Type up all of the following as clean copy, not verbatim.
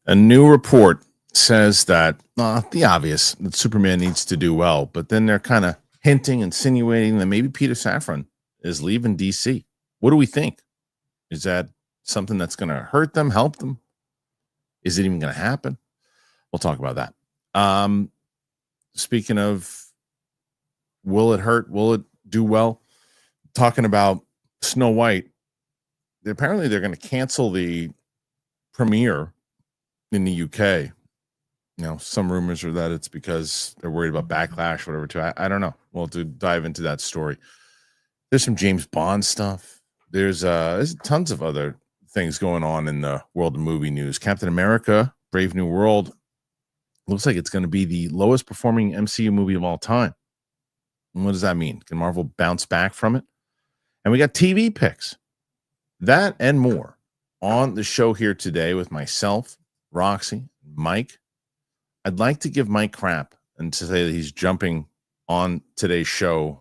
A new report says that the obvious, that Superman needs to do well, but then they're kind of hinting, insinuating that maybe Peter Safran is leaving DC. What do we think? Is that something that's going to hurt them, help them? Is it even going to happen? We'll talk about that. Speaking of, will it hurt? Will it do well? Talking about Snow White, apparently they're going to cancel the premiere in the UK. You know, some rumors are that it's because they're worried about backlash, whatever. Too, I don't know. We'll to dive into that story. There's some James Bond stuff. There's tons of other things going on in the world of movie news. Captain America: Brave New World looks like it's going to be the lowest performing MCU movie of all time. And what does that mean? Can Marvel bounce back from it? And we got TV picks. That and more on the show here today with myself, Roxy, Mike. I'd like to give Mike crap and to say that he's jumping on today's show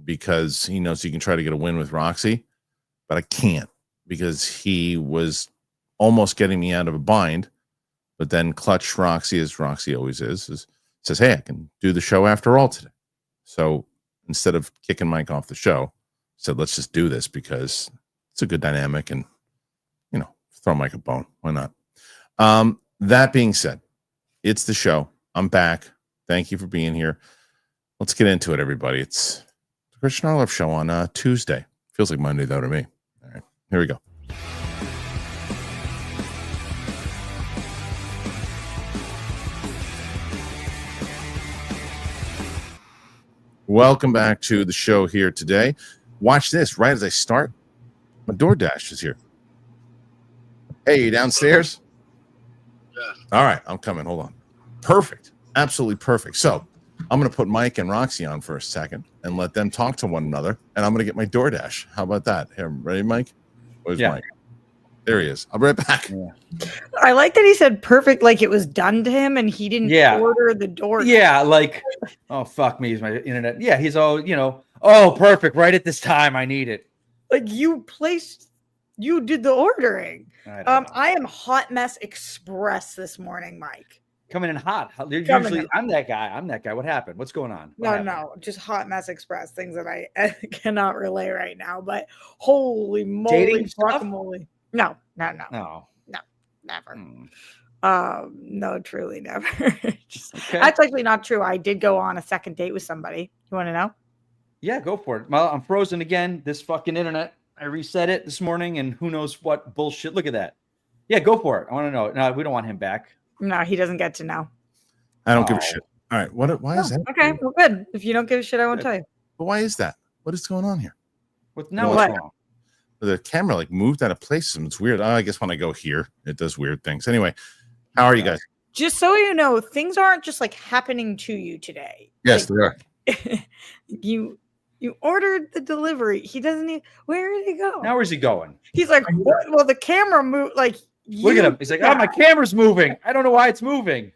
because he knows he can try to get a win with Roxy, but I can't because he was almost getting me out of a bind. But then clutch Roxy, as Roxy always is says, hey, I can do the show after all today. So instead of kicking Mike off the show, said, let's just do this because it's a good dynamic and, you know, throw Mike a bone. Why not? That being said, it's the show. I'm back. Thank you for being here. Let's get into it, everybody. It's the Kristian Roxy show on Tuesday. Feels like Monday, though, to me. All right, here we go. Welcome back to the show here today. Watch this. Right as I start, my DoorDash is here. Hey, you downstairs? Yeah. All right, I'm coming. Hold on. Perfect. Absolutely perfect. So I'm going to put Mike and Roxy on for a second and let them talk to one another, and I'm going to get my DoorDash. How about that? Here, ready, Mike? Where's Mike? There he is. I'll be right back. Yeah. I like that he said perfect, like it was done to him and he didn't order the DoorDash. Yeah, like, oh, fuck me, is my internet. Yeah, he's all, oh, perfect. Right at this time, I need it. Like you did the ordering. I am Hot Mess Express this morning, Mike. Coming in hot. Usually, I'm that guy. What happened? What's going on? No, just Hot Mess Express. Things that I cannot relay right now. But holy moly, guacamole! No, never. No, truly never. That's actually not true. I did go on a second date with somebody. You want to know? Yeah, go for it. Well, I'm frozen again. This fucking internet. I reset it this morning, and who knows what bullshit. Look at that. Yeah, go for it. I want to know. No, we don't want him back. No, he doesn't get to know. I don't give a shit. All right. Why is that? Okay, well, good. If you don't give a shit, I won't tell you. But why is that? What is going on here? What's wrong? The camera moved out of place. And it's weird. I guess when I go here, it does weird things. Anyway, how are you guys? Just so you know, things aren't just like happening to you today. Yes, they are. You ordered the delivery. He doesn't even. Where did he go? Now where's he going? He's like, what? Well, the camera moved. Like, look at him. He's like, oh, my camera's moving. I don't know why it's moving.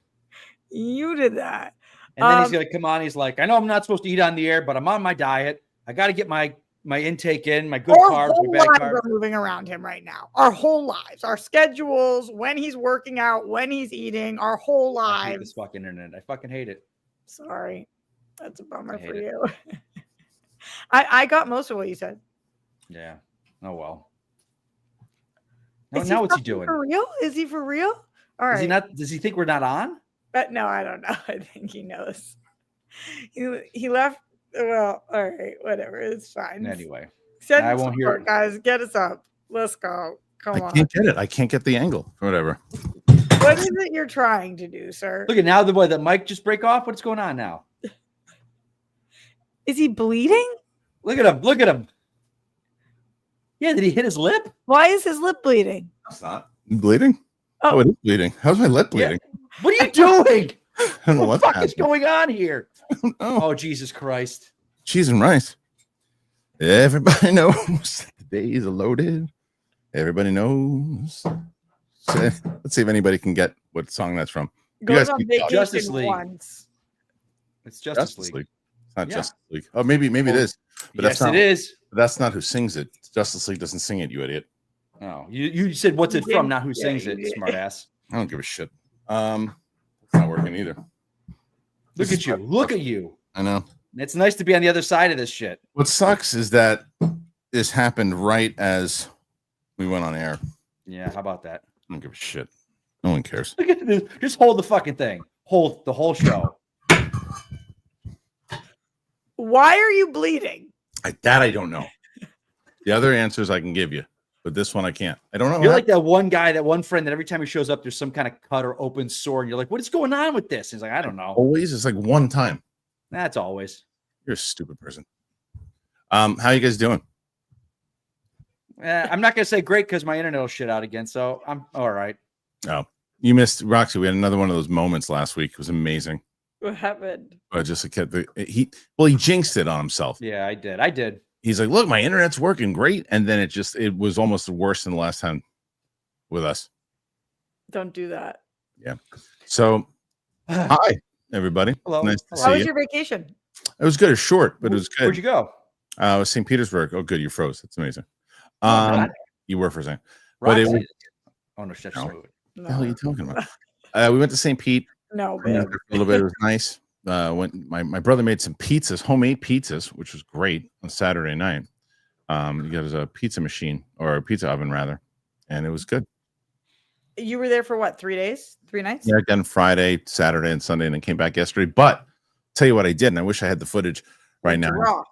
You did that. And then he's gonna come on. He's like, I know I'm not supposed to eat on the air, but I'm on my diet. I got to get my intake in, my good carbs, my bad carbs. We're moving around him right now. Our whole lives, our schedules, when he's working out, when he's eating, our whole lives. I hate this fucking internet. I fucking hate it. Sorry, that's a bummer for you. I got most of what you said. Yeah. Oh well. Now what's he doing? For real? Is he for real? All right. Is he not? Does he think we're not on? No, I don't know. I think he knows. He left. Well, all right, whatever. It's fine. Anyway, I won't hear it. Guys, get us up. Let's go. Come on. I can't get it. I can't get the angle. Whatever. What is it you're trying to do, sir? Look at now the mic just break off. What's going on now? Is he bleeding? Look at him. Look at him. Yeah, did he hit his lip? Why is his lip bleeding? It's not bleeding. Oh, it is bleeding. How's my lip bleeding? Yeah. What are you doing? I don't know what the fuck is going on here. Oh, Jesus Christ. Cheese and rice. Everybody knows the days are loaded. Everybody knows. Let's see if anybody can get what song that's from. Justice League. Once. It's Justice League. It's not Justice League. Oh, maybe it is. But yes, it is. That's not who sings it. Justice League doesn't sing it, you idiot. Oh, you said what's it from, not who sings it, smartass. I don't give a shit. It's not working either. Look at you. Look at you. I know. It's nice to be on the other side of this shit. What sucks is that this happened right as we went on air. Yeah, how about that? I don't give a shit. No one cares. Look at this. Just hold the fucking thing. Hold the whole show. Why are you bleeding? That I don't know. The other answers I can give you, but this one I can't. I don't know. You're like that one guy, that one friend that every time he shows up, there's some kind of cut or open sore, and you're like, "What is going on with this?" He's like, "I don't know." Always, it's like one time. That's always. You're a stupid person. How you guys doing? I'm not gonna say great because my internet will shit out again, so I'm all right. Oh, you missed Roxy. We had another one of those moments last week. It was amazing. What happened? But just he jinxed it on himself. Yeah, I did. He's like, look, my internet's working great. And then it was almost worse than the last time with us. Don't do that. Yeah. So, hi, everybody. Hello. Nice to see How was you. your vacation? It was good. It was short, but it was good. Where'd you go? It was St. Petersburg. Oh, good. You froze. That's amazing. You were for a second. But it was, oh, no, shit. No. No. What the hell are you talking about? We went to St. Pete. No, A little bit. It was nice. My brother made some pizzas, homemade pizzas, which was great on Saturday night. He got a pizza machine or a pizza oven rather, and it was good. You were there for what? 3 days? 3 nights? Yeah, again Friday, Saturday, and Sunday, and then came back yesterday. But tell you what I did, and I wish I had the footage right now. Raw.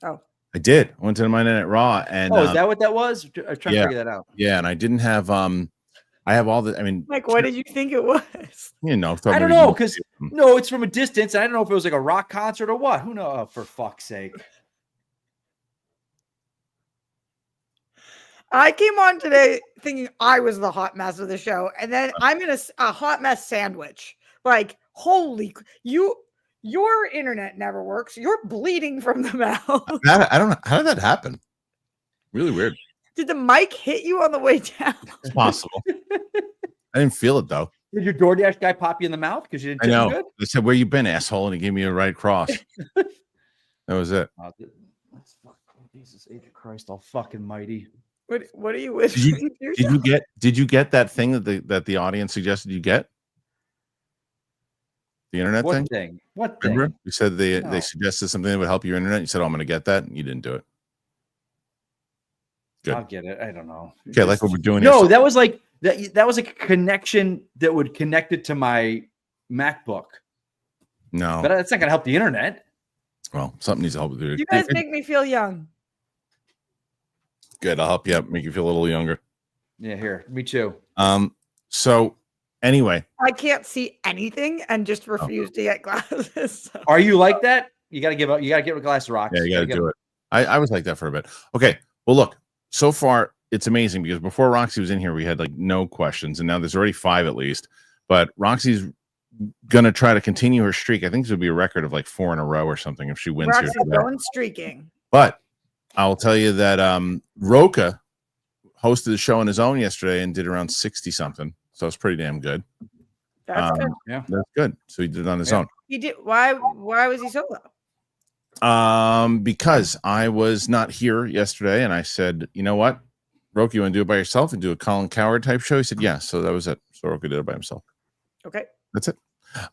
Oh, I did. I went to the Monday Night Raw, and is that what that was? I was trying to figure that out. Yeah, and I didn't have I have all the. I mean, Mike, what did you think it was? You know, I don't know because no, it's from a distance. I don't know if it was like a rock concert or what. Who knows? Oh, for fuck's sake! I came on today thinking I was the hot mess of the show, and then I'm in a hot mess sandwich. Like, holy, your internet never works. You're bleeding from the mouth. I don't know how did that happen. Really weird. Did the mic hit you on the way down? It's possible. I didn't feel it though. Did your DoorDash guy pop you in the mouth because you didn't? I know. Good? They said, "Where you been, asshole?" And he gave me a right cross. That was it. Jesus, age of Christ, all fucking mighty. What are you whispering? Did you get that thing that the audience suggested you get? The internet thing? What Remember? thing? You said they suggested something that would help your internet. You said, "Oh, I'm going to get that," and you didn't do it. Good. I'll get it. I don't know. Okay, like what we're doing. No, that was like that was like a connection that would connect it to my MacBook. No, but that's not going to help the internet. Well, something needs to help with it. You guys make me feel young. Good. I'll help you out. Make you feel a little younger. Yeah, here. Me too. So anyway, I can't see anything and just refuse to get glasses. So. Are you like that? You got to give up. You got to get a glass of rocks. Yeah, you got to do it. I was like that for a bit. Okay. Well, look. So far, it's amazing because before Roxy was in here, we had like no questions, and now there's already 5 at least. But Roxy's gonna try to continue her streak. I think this would be a record of like 4 in a row or something if she wins. Roxy's going streaking. But I'll tell you that Roca hosted the show on his own yesterday and did around 60 something, so it's pretty damn good. That's good. Yeah, that's good. So he did it on his own. He did. Why was he solo? Because I was not here yesterday, and I said, you know what, Roka, you want to do it by yourself and do a Colin Cowherd type show? He said, yeah. So that was it. So Roka did it by himself. Okay, that's it.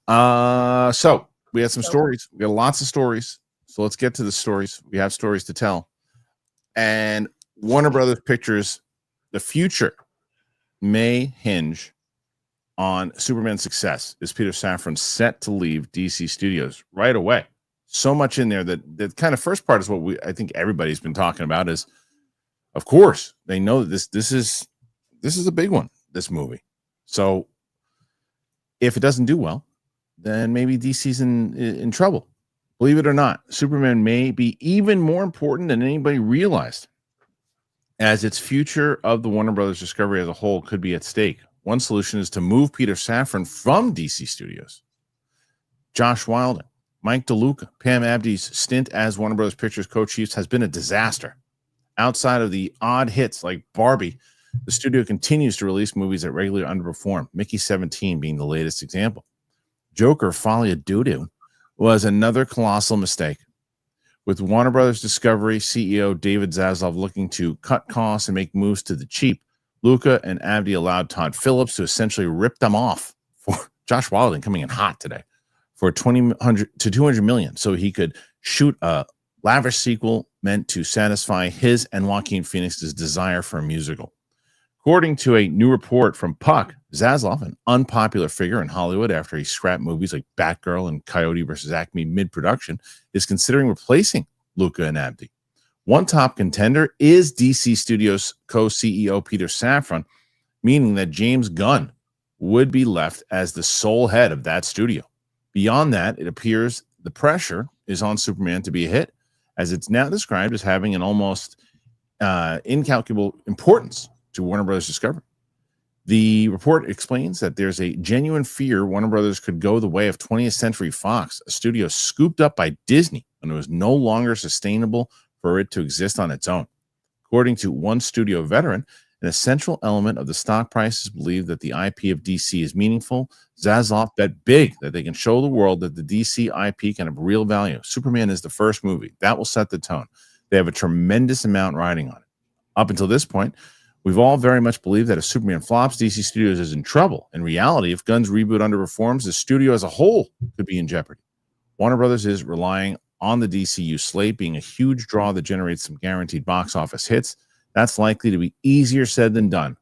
So we had some stories. We got lots of stories. So let's get to the stories. We have stories to tell. And Warner Brothers Pictures, the future may hinge on Superman's success. Is Peter Safran set to leave DC Studios right away? So much in there that the kind of first part is what I think everybody's been talking about is, of course, they know that this is a big one, this movie. So if it doesn't do well, then maybe DC's in trouble. Believe it or not, Superman may be even more important than anybody realized, as its future of the Warner Brothers Discovery as a whole could be at stake. One solution is to move Peter Safran from DC Studios. Josh Wilding, Mike DeLuca, Pam Abdi's stint as Warner Brothers Pictures co-chiefs has been a disaster. Outside of the odd hits like Barbie, the studio continues to release movies that regularly underperform, Mickey 17 being the latest example. Joker Folia Doo-Doo was another colossal mistake. With Warner Brothers Discovery CEO David Zaslav looking to cut costs and make moves to the cheap, Luca and Abdi allowed Todd Phillips to essentially rip them off for Josh Wilding coming in hot today for $200 to $200 million, so he could shoot a lavish sequel meant to satisfy his and Joaquin Phoenix's desire for a musical. According to a new report from Puck, Zaslav, an unpopular figure in Hollywood after he scrapped movies like Batgirl and Coyote vs. Acme mid-production, is considering replacing Luca and Abdi. One top contender is DC Studios co-CEO Peter Safran, meaning that James Gunn would be left as the sole head of that studio. Beyond that, it appears the pressure is on Superman to be a hit, as it's now described as having an almost incalculable importance to Warner Brothers Discovery. The report explains that there's a genuine fear Warner Brothers could go the way of 20th Century Fox, a studio scooped up by Disney when it was no longer sustainable for it to exist on its own. According to one studio veteran, an essential element of the stock price is believed that the IP of DC is meaningful. Zaslav bet big that they can show the world that the DC IP can have real value. Superman is the first movie. That will set the tone. They have a tremendous amount riding on it. Up until this point, we've all very much believed that if Superman flops, DC Studios is in trouble. In reality, if Gunn's reboot underperforms, the studio as a whole could be in jeopardy. Warner Brothers is relying on the DCU slate being a huge draw that generates some guaranteed box office hits. That's likely to be easier said than done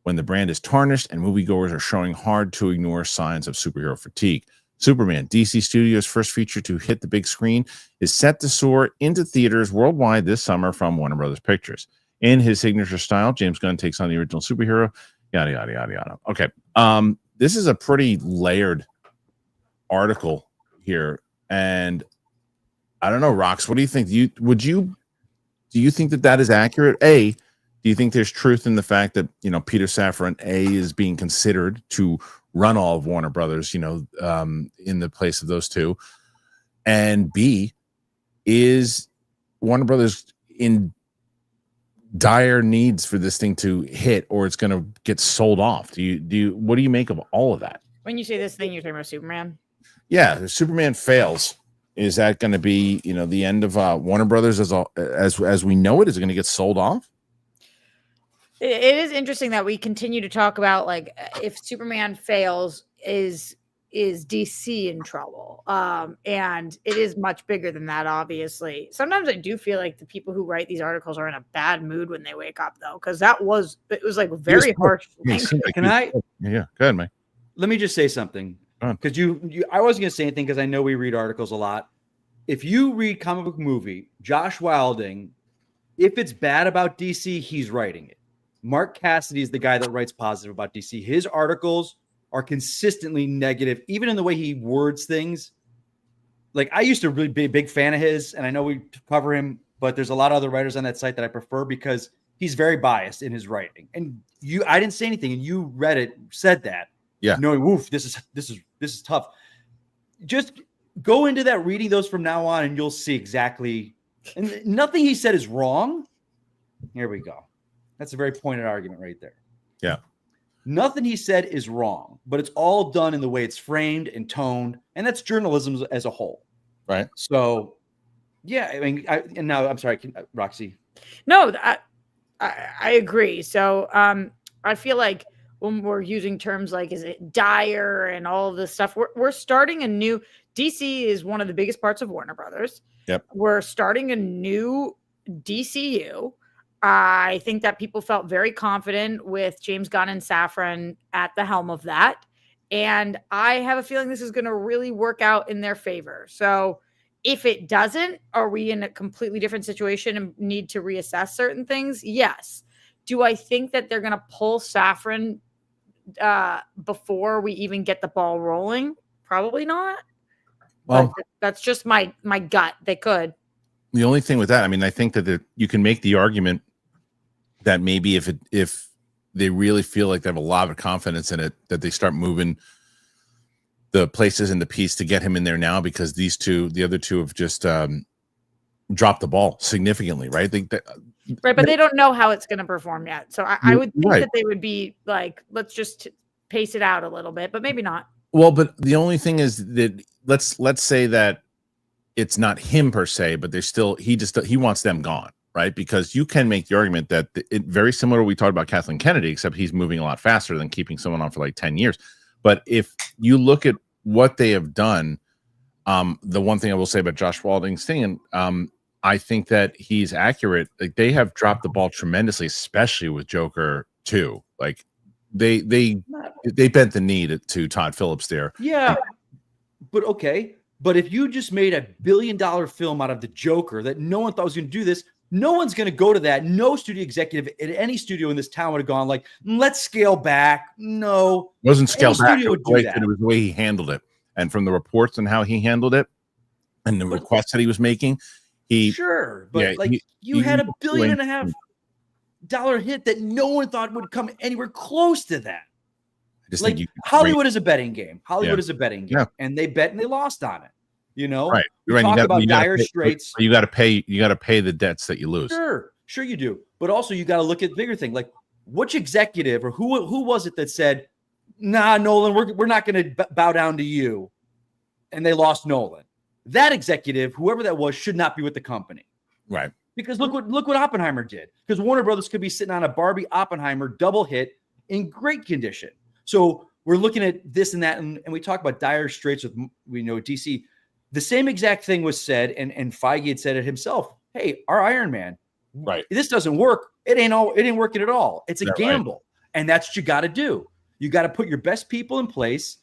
when the brand is tarnished and moviegoers are showing hard to ignore signs of superhero fatigue. Superman, DC Studios' first feature to hit the big screen, is set to soar into theaters worldwide this summer from Warner Brothers Pictures. In his signature style, James Gunn takes on the original superhero, yada, yada, yada, yada. Okay. This is a pretty layered article here. And I don't know, Rox, what do you think? Do you think that is accurate? A, do you think there's truth in the fact that, Peter Safran, A, is being considered to run all of Warner Brothers, in the place of those two? And B, is Warner Brothers in dire needs for this thing to hit, or it's going to get sold off? What do you make of all of that? When you say this thing, you're talking about Superman? Yeah, if Superman fails, is that going to be, the end of Warner Brothers as we know it? Is it going to get sold off? It is interesting that we continue to talk about, like, if Superman fails, is DC in trouble? And it is much bigger than that, obviously. Sometimes I do feel like the people who write these articles are in a bad mood when they wake up, though, because it was like very harsh. Yeah, go ahead, Mike. Let me just say something, because I wasn't going to say anything because I know we read articles a lot. If you read Comic Book Movie, Josh Wilding, if it's bad about DC, he's writing it. Mark Cassidy is the guy that writes positive about DC. His articles are consistently negative, even in the way he words things. Like, I used to really be a big fan of his, and I know we cover him, but there's a lot of other writers on that site that I prefer because he's very biased in his writing. And I didn't say anything, and you read it, said that. Yeah. Knowing, woof, this is tough. Just go into that reading those from now on, and you'll see exactly. And nothing he said is wrong. Here we go. That's a very pointed argument right there. Yeah. Nothing he said is wrong, but it's all done in the way it's framed and toned, and that's journalism as a whole. Right. So, yeah, I mean, and now I'm sorry, Roxy. No, I agree. So I feel like when we're using terms like, is it dire and all of this stuff, we're starting a new, DC is one of the biggest parts of Warner Brothers. Yep. We're starting a new DCU. I think that people felt very confident with James Gunn and Safran at the helm of that. And I have a feeling this is going to really work out in their favor. So if it doesn't, are we in a completely different situation and need to reassess certain things? Yes. Do I think that they're going to pull Safran before we even get the ball rolling? Probably not. Well, but that's just my gut. They could. The only thing with that, I mean, I think that you can make the argument that maybe if they really feel like they have a lot of confidence in it, that they start moving the places in the piece to get him in there now, because the other two have just dropped the ball significantly, right? Right, but they don't know how it's going to perform yet. So I would think that they would be like, let's just pace it out a little bit, but maybe not. Well, but the only thing is that let's say that it's not him per se, but he wants them gone, right? Because you can make the argument that it very similar to what we talked about Kathleen Kennedy, except he's moving a lot faster than keeping someone on for like 10 years. But if you look at what they have done, the one thing I will say about Josh Walding's thing, and I think that he's accurate. Like, they have dropped the ball tremendously, especially with Joker 2. Like, they bent the knee to Todd Phillips there. Yeah, but okay. But if you just made $1 billion film out of the Joker that no one thought was going to do this, no one's going to go to that. No studio executive at any studio in this town would have gone like, let's scale back. No. It wasn't scaled back. It was the way he handled it. And from the reports and how he handled it and the requests that he was making, you had $1.5 billion hit that no one thought would come anywhere close to that. Like, Hollywood is a betting game. Hollywood is a betting game, and they bet and they lost on it. You know, right? Talk about dire straits. You got to pay. You got to pay the debts that you lose. Sure you do. But also, you got to look at the bigger thing. Like, which executive or who was it that said, "Nah, Nolan, we're not going to bow down to you," and they lost Nolan. That executive, whoever that was, should not be with the company, right? Because look what Oppenheimer did. Because Warner Brothers could be sitting on a Barbie Oppenheimer double hit in great condition. So we're looking at this and that, and we talk about dire straits with DC. The same exact thing was said, and Feige had said it himself. Hey, our Iron Man, right? This doesn't work. It ain't working at all. It's a gamble, and that's what you got to do. You got to put your best people in place,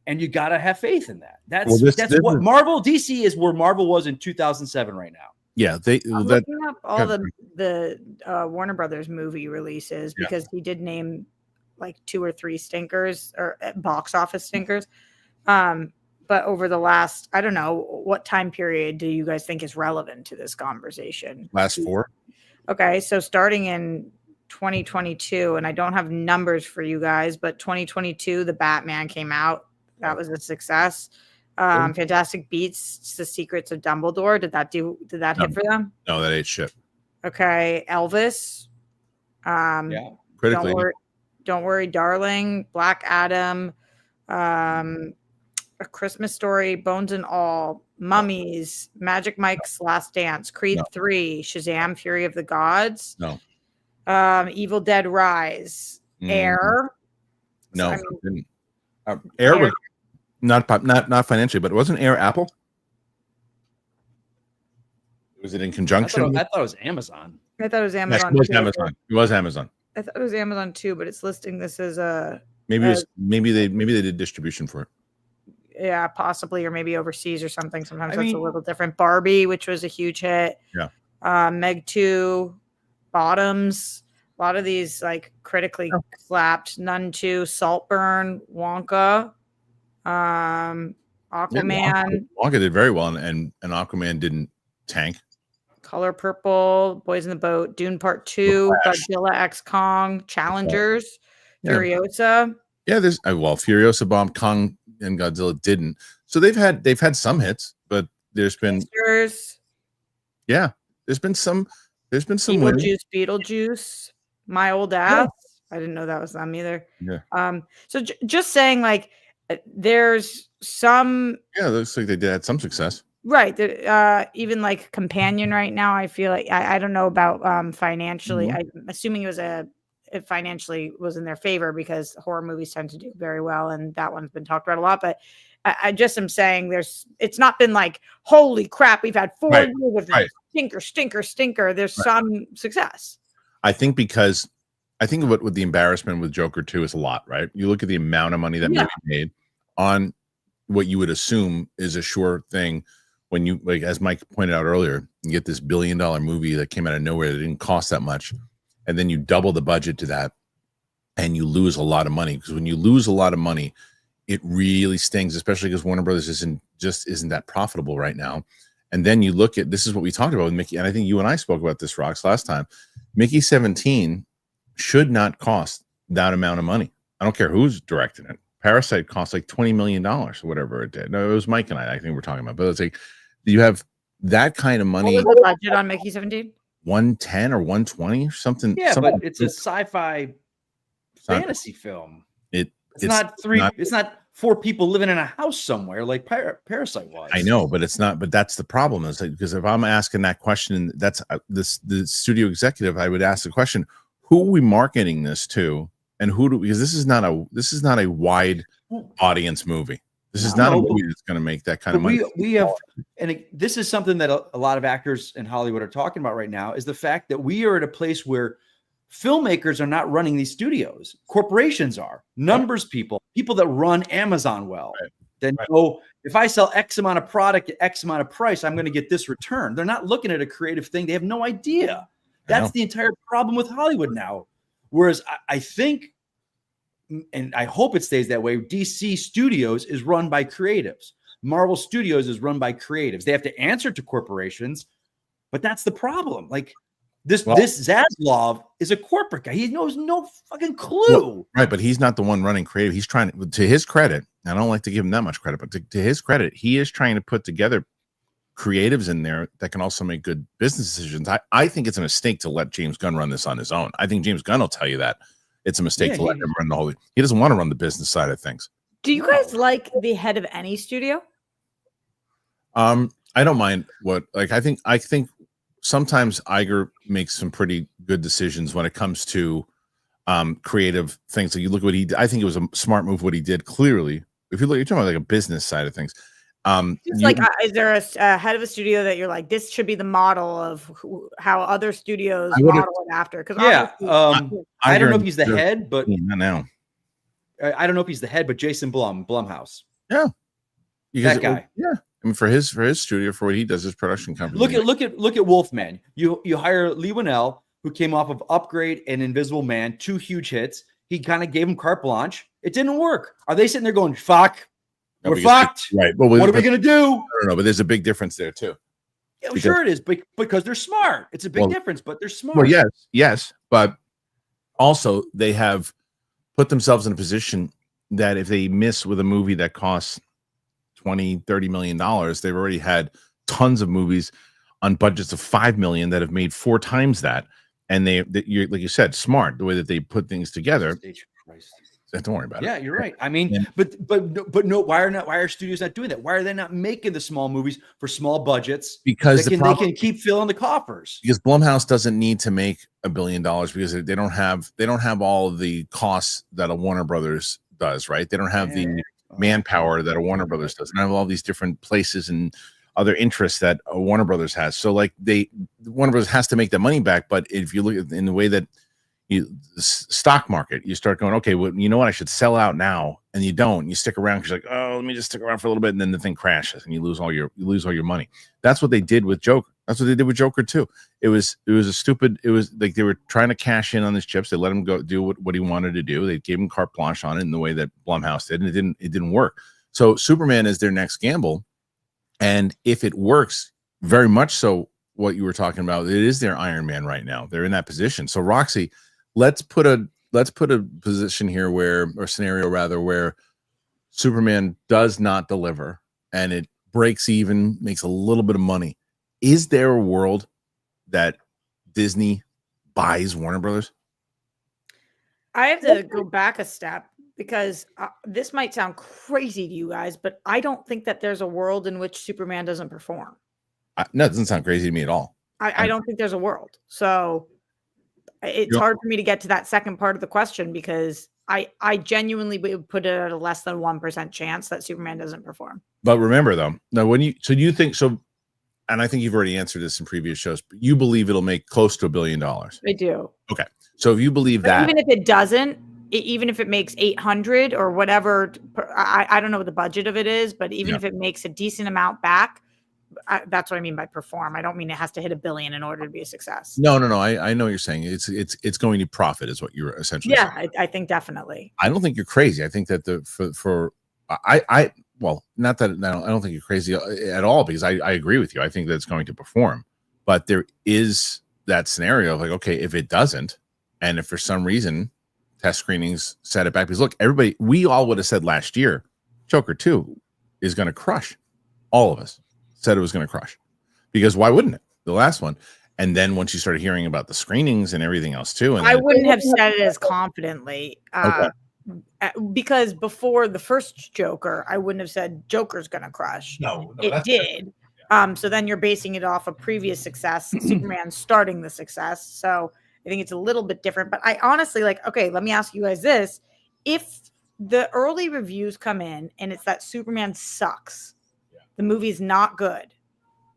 and you got to have faith in that. That's what Marvel DC is where Marvel was in 2007 right now. Yeah, looking up all the Warner Brothers movie releases because he did name like 2 or 3 stinkers or box office stinkers. But over the last, I don't know, what time period do you guys think is relevant to this conversation? Last 4. Okay, so starting in 2022, and I don't have numbers for you guys, but 2022, the Batman came out. That was a success. Fantastic Beasts, The Secrets of Dumbledore. Did that hit for them? No, that ain't shit. Okay, Elvis. Critically. Don't worry, darling. Black Adam. A Christmas Story, Bones and All, Mummies, Magic Mike's Last Dance, Creed 3, Shazam, Fury of the Gods. No. Evil Dead Rise, Air. No, didn't. Air was not financially, but it wasn't Air Apple. Was it in conjunction? I thought it was Amazon. I thought it was Amazon. Yes, it was Amazon. I thought it was Amazon too, but it's listing this as a maybe they did distribution for it. Yeah, possibly, or maybe overseas or something. Sometimes that's a little different. Barbie, which was a huge hit. Yeah. Meg 2, Bottoms. A lot of these like critically slapped. Nun 2, Saltburn, Wonka, Aquaman. Yeah, Wonka did very well, and Aquaman didn't tank. Color Purple, Boys in the Boat, Dune Part 2, Godzilla X Kong, Challengers, Furiosa. Yeah, there's Furiosa bombed, Kong and Godzilla didn't. So they've had some hits, but there's been there's been some Beetlejuice, My Old Ass. I didn't know that was them either. Yeah. So just saying, like, there's some. Yeah, it looks like they had some success. Right. Even like Companion right now, I feel like I don't know about financially. I'm assuming it financially was in their favor because horror movies tend to do very well, and that one's been talked about a lot. But I just am saying it's not been like, holy crap, we've had 4 years with stinker. There's some success. I think what the embarrassment with Joker 2 is a lot, right? You look at the amount of money that movie made on what you would assume is a sure thing. When you, like, as Mike pointed out earlier, you get this $1 billion movie that came out of nowhere that didn't cost that much. And then you double the budget to that and you lose a lot of money. Because when you lose a lot of money, it really stings, especially because Warner Brothers isn't that profitable right now. And then you look at, this is what we talked about with Mickey, and I think you and I spoke about this, Rox, last time. Mickey 17 should not cost that amount of money. I don't care who's directing it. Parasite cost like $20 million or whatever it did. No, it was Mike and I think we're talking about. But it's like, you have that kind of money. What was the budget on Mickey 17? 110 or 120 or something. Yeah, something. But it's a sci-fi fantasy film. It's not 4 people living in a house somewhere like Parasite was. I know, but it's not. But that's the problem, is because if I'm asking that question, that's the studio executive, I would ask the question: who are we marketing this to, and because this is not a wide audience movie. This is not a movie that's going to make that kind of money. We have, and this is something that a lot of actors in Hollywood are talking about right now, is the fact that we are at a place where filmmakers are not running these studios. Corporations are. Numbers people that run Amazon well. Right. Then know if I sell X amount of product at X amount of price, I'm going to get this return. They're not looking at a creative thing. They have no idea. That's the entire problem with Hollywood now. Whereas I think, and I hope it stays that way, DC Studios is run by creatives. Marvel Studios is run by creatives. They have to answer to corporations, but that's the problem. Like this Zaslav is a corporate guy. He knows no fucking clue. Right, but he's not the one running creative. He's trying to his credit, I don't like to give him that much credit, but to his credit, he is trying to put together creatives in there that can also make good business decisions. I think it's a mistake to let James Gunn run this on his own. I think James Gunn will tell you that. It's a mistake to let him run the whole. He doesn't want to run the business side of things. Do you guys like the head of any studio? I don't mind I think sometimes Iger makes some pretty good decisions when it comes to creative things. So you look at what he did. I think it was a smart move what he did. Clearly, if you look, you're talking about like a business side of things. Is there a head of a studio that you're like, this should be the model of how other studios model it after? Because I don't know if he's the head, but not now. I don't know if he's the head, but Jason Blumhouse. Yeah, that guy. I mean, for his studio, for what he does, his production company. Look at Wolfman. You hire Lee Winnell, who came off of Upgrade and Invisible Man, 2 huge hits. He kind of gave him carte blanche. It didn't work. Are they sitting there going, fuck? We're fucked. Right. Well, what are we going to do? I don't know, but there's a big difference there too. Yeah, sure it is, because they're smart. It's a big difference, but they're smart. Well, yes, but also they have put themselves in a position that if they miss with a movie that costs $20-30 million, they've already had tons of movies on budgets of $5 million that have made 4 times that. And you're, like you said, smart the way that they put things together. Don't worry about it. Yeah, you're right. I mean, but no. Why are studios not doing that? Why are they not making the small movies for small budgets? Because they can keep filling the coffers. Because Blumhouse doesn't need to make $1 billion because they don't have all of the costs that a Warner Brothers does. Right? They don't have the manpower that a Warner Brothers does. They don't have all these different places and other interests that a Warner Brothers has. So like Warner Brothers has to make that money back. But if you look at in the way that the stock market, you start going, okay, well, you know what? I should sell out now, and you don't. You stick around because you're like, oh, let me just stick around for a little bit, and then the thing crashes, and you lose all your money. That's what they did with Joker. That's what they did with Joker too. It was like they were trying to cash in on his chips. They let him go do what he wanted to do. They gave him carte blanche on it in the way that Blumhouse did, and it didn't work. So Superman is their next gamble, and if it works, very much so. What you were talking about, it is their Iron Man right now. They're in that position. So Roxy. Let's put a position here scenario where Superman does not deliver and it breaks even, makes a little bit of money. Is there a world that Disney buys Warner Brothers? I have to go back a step because this might sound crazy to you guys, but I don't think that there's a world in which Superman doesn't perform. No, it doesn't sound crazy to me at all. I don't think there's a world. So it's hard for me to get to that second part of the question because I genuinely would put it at a less than 1% chance that Superman doesn't perform. But remember though, now and I think you've already answered this in previous shows, but you believe it'll make close to $1 billion. I do. Okay. So if you believe that, even if it doesn't, even if it makes 800 or whatever, I don't know what the budget of it is, but even if it makes a decent amount back, that's what I mean by perform. I don't mean it has to hit $1 billion in order to be a success. No. I know what you're saying. It's going to profit is what you're essentially saying. I think definitely. I don't think you're crazy. I think that I don't think you're crazy at all because I agree with you. I think that it's going to perform, but there is that scenario of like, okay, if it doesn't, and if for some reason test screenings set it back, because look, we all would have said last year, Joker 2 is going to crush. All of us said it was going to crush because why wouldn't it? The last one. And then once you started hearing about the screenings and everything else too, and I wouldn't have said it as confidently. Okay. because before the first Joker, I wouldn't have said Joker's going to crush. No, it did. So then you're basing it off of previous success, Superman starting the success. So I think it's a little bit different. But I honestly okay, let me ask you guys this. If the early reviews come in and it's that Superman sucks, the movie's not good,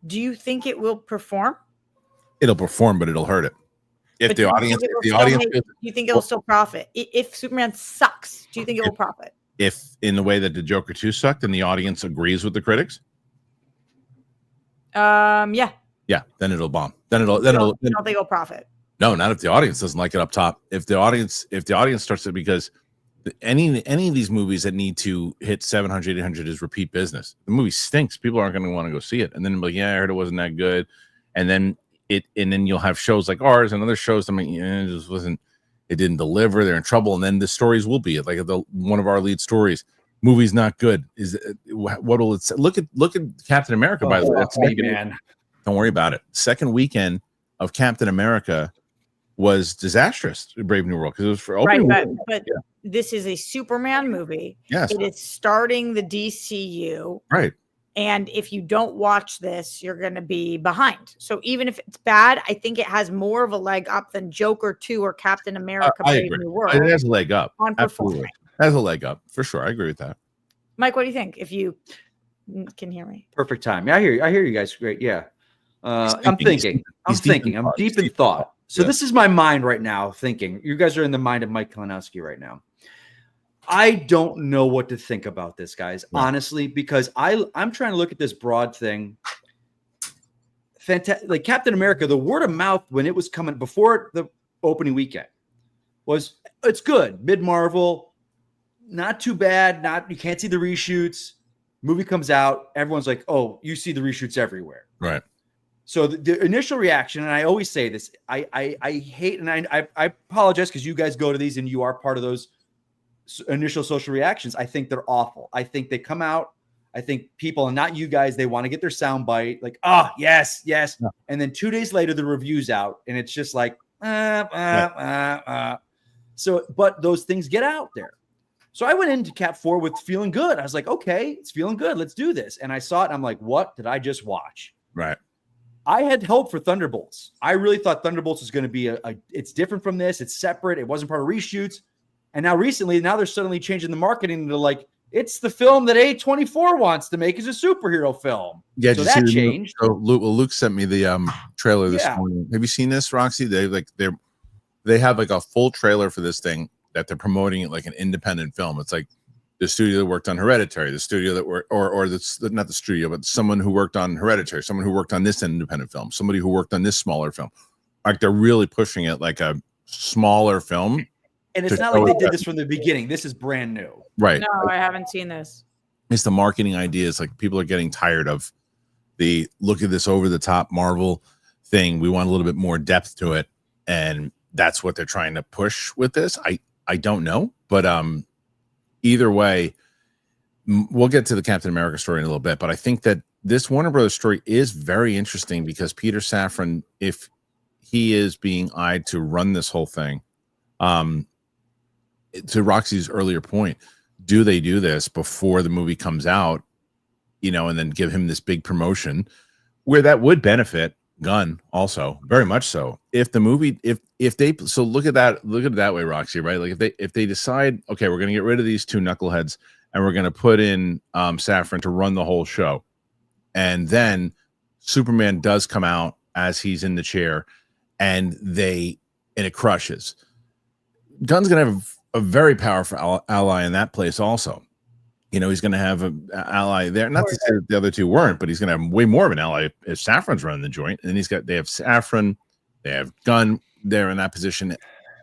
do you think it will perform? It'll perform, but it'll hurt it. If the audience, do you think it'll still profit? If Superman sucks, do you think it will profit? If in the way that the Joker 2 sucked and the audience agrees with the critics? Yeah, then it'll bomb. I don't think it'll profit. No, not if the audience doesn't like it up top. If the audience starts to, because any of these movies that need to hit 700, 800 is repeat business. The movie stinks. People aren't going to want to go see it. And then like, I heard it wasn't that good. And then you'll have shows like ours and other shows. I mean, it just wasn't. It didn't deliver. They're in trouble. And then the stories will be like one of our lead stories. Movie's not good. What will it say? Look at Captain America. By the way, that's man. Don't worry about it. Second weekend of Captain America was disastrous. Brave New World, because it was for opening. Right, but this is a Superman movie. Yes, it is starting the DCU. Right. And if you don't watch this, you're going to be behind. So even if it's bad, I think it has more of a leg up than Joker 2 or Captain America. I agree. It has a leg up. On performing. It has a leg up for sure. I agree with that. Mike, what do you think? If you can hear me. Perfect time. Yeah, I hear you guys. Great. Yeah. I'm thinking. I'm deep in thought. So this is my mind right now thinking. You guys are in the mind of Mike Kalinowski right now. I don't know what to think about this, guys, honestly, because I'm trying to look at this broad thing. Fantastic, like Captain America, the word of mouth when it was coming before the opening weekend was it's good. Mid-Marvel, not too bad. You can't see the reshoots. Movie comes out, everyone's like, oh, you see the reshoots everywhere. Right. So the initial reaction, and I always say this, I hate, and I apologize because you guys go to these and you are part of those initial social reactions. I think they're awful. I think they come out. I think people, and not you guys, they want to get their sound bite, like, oh, yes. Yeah. And then 2 days later, the review's out, and it's just like, So, but those things get out there. So I went into Cap 4 with feeling good. I was like, okay, it's feeling good. Let's do this. And I saw it, and I'm like, what did I just watch? Right. I had hope for Thunderbolts. I really thought Thunderbolts was going to be it's different from this. It's separate. It wasn't part of reshoots. And now they're suddenly changing the marketing to like, it's the film that A24 wants to make as a superhero film. Yeah, so that changed. Luke sent me the trailer this morning. Have you seen this, Roxy? They have like a full trailer for this thing that they're promoting it like an independent film. It's like the studio that worked on Hereditary, the studio that worked, or not the studio, but someone who worked on Hereditary, someone who worked on this independent film, somebody who worked on this smaller film. Like they're really pushing it like a smaller film. And it's not like they did this from the beginning. This is brand new. Right. No, I haven't seen this. It's the marketing ideas. Like people are getting tired of the look at this over the top Marvel thing. We want a little bit more depth to it. And that's what they're trying to push with this. I don't know, but either way, we'll get to the Captain America story in a little bit, but I think that this Warner Brothers story is very interesting because Peter Safran, if he is being eyed to run this whole thing, to Roxy's earlier point, do they do this before the movie comes out, and then give him this big promotion where that would benefit Gunn also very much so. If the movie, if they, so look at it that way, Roxy, right? Like if they decide, okay, we're going to get rid of these two knuckleheads and we're going to put in Safran to run the whole show. And then Superman does come out as he's in the chair and it crushes. Gunn's going to have a very powerful ally in that place also. He's going to have an ally there. Not to say that the other two weren't, but he's going to have way more of an ally if Safran's running the joint. And they have Safran, they have Gunn there in that position.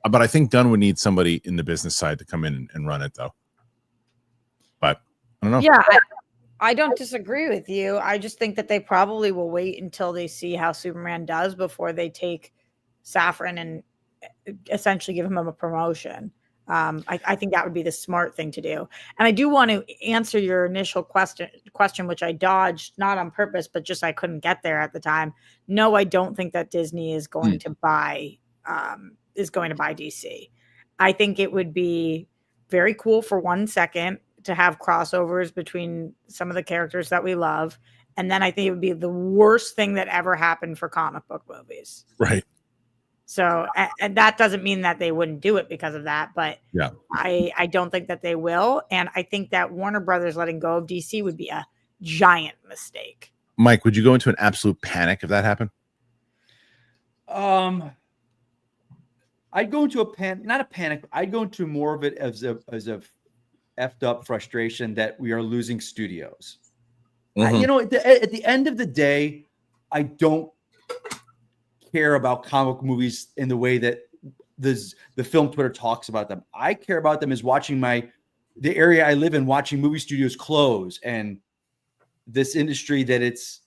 But I think Gunn would need somebody in the business side to come in and run it, though. But I don't know. Yeah, I don't disagree with you. I just think that they probably will wait until they see how Superman does before they take Safran and essentially give him a promotion. I think that would be the smart thing to do. And I do want to answer your initial question, which I dodged, not on purpose, but just I couldn't get there at the time. No, I don't think that Disney is going to buy DC. I think it would be very cool for 1 second to have crossovers between some of the characters that we love. And then I think it would be the worst thing that ever happened for comic book movies. Right. So, and that doesn't mean that they wouldn't do it because of that, but yeah, I don't think that they will. And I think that Warner Brothers letting go of DC would be a giant mistake. Mike, would you go into an absolute panic if that happened? I'd go into not a panic. I'd go into more of it as a effed up frustration that we are losing studios. Mm-hmm. At the end of the day, I don't care about comic movies in the way that the film Twitter talks about them. I care about them as watching the area I live in, watching movie studios close, and this industry that it's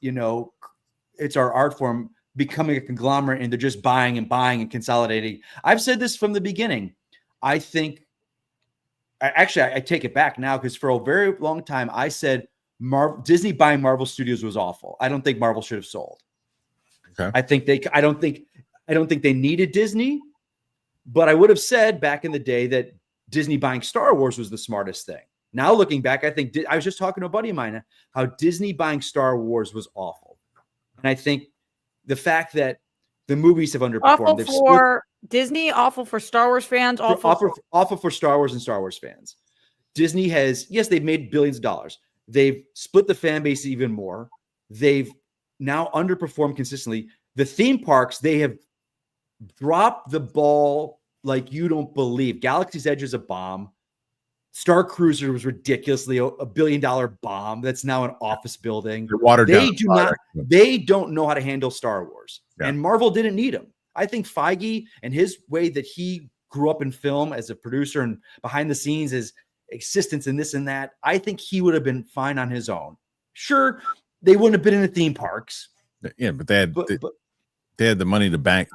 our art form becoming a conglomerate, and they're just buying and consolidating. I've said this from the beginning. I think I take it back now, because for a very long time I said Disney buying Marvel Studios was awful. I don't think Marvel should have sold. Okay. I don't think they needed Disney, but I would have said back in the day that Disney buying Star Wars was the smartest thing. Now looking back, I think I was just talking to a buddy of mine how Disney buying Star Wars was awful, and I think the fact that the movies have underperformed. Awful for Disney, awful for Star Wars fans, awful for Star Wars and Star Wars fans. Disney they've made billions of dollars. They've split the fan base even more. They've now underperformed consistently. The theme parks, they have dropped the ball like you don't believe. Galaxy's Edge is a bomb. Star Cruiser was ridiculously a $1 billion bomb. That's now an office building. They don't know how to handle Star Wars. Yeah. And Marvel didn't need them. I think Feige and his way that he grew up in film as a producer and behind the scenes, his existence in this and that, I think he would have been fine on his own. Sure, they wouldn't have been in the theme parks. Yeah, but they had the money to bank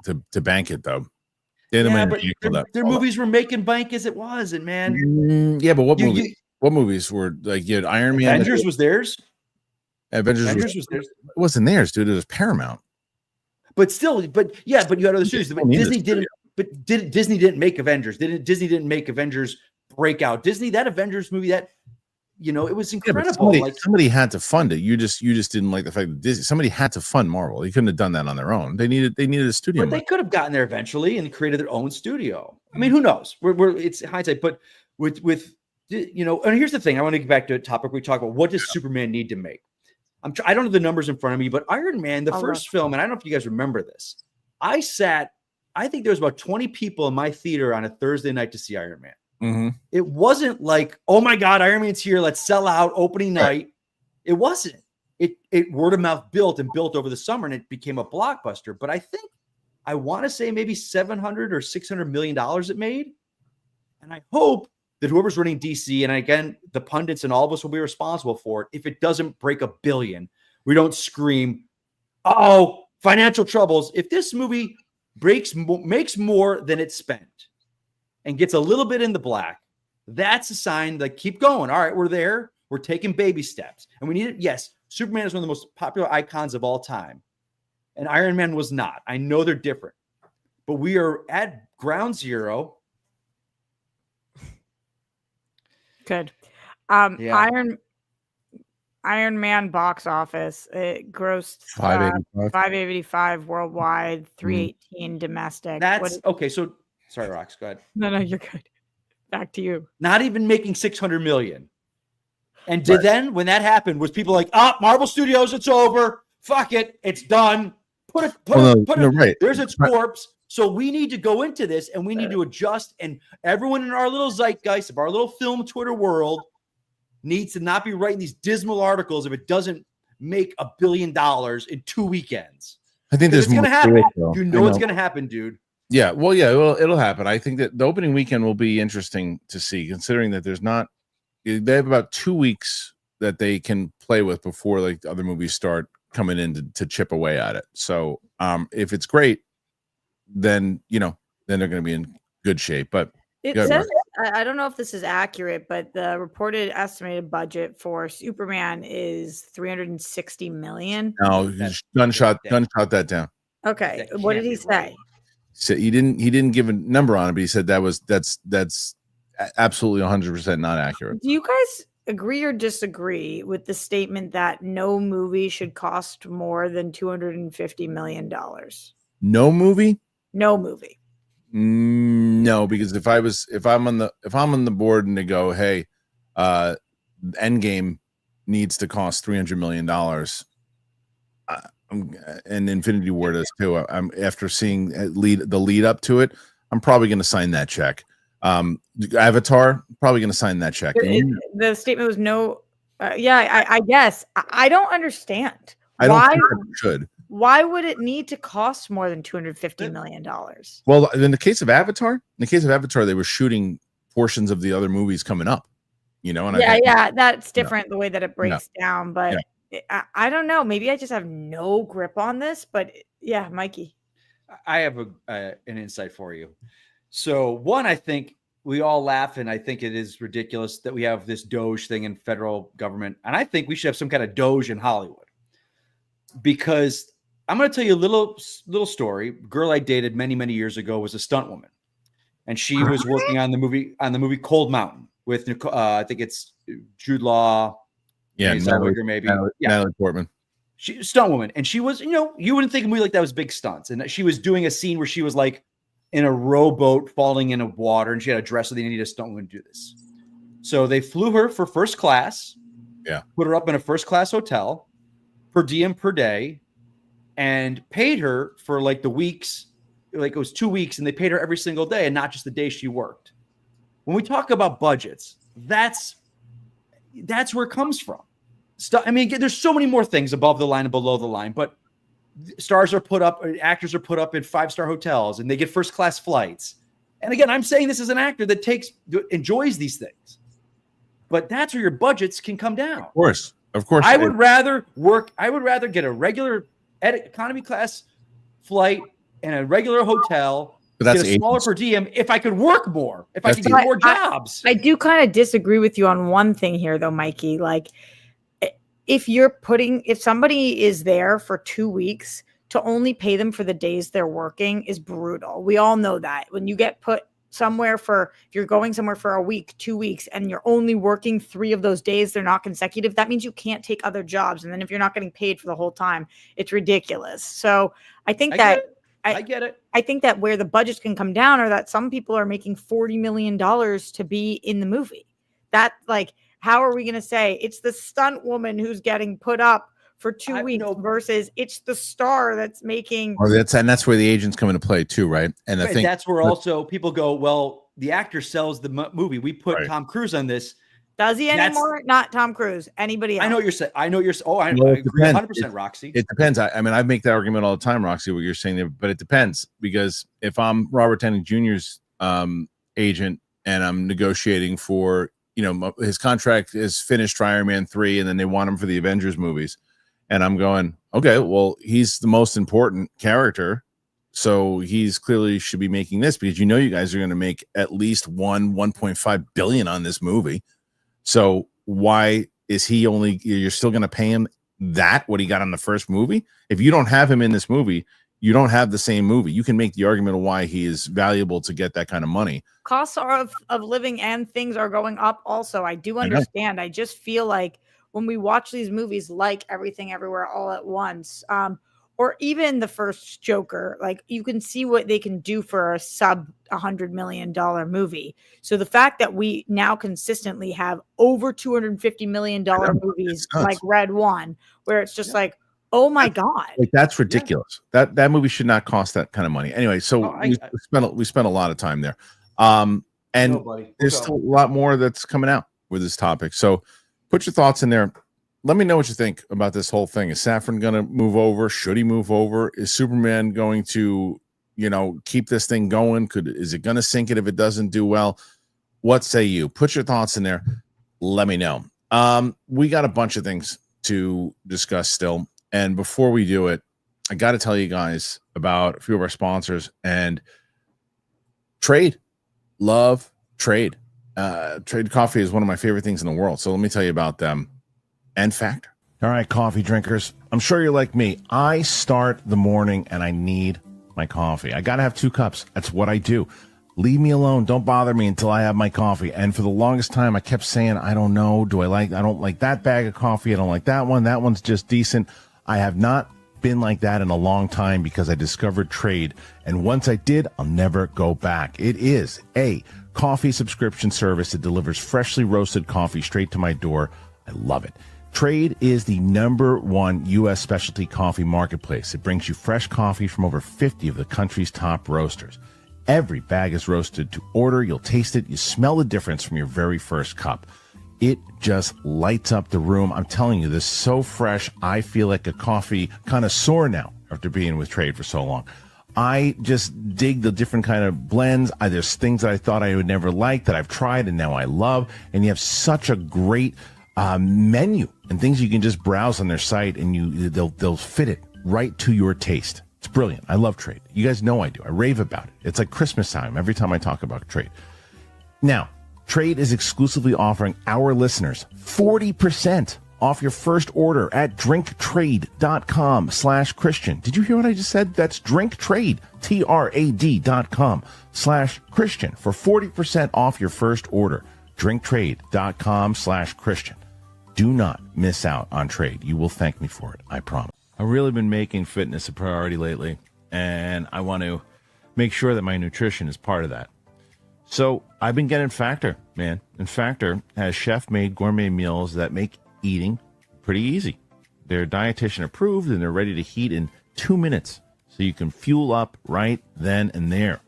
it though. But their movies were making bank as it was, and man, yeah. But what movies were like? You had Iron Man. Avengers was theirs. Avengers was theirs. It wasn't theirs, dude. It was Paramount. But still, but you had other studios. But Disney didn't. But Disney didn't make Avengers. Disney didn't make Avengers breakout. That Avengers movie, that it was incredible. Yeah, somebody had to fund it. You just didn't like the fact that somebody had to fund Marvel. They couldn't have done that on their own. They needed a studio. But they could have gotten there eventually and created their own studio. I mean, who knows? It's hindsight. But with and here's the thing. I want to get back to a topic we talk about. What does Superman need to make? I don't have the numbers in front of me, but Iron Man, the first film, and I don't know if you guys remember this. I think there was about 20 people in my theater on a Thursday night to see Iron Man. Mm-hmm. It wasn't like, oh my God, Iron Man's here, let's sell out opening night. It wasn't. It word of mouth built over the summer, and it became a blockbuster. But I want to say maybe $700 or $600 million it made. And I hope that whoever's running DC, and again, the pundits and all of us will be responsible for it, if it doesn't break $1 billion, we don't scream, oh, financial troubles. If this movie makes more than it spent and gets a little bit in the black, that's a sign that keep going. All right, we're there. We're taking baby steps. And we need it. Yes, Superman is one of the most popular icons of all time. And Iron Man was not. I know they're different. But we are at ground zero. Good. Iron Man box office, it grossed 585 worldwide, 318 domestic. Okay. So sorry, Rox, go ahead. No, you're good. Back to you. Not even making 600 million. And then when that happened, was people like, Marvel Studios, it's over. Fuck it, it's done. Right. There's its corpse. So we need to go into this and we need to adjust. And everyone in our little zeitgeist of our little film Twitter world needs to not be writing these dismal articles if it doesn't make $1 billion in 2 weekends. I think there's going to happen. It's going to happen, dude. Yeah. Well, it'll happen. I think that the opening weekend will be interesting to see, considering that they have about 2 weeks that they can play with before like the other movies start coming in to chip away at it. So if it's great, then they're going to be in good shape. But it says, I don't know if this is accurate, but the reported estimated budget for Superman is $360 million. No, gunshot that down. Okay, what did he say? So he didn't give a number on it, but he said that's absolutely 100% not accurate. Do you guys agree or disagree with the statement that no movie should cost more than $250 million? No movie? No movie. No, because if I'm on the board and they go, hey, Endgame needs to cost $300 million, and Infinity War does too. I'm after seeing the lead up to it, I'm probably going to sign that check. Avatar, probably going to sign that check. The statement was no. I guess I don't understand. I don't think it should. Why would it need to cost more than $250 million? Well, in the case of Avatar, they were shooting portions of the other movies coming up. And that's different the way that it breaks down. But I don't know. Maybe I just have no grip on this. But yeah, Mikey, I have an insight for you. So one, I think we all laugh, and I think it is ridiculous that we have this Doge thing in federal government, and I think we should have some kind of Doge in Hollywood, because I'm going to tell you a little story. A girl I dated many years ago was a stunt woman, and she was working on the movie Cold Mountain with I think it's Jude Law, Natalie Portman. She was a stunt woman, and she was, you wouldn't think a movie like that was big stunts, and she was doing a scene where she was like in a rowboat falling in a water, and she had a dress, so they needed a stunt woman to do this. So they flew her for first class, put her up in a first class hotel, per diem per day, and paid her for like the weeks, like it was 2 weeks, and they paid her every single day and not just the day she worked. When we talk about budgets, that's where it comes from. I mean, there's so many more things above the line and below the line, but actors are put up in 5-star hotels, and they get first class flights. And again, I'm saying this as an actor that enjoys these things, but that's where your budgets can come down. Of course. I would rather get a regular economy class flight and a regular hotel, but that's get a smaller per diem if I could work more, if I could get more jobs. I do kind of disagree with you on one thing here, though, Mikey. Like, if somebody is there for 2 weeks, to only pay them for the days they're working is brutal. We all know that. When you get put somewhere if you're going somewhere for a week, 2 weeks, and you're only working 3 of those days, they're not consecutive, that means you can't take other jobs. And then if you're not getting paid for the whole time, it's ridiculous. So I think I get it. I think that where the budgets can come down are that some people are making $40 million to be in the movie. That, like, how are we going to say it's the stunt woman who's getting put up for 2 weeks versus it's the star that's making? That's where the agents come into play too, right? And I think that's where also people go, well, the actor sells the movie. We put Tom Cruise on this. Does he anymore? Not Tom Cruise. Anybody else? I know what you're saying. I agree 100%, Roxy. It depends. I mean, I make that argument all the time, Roxy, what you're saying there, but it depends, because if I'm Robert Downey Jr.'s agent and I'm negotiating for, his contract is finished for Iron Man 3, and then they want him for the Avengers movies, and I'm going, okay, well, he's the most important character, so he's clearly should be making this, because you guys are going to make at least 1.5 billion on this movie. So why is he you're still going to pay him what he got on the first movie? If you don't have him in this movie, you don't have the same movie. You can make the argument of why he is valuable to get that kind of money. Costs of living and things are going up also. I do understand. I just feel like when we watch these movies like Everything Everywhere All at Once, or even the first Joker, like, you can see what they can do for a sub $100 million movie. So the fact that we now consistently have over $250 million movies like Red One, where it's just like, oh my God, like, that's ridiculous. That movie should not cost that kind of money. Anyway, so we spent a lot of time there. And there's still a lot more that's coming out with this topic. So put your thoughts in there. Let me know what you think about this whole thing. Is Safran going to move over? Should he move over? Is Superman going to, keep this thing going? Is it going to sink it if it doesn't do well? What say you? Put your thoughts in there. Let me know. We got a bunch of things to discuss still. And before we do it, I got to tell you guys about a few of our sponsors and trade. Love trade. Trade coffee is one of my favorite things in the world. So let me tell you about them. And Factor. All right, coffee drinkers. I'm sure you're like me. I start the morning and I need my coffee. I got to have 2 cups. That's what I do. Leave me alone. Don't bother me until I have my coffee. And for the longest time, I kept saying, I don't know. I don't like that bag of coffee. I don't like that one. That one's just decent. I have not been like that in a long time because I discovered Trade. And once I did, I'll never go back. It is a coffee subscription service that delivers freshly roasted coffee straight to my door. I love it. Trade is the #1 U.S. specialty coffee marketplace. It brings you fresh coffee from over 50 of the country's top roasters. Every bag is roasted to order. You'll taste it. You smell the difference from your very first cup. It just lights up the room. I'm telling you, this is so fresh. I feel like a coffee connoisseur now after being with Trade for so long. I just dig the different kind of blends. There's things that I thought I would never like that I've tried and now I love. And you have such a great menu and things you can just browse on their site, and they'll fit it right to your taste. It's brilliant. I love Trade. You guys know I do. I rave about it. It's like Christmas time every time I talk about Trade. Now, Trade is exclusively offering our listeners 40% off your first order at drinktrade.com/Christian. Did you hear what I just said? That's drinktrade, TRAD.com/Christian for 40% off your first order. Drinktrade.com/Christian. Do not miss out on Trade. You will thank me for it. I promise. I've really been making fitness a priority lately, and I want to make sure that my nutrition is part of that. So I've been getting Factor, man. And Factor has chef-made gourmet meals that make eating pretty easy. They're dietitian approved, and they're ready to heat in 2 minutes, so you can fuel up right then and there,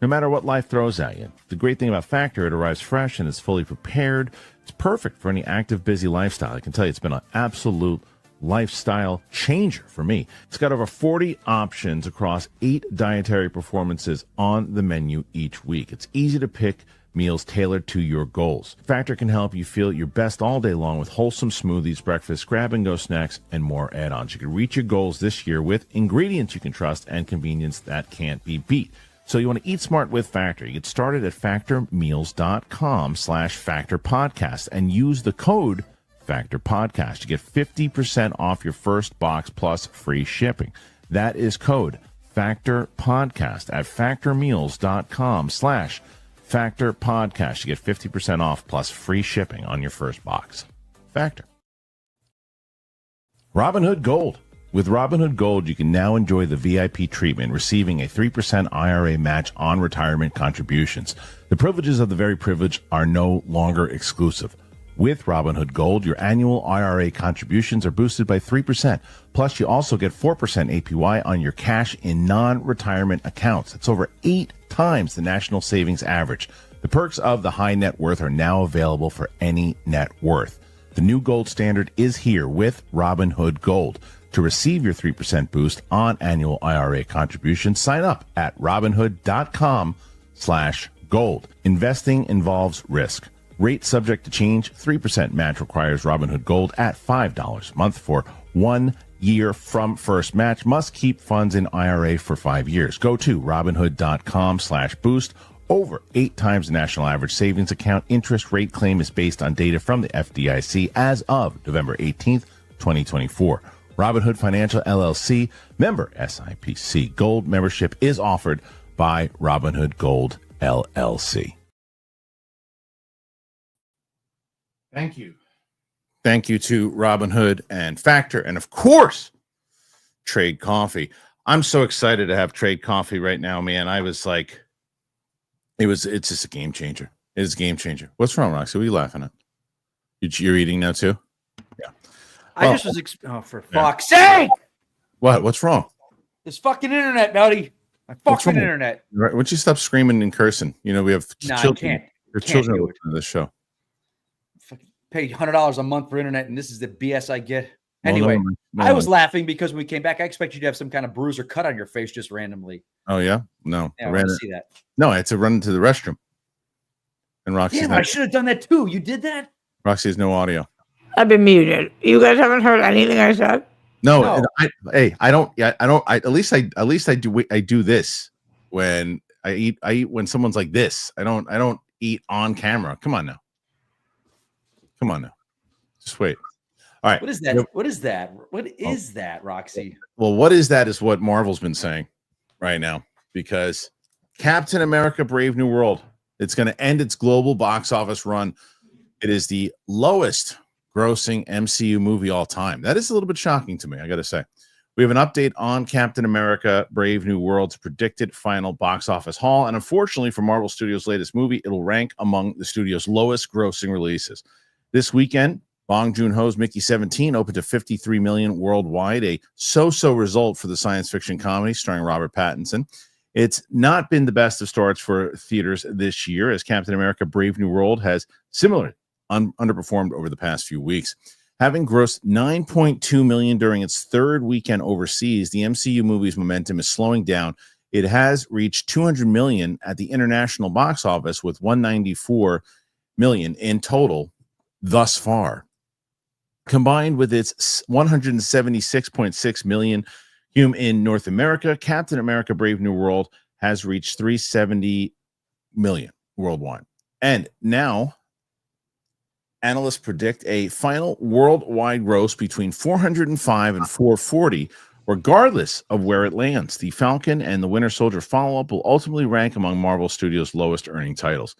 no matter what life throws at you. The great thing about Factor, it arrives fresh and it's fully prepared. It's perfect for any active, busy lifestyle. I can tell you it's been an absolute lifestyle changer for me. It's got over 40 options across 8 dietary performances on the menu each week. It's easy to pick meals tailored to your goals. Factor can help you feel your best all day long with wholesome smoothies, breakfast, grab-and-go snacks, and more add-ons. You can reach your goals this year with ingredients you can trust and convenience that can't be beat. So you want to eat smart with Factor. You get started at factormeals.com/factorpodcast and use the code Factor Podcast. You get 50% off your first box plus free shipping. That is code Factor Podcast at factormeals.com/Factor Podcast. You get 50% off plus free shipping on your first box. Factor. Robinhood Gold. With Robinhood Gold, you can now enjoy the VIP treatment, receiving a 3% IRA match on retirement contributions. The privileges of the very privileged are no longer exclusive. With Robinhood Gold, your annual IRA contributions are boosted by 3%. Plus, you also get 4% APY on your cash in non-retirement accounts. That's over 8 times the national savings average. The perks of the high net worth are now available for any net worth. The new gold standard is here with Robinhood Gold. To receive your 3% boost on annual IRA contributions, sign up at Robinhood.com/gold. Investing involves risk. Rate subject to change. 3% match requires Robinhood Gold at $5 a month for 1 year from first match. Must keep funds in IRA for 5 years. Go to Robinhood.com/boost. Over 8 times the national average savings account. Interest rate claim is based on data from the FDIC as of November 18th, 2024. Robinhood Financial LLC, member SIPC. Gold membership is offered by Robinhood Gold LLC. Thank you. Thank you to Robinhood and Factor, and of course, Trade Coffee. I'm so excited to have Trade Coffee right now, man. I was like, it's just a game changer. It's a game changer. What's wrong, Roxy? What are you laughing at? You're eating now too? Yeah. I just was, for fuck's sake! What? What's wrong? This fucking internet, buddy. My fucking internet. Right. Why don't you stop screaming and cursing? You know, we have children. I can't. Your children listen to this show. Pay $100 a month for internet, and this is the BS I get. Anyway, I was laughing because when we came back, I expected you to have some kind of bruise or cut on your face just randomly. Oh, yeah? No. Yeah, I want to see that. No, I had to run to the restroom. And Roxy. Yeah, I should have done that too. You did that? Roxy has no audio. I've been muted. You guys haven't heard anything I said? No. I don't. At least I do this when I eat when someone's like this. I don't eat on camera. Come on now. Just wait. All right. What is that? What is that, Roxy? Well, what is that is what Marvel's been saying right now, because Captain America Brave New World. It's going to end its global box office run. It is the lowest grossing MCU movie all time. That is a little bit shocking to me, I got to say. We have an update on Captain America Brave New World's predicted final box office haul. And unfortunately for Marvel Studios' latest movie, it'll rank among the studio's lowest grossing releases. This weekend, Bong Joon-ho's Mickey 17 opened to $53 million worldwide, a so-so result for the science fiction comedy starring Robert Pattinson. It's not been the best of starts for theaters this year, as Captain America Brave New World has similarly underperformed over the past few weeks. Having grossed $9.2 million during its third weekend overseas, the MCU movie's momentum is slowing down. It has reached $200 million at the international box office, with $194 million in total thus far. Combined with its $176.6 million in North America, Captain America Brave New World has reached $370 million worldwide. And now, analysts predict a final worldwide gross between 405 and 440, regardless of where it lands. The Falcon and the Winter Soldier follow-up will ultimately rank among Marvel Studios' lowest earning titles.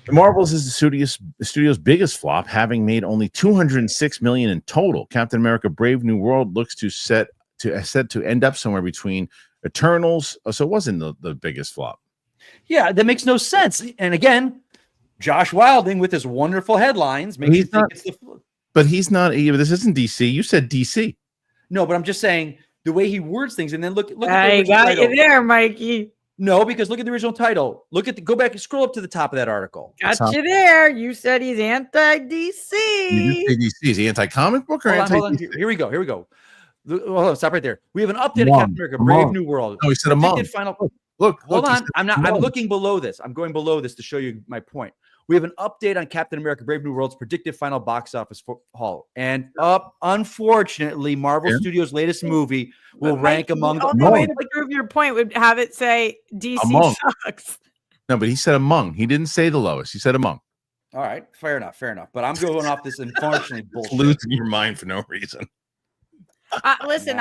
The Marvels is the studio's biggest flop, having made only $206 million in total. Captain America Brave New World looks set to end up somewhere between Eternals. So it wasn't the biggest flop. Yeah, that makes no sense. And again, Josh Wilding with his wonderful headlines makes you think it's the. But he's not. This isn't DC. You said DC. No, but I'm just saying the way he words things, and then look. I got you there, Mikey. No, because look at the original title. Go back and scroll up to the top of that article. Got you there. You said he's anti-DC. You did say DC. Is he anti-comic book or anti-DC? Hold on. Here we go. Hold on, stop right there. We have an update of Captain America Brave New World. No, he said among. Look, hold on. I'm looking below this. I'm going below this to show you my point. We have an update on Captain America Brave New World's predicted final box office haul. And unfortunately, Marvel Studios' latest movie will rank among the only way to prove your point would have it say DC sucks. No, but he said among. He didn't say the lowest. He said among. All right, fair enough. But I'm going off this unfortunately bullshit. Losing your mind for no reason. Listen,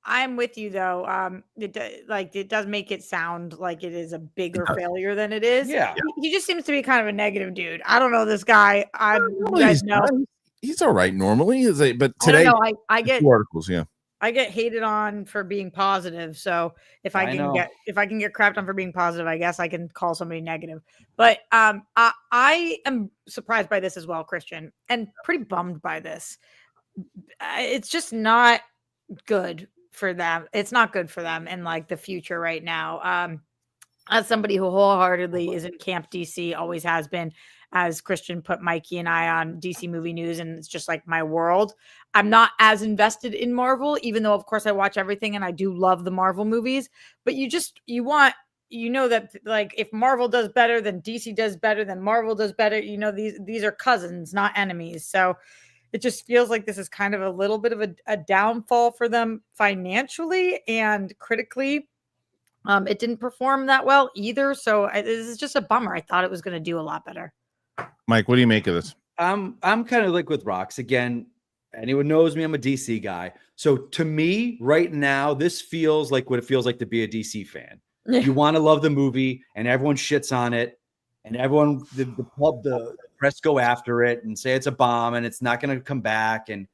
I'm with you though. It does make it sound like it is a bigger failure than it is. Yeah. He just seems to be kind of a negative dude. I don't know this guy. He's all right normally. But today I get articles. Yeah, I get hated on for being positive. So if I can get crapped on for being positive, I guess I can call somebody negative. But I am surprised by this as well, Kristian, and pretty bummed by this. It's just not good for them. It's not good for them in like the future right now. As somebody who wholeheartedly is in Camp DC, always has been, as Kristian put Mikey and I on DC movie news, and it's just like my world. I'm not as invested in Marvel, even though of course I watch everything and I do love the Marvel movies, but you know that like if Marvel does better, then DC does better, then Marvel does better. You know, these are cousins, not enemies. So it just feels like this is kind of a little bit of a downfall for them financially and critically. It didn't perform that well either. So this is just a bummer. I thought it was going to do a lot better. Mike, what do you make of this? I'm kind of like with Rox. Again, anyone knows me, I'm a DC guy. So to me right now, this feels like what it feels like to be a DC fan. You want to love the movie and everyone shits on it. And everyone, the press go after it and say it's a bomb and it's not going to come back. And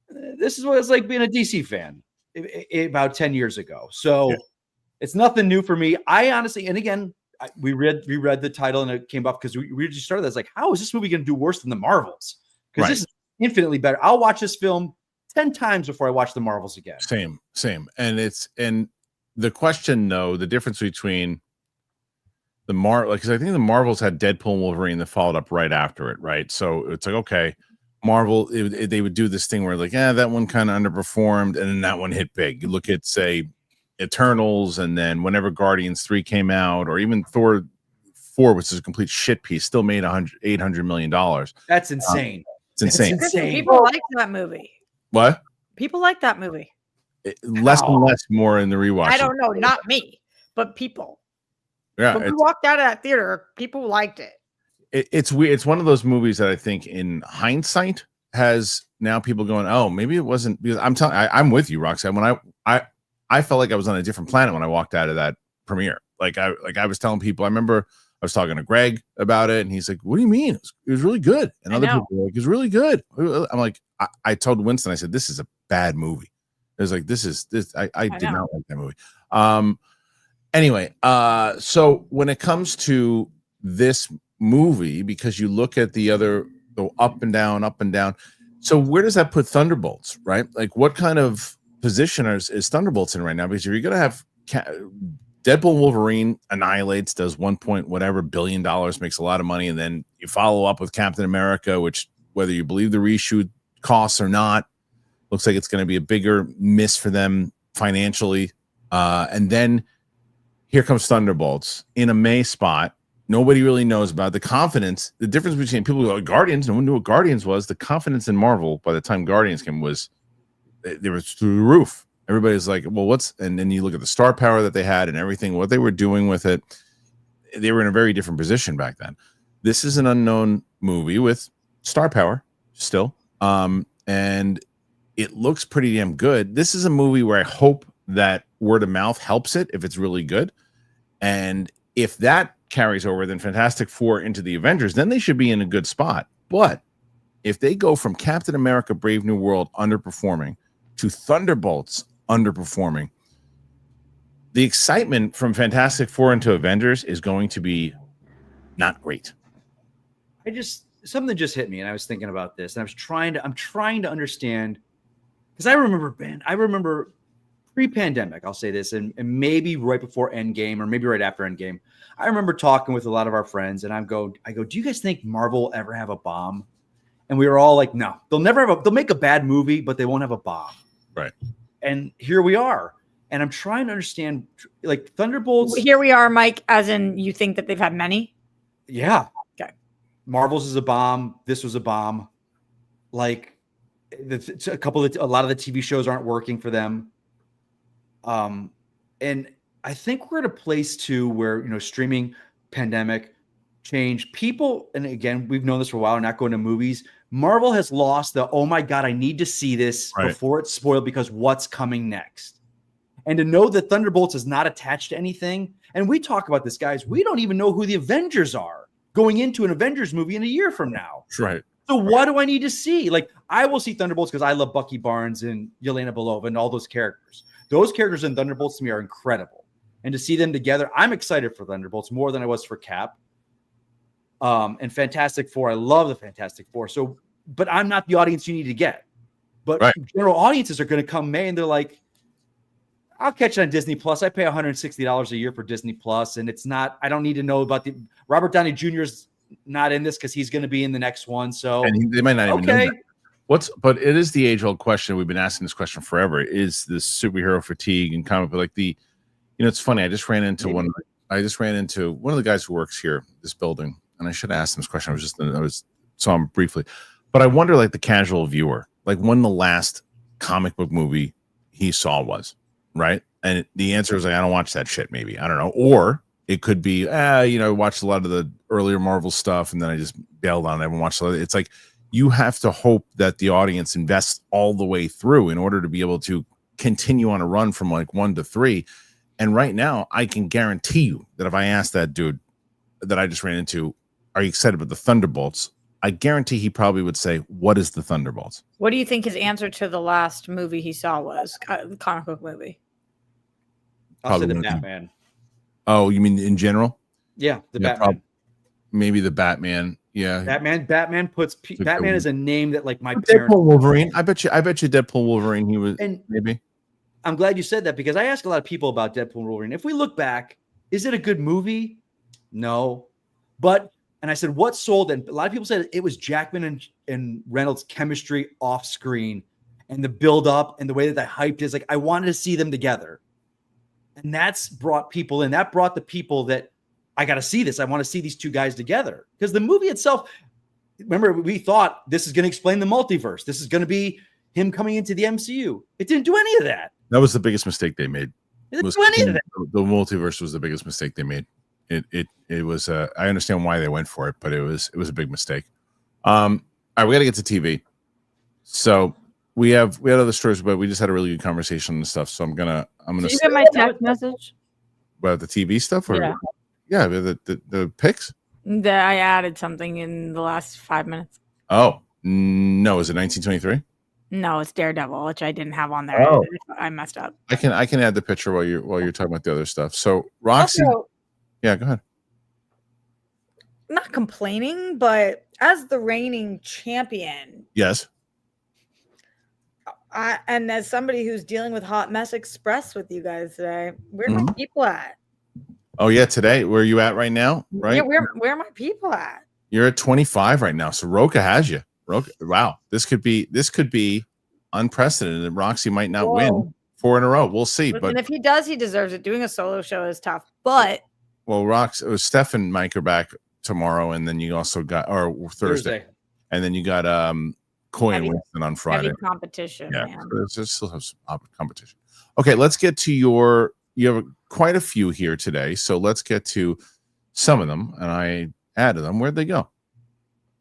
this is what it's like being a DC fan about 10 years ago. So it's nothing new for me. I honestly, and again, we read the title and it came up because we just started this like, how is this movie going to do worse than the Marvels? Because this is infinitely better. I'll watch this film 10 times before I watch the Marvels again. Same. And the question though, the difference between because I think the Marvels had Deadpool and Wolverine that followed up right after it, right? So it's like, okay, Marvel, they would do this thing where like, that one kind of underperformed, and then that one hit big. You look at, say, Eternals, and then whenever Guardians 3 came out, or even Thor 4, which is a complete shit piece, still made $800 million. That's insane. It's insane. People like that movie. What? People like that movie. Less and less more in the rewatch. I don't know, not me, but people. Yeah, when we walked out of that theater, people liked it. It's weird. It's one of those movies that I think, in hindsight, has now people going, "Oh, maybe it wasn't." Because I'm with you, Roxanne. When I felt like I was on a different planet when I walked out of that premiere. I was telling people, I remember I was talking to Greg about it, and he's like, "What do you mean? It was really good." And other people were like, "It's really good." I'm like, I told Winston, I said, "This is a bad movie." It was like, this. I did not like that movie. Anyway, so when it comes to this movie, because you look at the up and down. So where does that put Thunderbolts, right? Like, what kind of position is Thunderbolts in right now? Because if you're going to have Deadpool Wolverine annihilates, does $1 billion, makes a lot of money, and then you follow up with Captain America, which, whether you believe the reshoot costs or not, looks like it's going to be a bigger miss for them financially. And then here comes Thunderbolts in a May spot. Nobody really knows about the confidence. The difference between people who go Guardians, no one knew what Guardians was. The confidence in Marvel by the time Guardians came was they were through the roof. Everybody's like, well, and then you look at the star power that they had and everything, what they were doing with it. They were in a very different position back then. This is an unknown movie with star power still. And it looks pretty damn good. This is a movie where I hope that word of mouth helps it if it's really good. And if that carries over, then Fantastic Four into the Avengers, then they should be in a good spot. But if they go from Captain America Brave New World underperforming to Thunderbolts underperforming, the excitement from Fantastic Four into Avengers is going to be not great. Something just hit me, and I was thinking about this, and I'm trying to understand, because I remember pre-pandemic, I'll say this, and maybe right before Endgame or maybe right after Endgame, I remember talking with a lot of our friends, and I go, do you guys think Marvel will ever have a bomb? And we were all like, no, they'll make a bad movie, but they won't have a bomb. Right. And here we are. And I'm trying to understand, like, Thunderbolts. Here we are, Mike, as in you think that they've had many? Yeah. Okay. Marvel's is a bomb. This was a bomb. Like, a lot of the TV shows aren't working for them. And I think we're at a place too where, streaming, pandemic, change, people, and again, we've known this for a while, not going to movies. Marvel has lost the, oh my God, I need to see this before it's spoiled because what's coming next. And to know that Thunderbolts is not attached to anything. And we talk about this, guys. We don't even know who the Avengers are going into an Avengers movie in a year from now. Right. So what do I need to see? Like, I will see Thunderbolts because I love Bucky Barnes and Yelena Belova and all those characters. Those characters in Thunderbolts to me are incredible. And to see them together, I'm excited for Thunderbolts more than I was for Cap. And Fantastic Four, I love the Fantastic Four. So, but I'm not the audience you need to get. But general audiences are going to come May and they're like, I'll catch it on Disney Plus. I pay $160 a year for Disney Plus, and it's not. I don't need to know about the Robert Downey Jr.'s not in this because he's going to be in the next one. So they might not even know that. But it is the age-old question. We've been asking this question forever. Is this superhero fatigue and comic book like the? It's funny. I just ran into one of the guys who works here, this building, and I should have asked him this question. I saw him briefly, but I wonder, like, the casual viewer, like, when the last comic book movie he saw was. Right. And the answer is like, I don't watch that shit. Maybe. I don't know. Or it could be, I watched a lot of the earlier Marvel stuff and then I just bailed on it. I haven't watched it. It's like, you have to hope that the audience invests all the way through in order to be able to continue on a run from like 1 to 3. And right now I can guarantee you that if I asked that dude that I just ran into, are you excited about the Thunderbolts? I guarantee he probably would say, what is the Thunderbolts? What do you think his answer to the last movie he saw was? The comic book movie. I'll say the Batman. Oh, you mean in general? Yeah, Batman. Maybe the Batman. Yeah, Batman puts Batman is a name that, like, my Deadpool parents. Wolverine. I bet you Deadpool Wolverine. He was, and maybe. I'm glad you said that because I ask a lot of people about Deadpool Wolverine. If we look back, is it a good movie? No, and I said, what sold? And a lot of people said it was Jackman and Reynolds' chemistry off screen and the build up and the way that they hyped is like, I wanted to see them together. And that's brought people in. That brought the people that I got to see this. I want to see these two guys together. Because the movie itself, remember, we thought this is going to explain the multiverse. This is going to be him coming into the MCU. It didn't do any of that. That was the biggest mistake they made. It didn't do any of that. The multiverse was the biggest mistake they made. It was. I understand why they went for it, but it was a big mistake. All right, we got to get to TV. So we had other stories, but we just had a really good conversation and stuff. So I'm gonna. Did you get my text message? About the TV stuff? Or the picks? I added something in the last 5 minutes. Oh, no. Is it 1923? No, it's Daredevil, which I didn't have on there. Oh. I messed up. I can add the picture while you're talking about the other stuff. So Roxy, also, yeah, go ahead. Not complaining, but as the reigning champion, yes, and as somebody who's dealing with Hot Mess Express with you guys today, where are my people at? Oh yeah, today. Where are you at right now? Right? Yeah, where are my people at? You're at 25 right now. So Roka has you. Roka, wow, this could be unprecedented. Roxy might not win 4 in a row. We'll see. Listen, but if he does, he deserves it. Doing a solo show is tough. But Steph and Mike are back tomorrow, and then you also got Thursday. And then you got Coy and Winston on Friday. Heavy competition. Yeah, man. So still have some competition. Okay, let's get to you have quite a few here today, so let's get to some of them. And I added them. Where'd they go?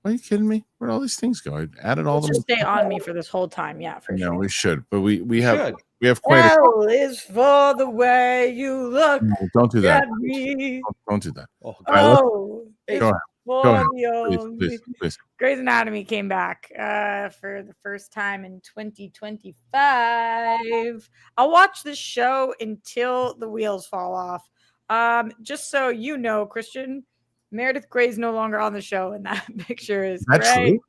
Are you kidding me? Where'd all these things go? I added all of them. Stay on me for this whole time. Yeah, for sure. No, we should, but we have quite L is for the way you look. No, don't do that. Don't do that. Go ahead. Please. Grey's Anatomy came back for the first time in 2025. I'll watch this show until the wheels fall off. Just so you know, Kristian, Meredith Grey's no longer on the show, and that picture is Grey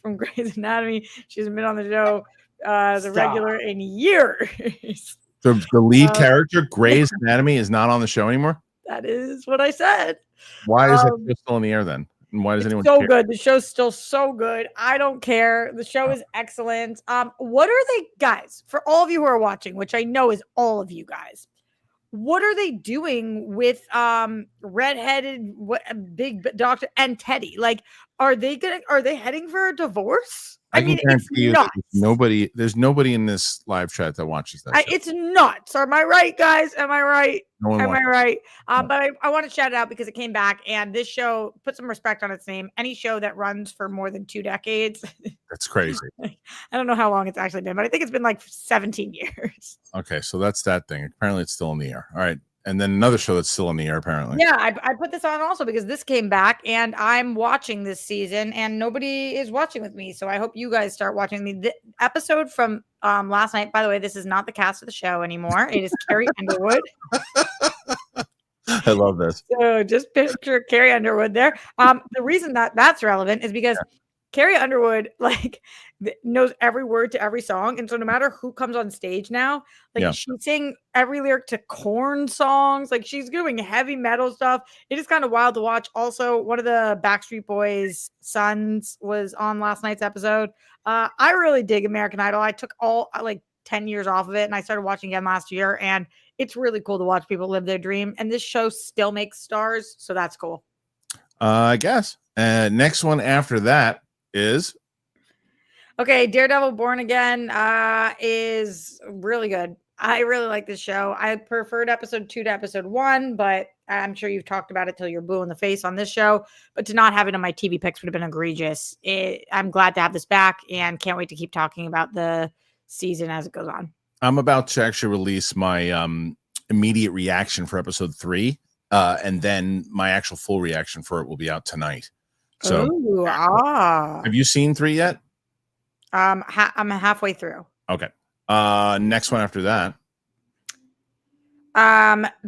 from Grey's Anatomy. She hasn't been on the show as a regular in years. The lead character, Grey's Anatomy, is not on the show anymore? That is what I said. Why is it still in the air then? And why does anyone so care? Good. The show's still so good. I don't care. The show is excellent. What are they, guys, for all of you who are watching, which I know is all of you guys, what are they doing with redheaded big doctor and Teddy? Like, are they heading for a divorce? I mean, it's nuts. There's nobody in this live chat that watches that. It's nuts. Am I right, guys? Am I right? No Am I right? But I want to shout it out because it came back, and this show, put some respect on its name. Any show that runs for more than 2 decades. That's crazy. I don't know how long it's actually been, but I think it's been like 17 years. Okay, so that's that thing. Apparently it's still in the air. All right. And then another show that's still in the air, apparently. Yeah, I put this on also because this came back, and I'm watching this season, and nobody is watching with me. So I hope you guys start watching me. The episode from last night, by the way, this is not the cast of the show anymore. It is Carrie Underwood. I love this. So just picture Carrie Underwood there. The reason that's relevant is because Carrie Underwood knows every word to every song, and so no matter who comes on stage now, she sang every lyric to Korn songs. Like, she's doing heavy metal stuff. It is kind of wild to watch. Also, one of the Backstreet Boys' sons was on last night's episode. I really dig American Idol. I took 10 years off of it, and I started watching again last year, and it's really cool to watch people live their dream. And this show still makes stars, so that's cool. I guess. Next one after that is Daredevil Born Again is really good. I really like this show. I preferred episode 2 to episode 1, but I'm sure you've talked about it till you're blue in the face on this show. But to not have it in my TV picks would have been egregious. I'm glad to have this back and can't wait to keep talking about the season as it goes on. I'm about to actually release my immediate reaction for episode 3, and then my actual full reaction for it will be out tonight. So, have you seen 3 yet? I'm halfway through. Okay. Next one after that.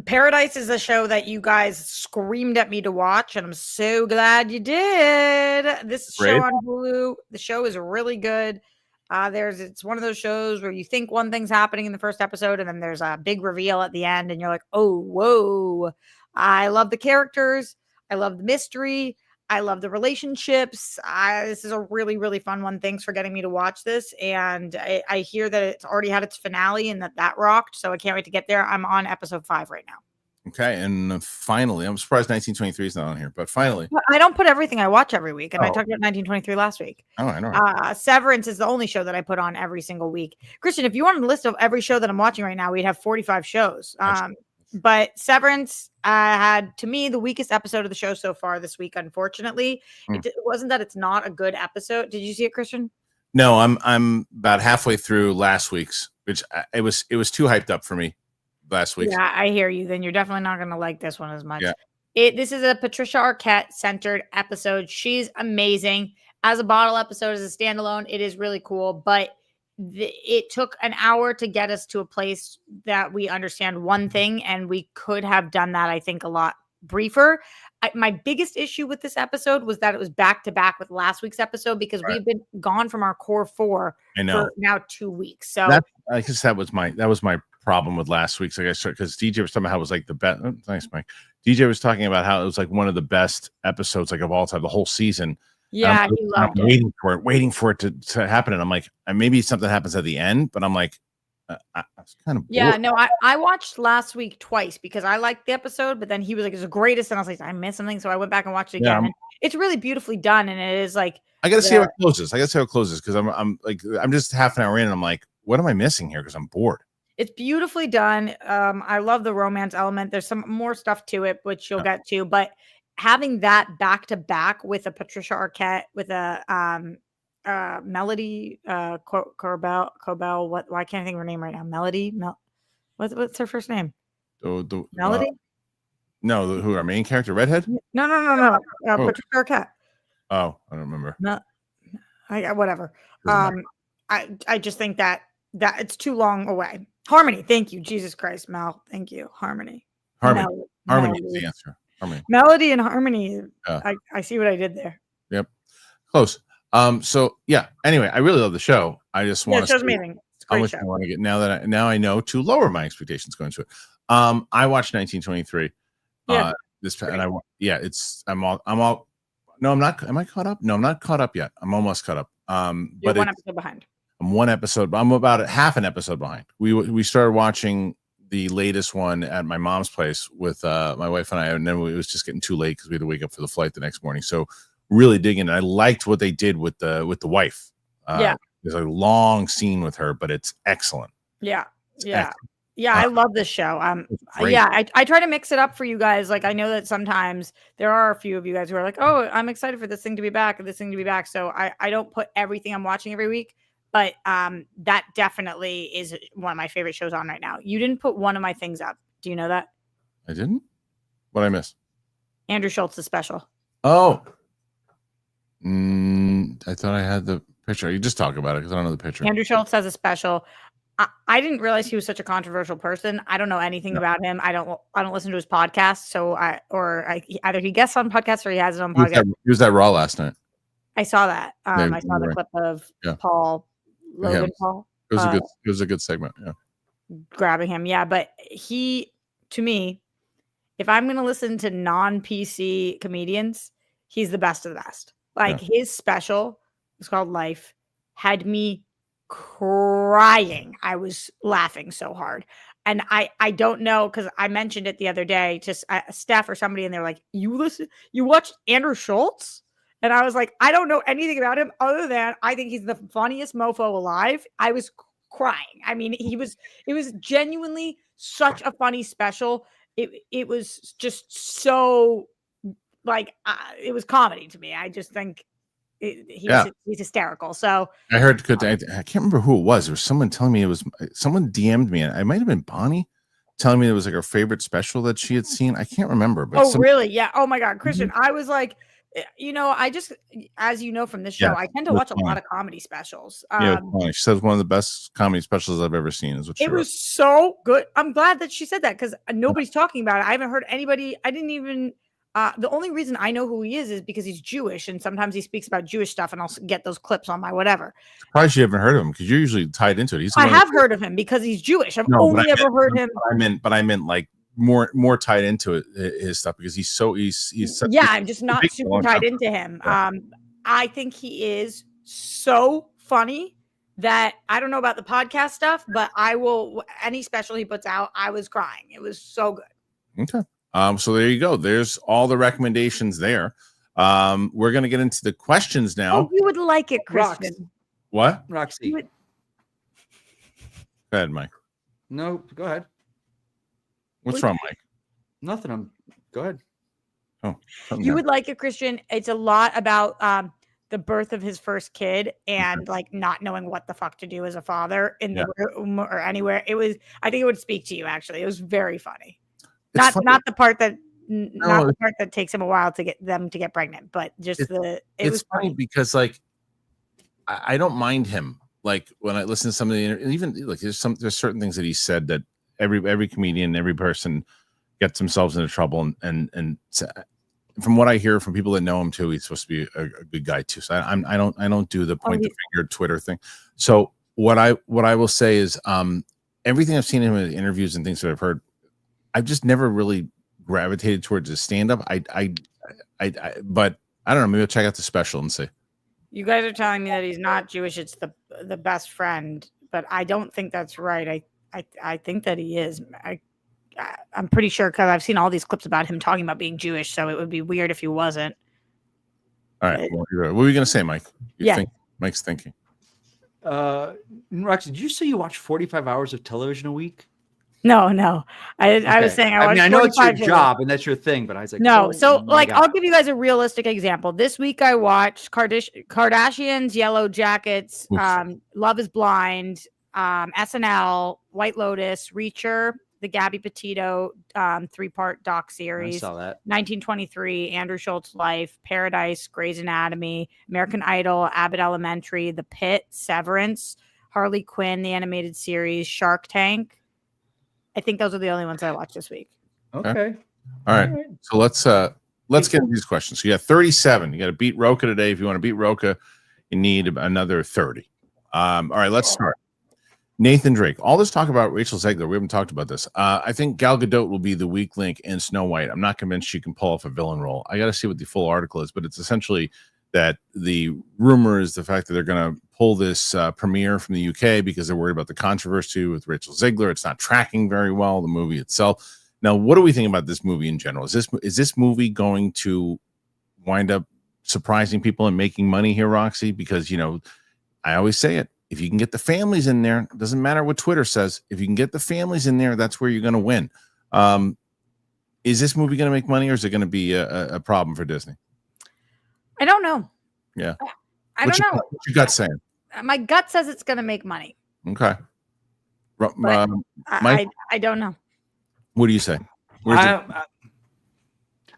Paradise is a show that you guys screamed at me to watch, and I'm so glad you did. This show on Hulu, the show is really good. It's one of those shows where you think one thing's happening in the first episode, and then there's a big reveal at the end, and you're like, oh, whoa. I love the characters. I love the mystery. I love the relationships. This is a really, really fun one. Thanks for getting me to watch this. And I hear that it's already had its finale and that rocked. So I can't wait to get there. I'm on episode 5 right now. Okay. And finally, I'm surprised 1923 is not on here, but finally. I don't put everything I watch every week. And I talked about 1923 last week. Oh, I know. Severance is the only show that I put on every single week. Kristian, if you wanted a list of every show that I'm watching right now, we'd have 45 shows. But Severance had, to me, the weakest episode of the show so far this week, unfortunately. It wasn't that it's not a good episode. Did you see it, Kristian? No, I'm about halfway through last week's, which it was too hyped up for me. last week. Yeah, I hear you. Then you're definitely not going to like this one as much. Yeah. This is a Patricia Arquette centered episode. She's amazing. As a bottle episode, as a standalone, it is really cool. But it took an hour to get us to a place that we understand one thing, and we could have done that, I think, a lot briefer. My biggest issue with this episode was that it was back to back with last week's episode because we've been gone from our core 4 for now 2 weeks. So I guess that was my problem with last week's. I guess because DJ was talking about how it was like the best. Oh, thanks, Mike. DJ was talking about how it was like one of the best episodes like of all time, the whole season. Yeah, he loved it. Waiting for it to happen, and I'm like, maybe something happens at the end, but I'm like, I was kind of bored. Yeah. No, I watched last week twice because I liked the episode, but then he was like, "It's the greatest," and I was like, "I missed something," so I went back and watched it again. And it's really beautifully done, and it is like I gotta see how it closes. Because I'm just half an hour in, and I'm like, what am I missing here? Because I'm bored. It's beautifully done. I love the romance element. There's some more stuff to it, which you'll get to, but having that back to back with a Patricia Arquette, with a Melody Cobell. Why can't I think of her name right now? Melody. What's her first name? Melody. No, who our main character, redhead? No. Patricia Arquette. Oh, I don't remember. No, whatever. I just think that it's too long away. Harmony. Thank you, Jesus Christ, Mel. Thank you, Harmony. Harmony is the answer. Harmony. Melody and Harmony. Yeah. I see what I did there. Yep. Close. So yeah. Anyway, I really love the show. I just want to. Show's amazing. It's a great show. I want to get now I know to lower my expectations going to it. I watched 1923. Yeah. I'm not. Am I caught up? No, I'm not caught up yet. I'm almost caught up. You're one episode behind. I'm one episode. I'm about half an episode behind. We started watching the latest one at my mom's place with my wife and I, and then it was just getting too late because we had to wake up for the flight the next morning. So really digging it. I liked what they did with the wife. There's a long scene with her, but it's excellent. Excellent. I love this show. I try to mix it up for you guys. Like, I know that sometimes there are a few of you guys who are like, "Oh, I'm excited for this thing to be back," or this thing to be back. So I don't put everything I'm watching every week. But that definitely is one of my favorite shows on right now. You didn't put one of my things up. Do you know that? I didn't? What did I miss? Andrew Schultz's special. Oh. I thought I had the picture. You just talk about it because I don't know the picture. Andrew Schultz has a special. I didn't realize he was such a controversial person. I don't know anything about him. I don't listen to his podcast. So either he guests on podcasts or he has it on podcast. He was at Raw last night. I saw that. I saw the clip of Paul. Logan Paul. It was a good segment. Yeah. Grabbing him. Yeah. But to me, if I'm going to listen to non-PC comedians, he's the best of the best. Like his special, it's called Life, had me crying. I was laughing so hard. And I don't know, because I mentioned it the other day to Steph or somebody, and they're like, you watch Andrew Schultz? And I was like, I don't know anything about him other than I think he's the funniest mofo alive. I was crying. I mean, it was genuinely such a funny special. It was just so like, it was comedy to me. I just think he's hysterical. So I heard I can't remember who it was. There was someone telling me someone DM'd me. It might have been Bonnie telling me it was like her favorite special that she had seen. I can't remember. But really? Yeah. Oh my God, Kristian. I was like, I just, as you know from this show, I tend to watch a lot of comedy specials. She says one of the best comedy specials I've ever seen is what she wrote. Was so good. I'm glad that she said that because nobody's talking about it. I haven't heard anybody. I didn't even. The only reason I know who he is because he's Jewish, and sometimes he speaks about Jewish stuff, and I'll get those clips on my whatever. Surprised you haven't heard of him because you're usually tied into it. I have heard of him because he's Jewish. I've only ever heard him. I meant like more tied into it, his stuff, because he's I'm just not super tied into him. I think he is so funny that I don't know about the podcast stuff, but any special he puts out, I was crying. It was so good. Okay. So there you go. There's all the recommendations there. We're going to get into the questions now. Oh, you would like it, Kristian. What? Roxy. Go ahead, Mike. No, go ahead. What's wrong, Mike? Nothing. Go ahead. Oh, you would like it, Kristian. It's a lot about the birth of his first kid and like not knowing what the fuck to do as a father in the room or anywhere. I think it would speak to you. Actually, it was very funny. Not the part that the part that takes him a while to get them to get pregnant, but just it was funny because like I don't mind him. Like when I listen to some of the even like there's certain things that he said that every comedian, every person gets themselves into trouble and from what I hear from people that know him too, he's supposed to be a good guy too. So I don't do the point the finger Twitter thing. So what I will say is everything I've seen him in interviews and things that I've heard, I've just never really gravitated towards his stand-up. But I don't know, maybe I'll check out the special and see. You guys are telling me that he's not Jewish, it's the best friend, but I don't think that's right. I think that he is. I'm pretty sure because I've seen all these clips about him talking about being Jewish, so it would be weird if he wasn't. All right. What were you going to say, Mike? Mike's thinking. Roxy, did you say you watch 45 hours of television a week? No. I was saying I know it's your job and that's your thing, but I was like, no. So like, I'll give you guys a realistic example. This week I watched Kardashians, Yellow Jackets, Love is Blind, SNL, White Lotus, Reacher, the Gabby Petito 3-part doc series. I saw that. 1923, Andrew Schultz's Life, Paradise, Grey's Anatomy, American Idol, Abbott Elementary, The Pit, Severance, Harley Quinn, the animated series, Shark Tank. I think those are the only ones I watched this week. Okay. All right. So let's get into these questions. So you got 37. You got to beat Rocha today. If you want to beat Rocha, you need another 30. All right, let's start. Nathan Drake. All this talk about Rachel Zegler. We haven't talked about this. I think Gal Gadot will be the weak link in Snow White. I'm not convinced she can pull off a villain role. I got to see what the full article is, but it's essentially that the rumor is the fact that they're going to pull this premiere from the UK because they're worried about the controversy with Rachel Zegler. It's not tracking very well, the movie itself. Now, what do we think about this movie in general? Is this movie going to wind up surprising people and making money here, Roxy? Because, I always say it. If you can get the families in there, it doesn't matter what Twitter says. If you can get the families in there, that's where you're going to win. Is this movie going to make money or is it going to be a problem for Disney? I don't know. Yeah. I don't know. What's your gut saying? My gut says it's going to make money. Okay. Mike? I don't know. What do you say? I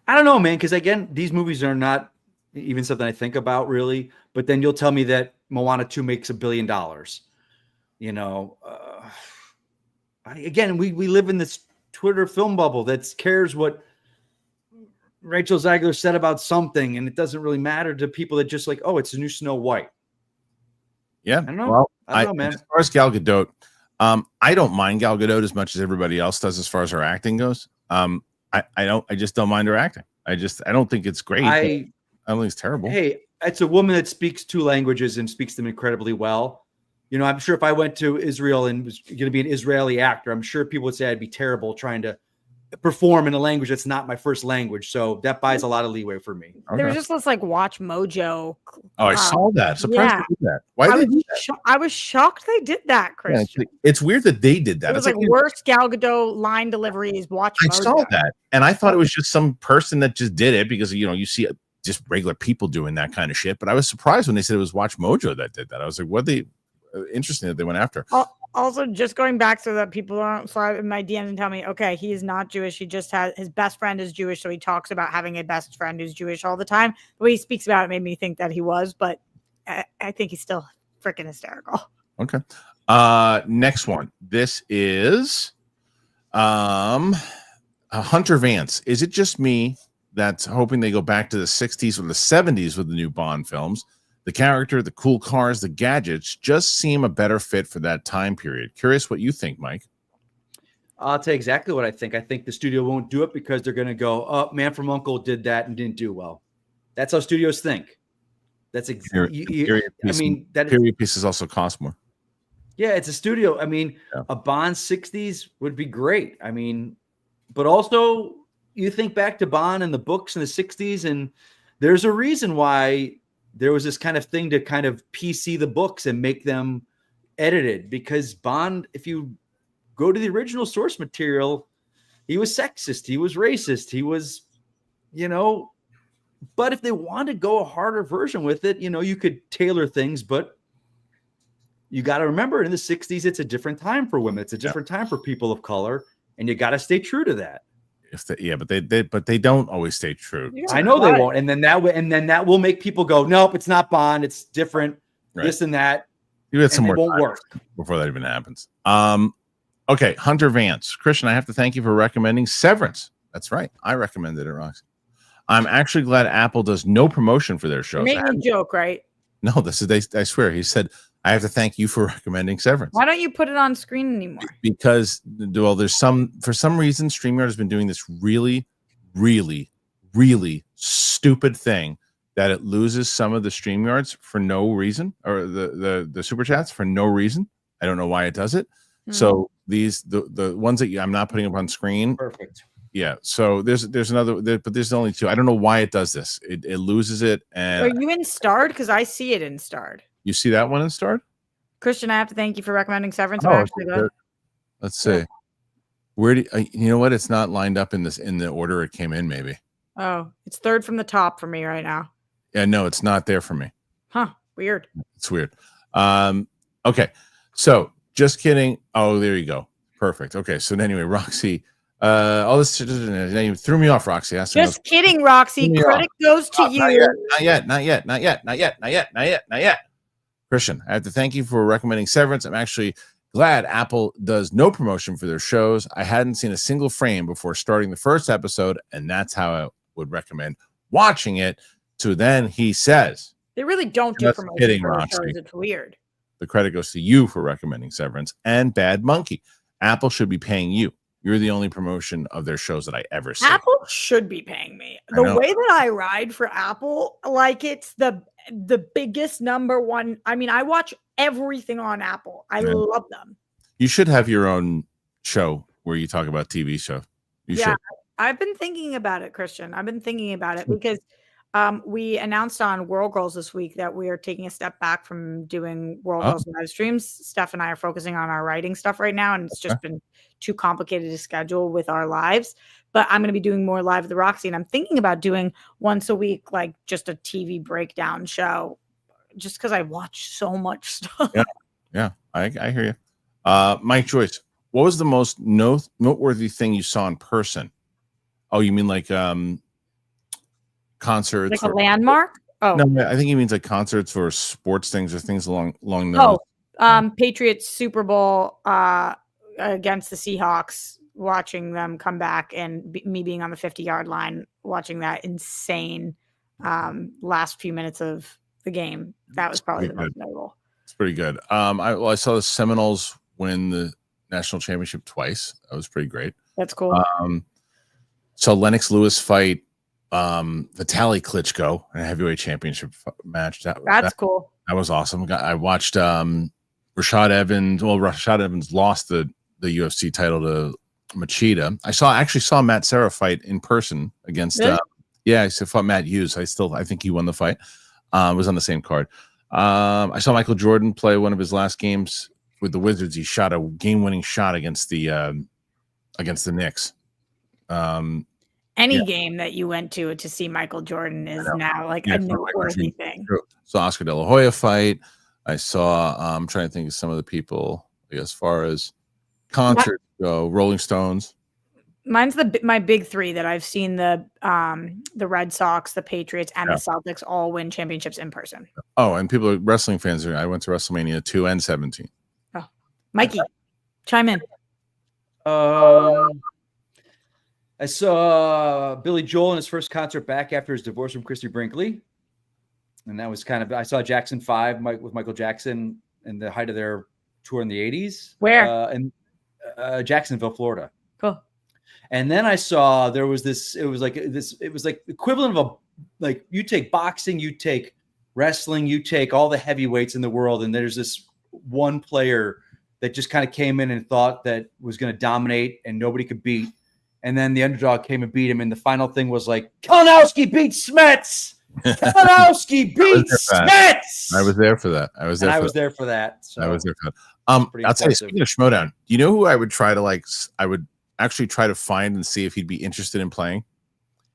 don't know, man, because again, these movies are not even something I think about really, but then you'll tell me that Moana 2 makes $1 billion. Again, we live in this Twitter film bubble that cares what Rachel Zegler said about something, and it doesn't really matter to people that just like, oh, it's a new Snow White. Yeah, I don't know. Well, I don't know, man. As far as Gal Gadot, I don't mind Gal Gadot as much as everybody else does as far as her acting goes. I just don't mind her acting. I don't think it's great. I don't think it's terrible. Hey, it's a woman that speaks 2 languages and speaks them incredibly well. I'm sure if I went to Israel and was going to be an Israeli actor, I'm sure people would say I'd be terrible trying to perform in a language that's not my first language. So that buys a lot of leeway for me. Okay. There was just this like Watch Mojo. Oh, I saw that. Surprised they did that. Why did they do that? I was shocked they did that, Kristian. Yeah, it's weird that they did that. It was like worst Gal Gadot line deliveries. Watch Mojo. I saw that. And I thought it was just some person that just did it because, you see just regular people doing that kind of shit. But I was surprised when they said it was Watch Mojo that did that. I was like, interesting that they went after. Also, just going back so that people don't slide in my DMs and tell me, okay, he is not Jewish. He just has his best friend is Jewish. So he talks about having a best friend who's Jewish all the time. The way he speaks about it made me think that he was, but I think he's still freaking hysterical. Okay. Next one. This is Hunter Vance. Is it just me that's hoping they go back to the 60s or the 70s with the new Bond films? The character, the cool cars, the gadgets just seem a better fit for that time period. Curious what you think, Mike. I'll tell you exactly what I think. I think the studio won't do it because they're going to go, oh, Man from U.N.C.L.E. did that and didn't do well. That's how studios think. That's exactly. Period pieces also cost more. Yeah, it's a studio. A Bond 60s would be great. But also you think back to Bond and the books in the 60s, and there's a reason why there was this kind of thing to kind of PC the books and make them edited, because Bond, if you go to the original source material, he was sexist, he was racist, he was, But if they want to go a harder version with it, you could tailor things, but you got to remember in the 60s, it's a different time for women. It's a different time for people of color, and you got to stay true to that. But they don't always stay true. I know they won't. And then that will make people go, nope, it's not Bond. It's different. Right. This and that. You had some more won't work before that even happens. Okay. Hunter Vance. Kristian, I have to thank you for recommending Severance. That's right. I recommended it, Roxy. I'm actually glad Apple does no promotion for their shows. Make a joke, right? No, I swear. He said, I have to thank you for recommending Severance. Why don't you put it on screen anymore? Because, for some reason, StreamYard has been doing this really, really, really stupid thing that it loses some of the StreamYards for no reason, or the super chats for no reason. I don't know why it does it. So the ones that I'm not putting up on screen. Perfect. Yeah. So there's another, but there's only 2. I don't know why it does this. It loses it. And are you in starred? Because I see it in starred. You see that one in starred? Kristian, I have to thank you for recommending Severance. Let's see. Where do you know what? It's not lined up in the order it came in. Maybe. Oh, it's 3rd from the top for me right now. Yeah, no, it's not there for me. Huh? Weird. It's weird. Okay. So just kidding. Oh, there you go. Perfect. Okay. So anyway, Roxy. All this you threw me off, Roxy. Just kidding, Roxy. Credit goes to you. Not yet. Kristian, I have to thank you for recommending Severance. I'm actually glad Apple does no promotion for their shows. I hadn't seen a single frame before starting the first episode, and that's how I would recommend watching it. So then he says, they really don't do promotion for their shows. It's weird. The credit goes to you for recommending Severance and Bad Monkey. Apple should be paying you. You're the only promotion of their shows that I ever see. Apple should be paying me. The way that I ride for Apple, like it's the biggest number one. I mean, I watch everything on Apple. I love them. You should have your own show where you talk about TV show. You should. I've been thinking about it, Kristian. I've been thinking about it because we announced on World Girls this week that we are taking a step back from doing World Girls live streams. Steph and I are focusing on our writing stuff right now, and it's just been too complicated to schedule with our lives. But I'm going to be doing more live with Roxy, and I'm thinking about doing once a week, like just a TV breakdown show, just because I watch so much stuff. Yeah, I hear you. Mike Joyce, what was the most noteworthy thing you saw in person? Oh, you mean like concerts, like a landmark? Oh no, I think he means like concerts or sports things or things along those. Patriots Super Bowl against the Seahawks, watching them come back, and me being on the 50-yard line watching that insane last few minutes of the game. That was probably the most notable. It's pretty good. I saw the Seminoles win the national championship twice. That was pretty great. That's cool. So Lennox Lewis fight Vitaly Klitschko in a heavyweight championship match. That's cool. That was awesome. I watched Rashad Evans. Well, Rashad Evans lost the UFC title to Machida. I actually saw Matt Serra fight in person against. Really? I fought Matt Hughes. I think he won the fight. It was on the same card. I saw Michael Jordan play one of his last games with the Wizards. He shot a game-winning shot against the Knicks. Any game that you went to see Michael Jordan is now like a noteworthy thing. So Oscar De La Hoya fight. I saw. I'm trying to think of some of the people as far as concerts go. Rolling Stones. Mine's my big 3 that I've seen the Red Sox, the Patriots, and the Celtics all win championships in person. Oh, and people are wrestling fans. I went to WrestleMania 2 and 17. Oh, Mikey, chime in. I saw Billy Joel in his first concert back after his divorce from Christy Brinkley. And that was I saw Jackson 5 with Michael Jackson in the height of their tour in the 80s. Where? In Jacksonville, Florida. Cool. And then I saw it was like equivalent of you take boxing, you take wrestling, you take all the heavyweights in the world. And there's this one player that just kind of came in and thought that was going to dominate and nobody could beat. And then the underdog came and beat him. And the final thing was like, Kalinowski beats Smets. Kalinowski beats Smets. I was there for that. I was there for that. So I was there for that. I'll tell you, speaking of Schmodown, you know who I would try to I would actually try to find and see if he'd be interested in playing?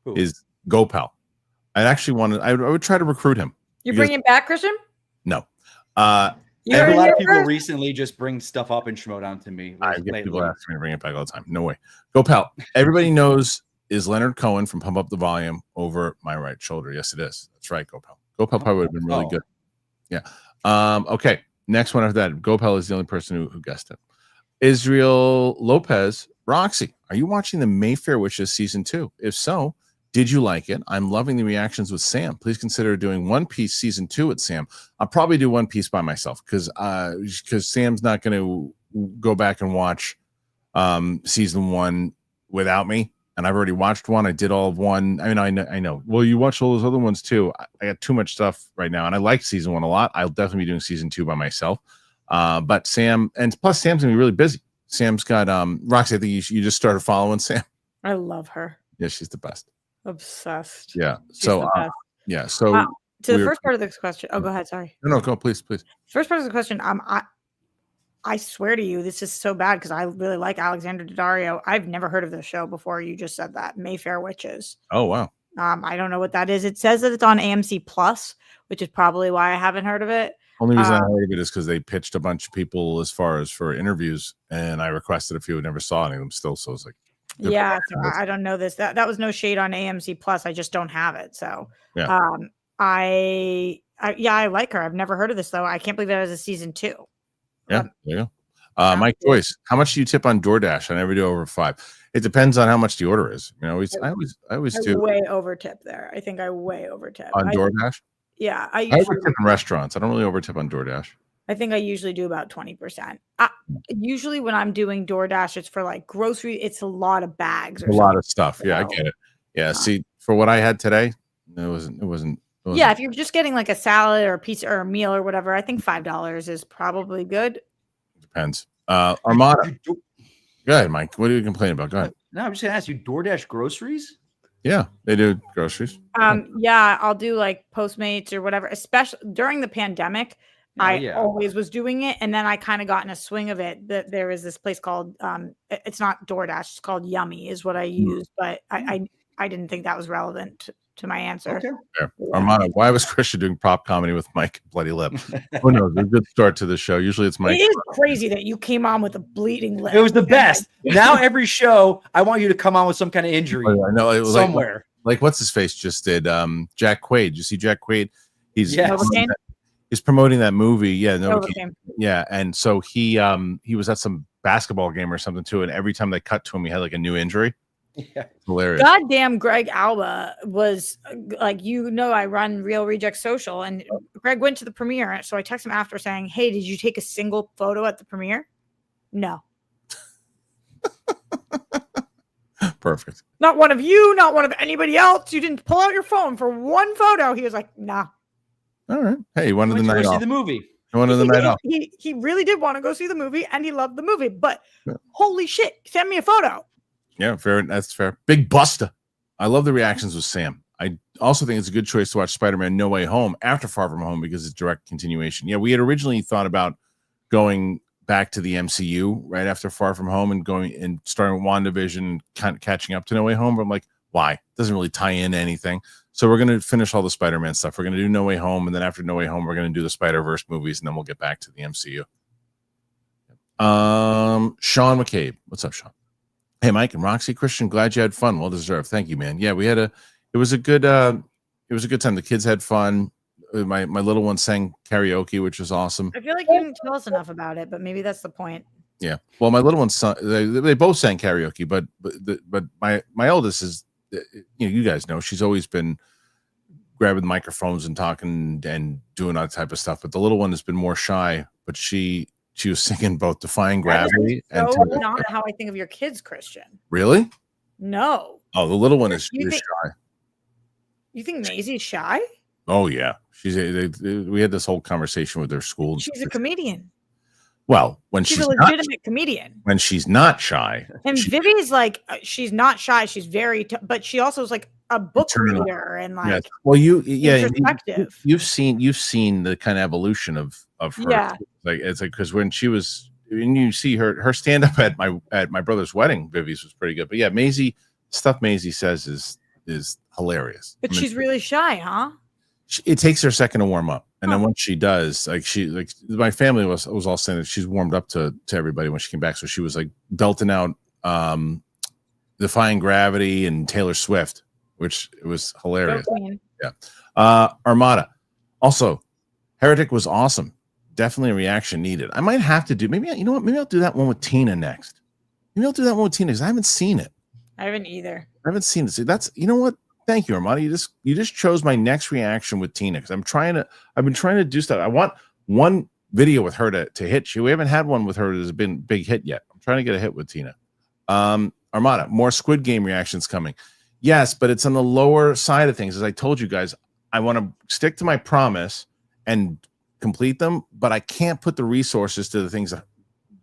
Who? Is Gopal. I actually wanted. I would try to recruit him. You bring him back, Kristian? No. I have a lot of people recently just bring stuff up in Schmoedown to me. I get people asking me to bring it back all the time. No way. Go, pal. Everybody knows is Leonard Cohen from Pump Up the Volume over my right shoulder. Yes, it is. That's right. Go, pal. Go, pal probably would have been really good. Yeah. Okay. Next one after that. Go, pal is the only person who guessed it. Israel Lopez. Roxy, are you watching the Mayfair Witches season 2? If so, did you like it? I'm loving the reactions with Sam. Please consider doing One Piece season 2 with Sam. I'll probably do One Piece by myself because Sam's not going to go back and watch season 1 without me. And I've already watched 1. I did all of 1. I mean, I know. Well, you watched all those other ones too. I got too much stuff right now, and I like season 1 a lot. I'll definitely be doing season 2 by myself. But Sam, and plus Sam's gonna be really busy. Sam's got Roxy. I think you just started following Sam. I love her. Yeah, she's the best. Obsessed. Yeah. She's So yeah. So to the first part of this question. Oh, go ahead. Sorry. No, go, please. First part of the question. I swear to you, this is so bad because I really like Alexander Daddario. I've never heard of this show before. You just said that Mayfair Witches. Oh wow. I don't know what that is. It says that it's on AMC Plus, which is probably why I haven't heard of it. Only reason I heard of it is because they pitched a bunch of people as far as for interviews, and I requested a few who never saw any of them still. So it's like, yeah, so I don't know this. That was no shade on AMC Plus. I just don't have it. So yeah. I like her. I've never heard of this though. I can't believe that has a season 2. Yeah, there you go. Mike Joyce, how much do you tip on DoorDash? I never do over 5. It depends on how much the order is. You know, I always do. Way over tip there. I think I way over tip on DoorDash. Yeah, I over tip in restaurants. I don't really over tip on DoorDash. I think I usually do about 20%. Usually when I'm doing DoorDash, it's for like grocery. It's a lot of bags. A lot of stuff. Yeah, I get it. Yeah. See, for what I had today, it wasn't. Yeah, if you're just getting like a salad or a pizza or a meal or whatever, I think $5 is probably good. Depends. Armada. Go ahead, Mike. What are you complaining about? Go ahead. No, I'm just gonna ask you. DoorDash groceries? Yeah, they do groceries. Yeah, I'll do like Postmates or whatever. Especially during the pandemic, I always was doing it, and then I kind of got in a swing of it. That there is this place called it's not DoorDash. It's called Yummy, is what I use, but I didn't think that was relevant to my answer. Okay. Yeah. Armando, why was Kristian doing prop comedy with Mike Bloody Lip? Who knows? A good start to the show. Usually it's Mike. It is crazy that you came on with a bleeding lip. It was the best. Now every show, I want you to come on with some kind of injury. I know it was somewhere. Like what's his face just did? Jack Quaid. You see Jack Quaid? He's promoting that movie. Yeah, yeah. And so he was at some basketball game or something too, and every time they cut to him, he had like a new injury. Yeah, hilarious. Goddamn, Greg Alba was like, I run Real Reject Social, and Greg went to the premiere. So I texted him after saying, "Hey, did you take a single photo at the premiere?" No. Perfect. Not one of you, not one of anybody else. You didn't pull out your phone for one photo. He was like, "Nah." All right. Hey, he wanted the night off. See the movie. He wanted the night off. He really did want to go see the movie, and he loved the movie. But holy shit, send me a photo. Yeah, fair. That's fair. Big Buster. I love the reactions with Sam. I also think it's a good choice to watch Spider-Man No Way Home after Far From Home because it's direct continuation. Yeah, we had originally thought about going back to the MCU right after Far From Home and going and starting with WandaVision and kind of catching up to No Way Home. But I'm like, why? It doesn't really tie in anything. So we're going to finish all the Spider-Man stuff. We're going to do No Way Home, and then after No Way Home, we're going to do the Spider-Verse movies, and then we'll get back to the MCU. Sean McCabe. What's up, Sean? Hey, Mike and Roxy. Kristian, glad you had fun. Well deserved. Thank you, man. Yeah, it was a good time. The kids had fun. My little one sang karaoke, which was awesome. I feel like you didn't tell us enough about it, but maybe that's the point. Yeah. Well, my little one's son, they both sang karaoke, but my eldest is, you guys know, she's always been grabbing microphones and talking and doing that type of stuff. But the little one has been more shy, but she was singing both Defying Gravity and not how I think of your kids, Kristian. Really? No. Oh, the little one is shy. You think Maisie's shy? Oh yeah, we had this whole conversation with their school. She's a comedian. Well, when she's a legitimate comedian. When she's not shy. And Vivi's like, she's not shy. She's very, but she also is like a book reader and like. Yes. Well, you've seen the kind of evolution of her. Yeah. It's like because when you see her stand up at my brother's wedding, Vivi's was pretty good. But yeah, Maisie says is is hilarious. But she's really shy, huh? It takes her a second to warm up, and then once she does, my family was all saying that she's warmed up to everybody when she came back. So she was like belting out Defying Gravity and Taylor Swift, which it was hilarious. Yeah. Armada. Also, Heretic was awesome. Definitely a reaction needed. I might have to do maybe I'll do that one with Tina next. Maybe I'll do that one with Tina because I haven't seen it. I haven't either. I haven't seen it. So that's what. Thank you, Armada. You just chose my next reaction with Tina because I've been trying to do stuff. I want one video with her to hit. We haven't had one with her that's been big hit yet. I'm trying to get a hit with Tina. Armada, more Squid Game reactions coming. Yes, but it's on the lower side of things. As I told you guys, I want to stick to my promise and complete them, but I can't put the resources to the things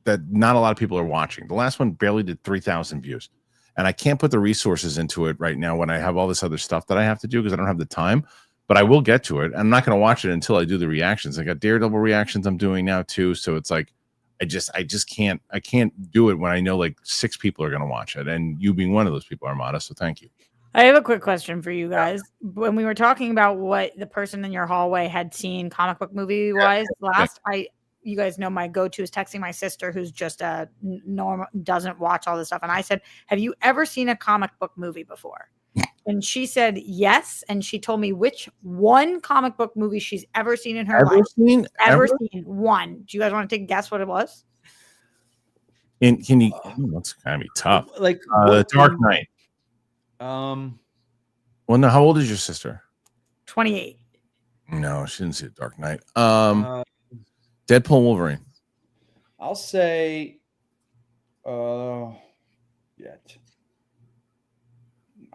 that not a lot of people are watching. The last one barely did 3,000 views. And I can't put the resources into it right now when I have all this other stuff that I have to do because I don't have the time, but I will get to it. I'm not going to watch it until I do the reactions. I got Daredevil reactions I'm doing now too. So it's like, I can't do it when I know like 6 people are going to watch it. And you being one of those people, Armada. So thank you. I have a quick question for you guys. When we were talking about what the person in your hallway had seen comic book movie wise you guys know my go-to is texting my sister who's just a normal, doesn't watch all this stuff. And I said, have you ever seen a comic book movie before? And she said, yes. And she told me which one comic book movie she's ever seen in her life. Ever seen one. Do you guys want to take a guess what it was? Can you, that's kind of be tough. Like Dark Knight. Well, no, how old is your sister? 28. No, she didn't see the Dark Knight. Deadpool Wolverine. I'll say I'll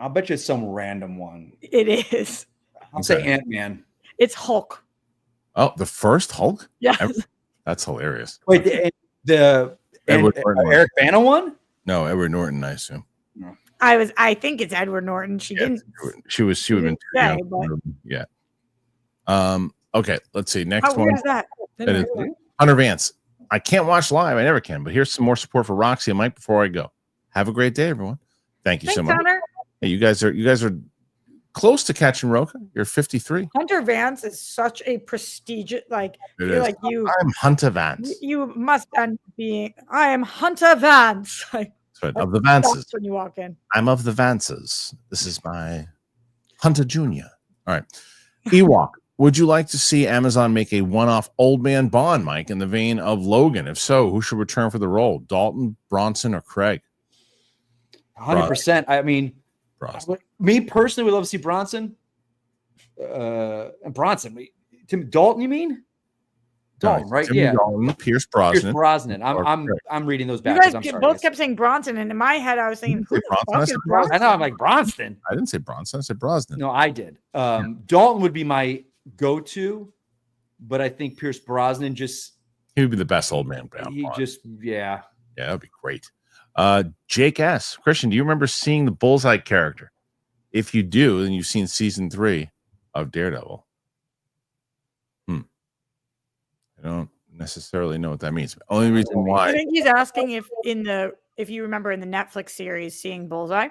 bet you it's some random one. It is. I'll say Ant-Man. It's Hulk. Oh, the first Hulk? Yeah. That's hilarious. Wait, the Eric Bana one? No, Edward Norton, I assume. No. I think it's Edward Norton. She would have been too young. Yeah. Okay, let's see. Next How one. weird is that? Hunter Vance. I can't watch live. I never can. But here's some more support for Roxy and Mike before I go. Have a great day, everyone. Thank you so much. Hunter. Hey, you guys are close to catching Roca. You're 53. Hunter Vance is such a prestigious, like you. I'm Hunter Vance. You must end being. I am Hunter Vance. That's right. Of the Vances. When you walk in, I'm of the Vances. This is my Hunter Jr. All right. Ewok. Would you like to see Amazon make a one-off old man Bond, Mike, in the vein of Logan? If so, who should return for the role? Dalton, Bronson, or Craig? 100%. I mean, me personally would love to see Bronson. Bronson. Tim Dalton, you mean? Dalton, right? Tim Dalton, Pierce Brosnan. I'm reading those back. You guys both kept saying Bronson, and in my head, I was thinking, who the fuck is Bronson? I know. I'm like Bronston. I didn't say Bronson. I said Brosnan. No, I did. Dalton would be my go-to, but I think Pierce Brosnan he would be the best old man. Yeah, that'd be great. Jake S. Kristian, do you remember seeing the Bullseye character? If you do, then you've seen season 3 of Daredevil. I don't necessarily know what that means. Only reason why I think he's asking if you remember in the Netflix series seeing Bullseye.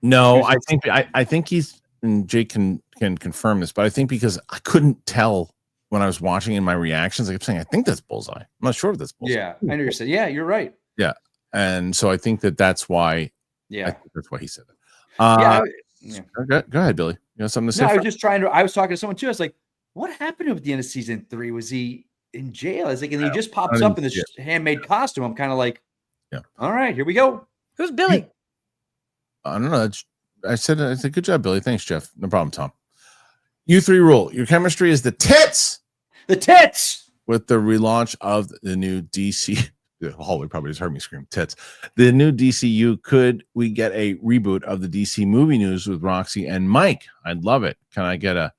No, I think he's, and Jake can confirm this, but I think because I couldn't tell when I was watching in my reactions, I kept saying, I think that's Bullseye. I'm not sure if that's Bullseye. Yeah, I know you said, yeah, you're right. Yeah. And so I think that's why. Yeah. That's why he said it. Go ahead, Billy. You know something to say? I was talking to someone too. I was like, what happened to him at the end of season 3? Was he in jail? I was like, and he just pops up in this handmade costume. I'm kind of like, all right, here we go. Who's Billy? I don't know. I said good job, Billy. Thanks, Jeff. No problem, Tom. U3 rule. Your chemistry is the tits. The tits. With the relaunch of the new DC. The hallway probably just heard me scream tits. The new DCU. Could we get a reboot of the DC movie news with Roxy and Mike? I'd love it. Can I get a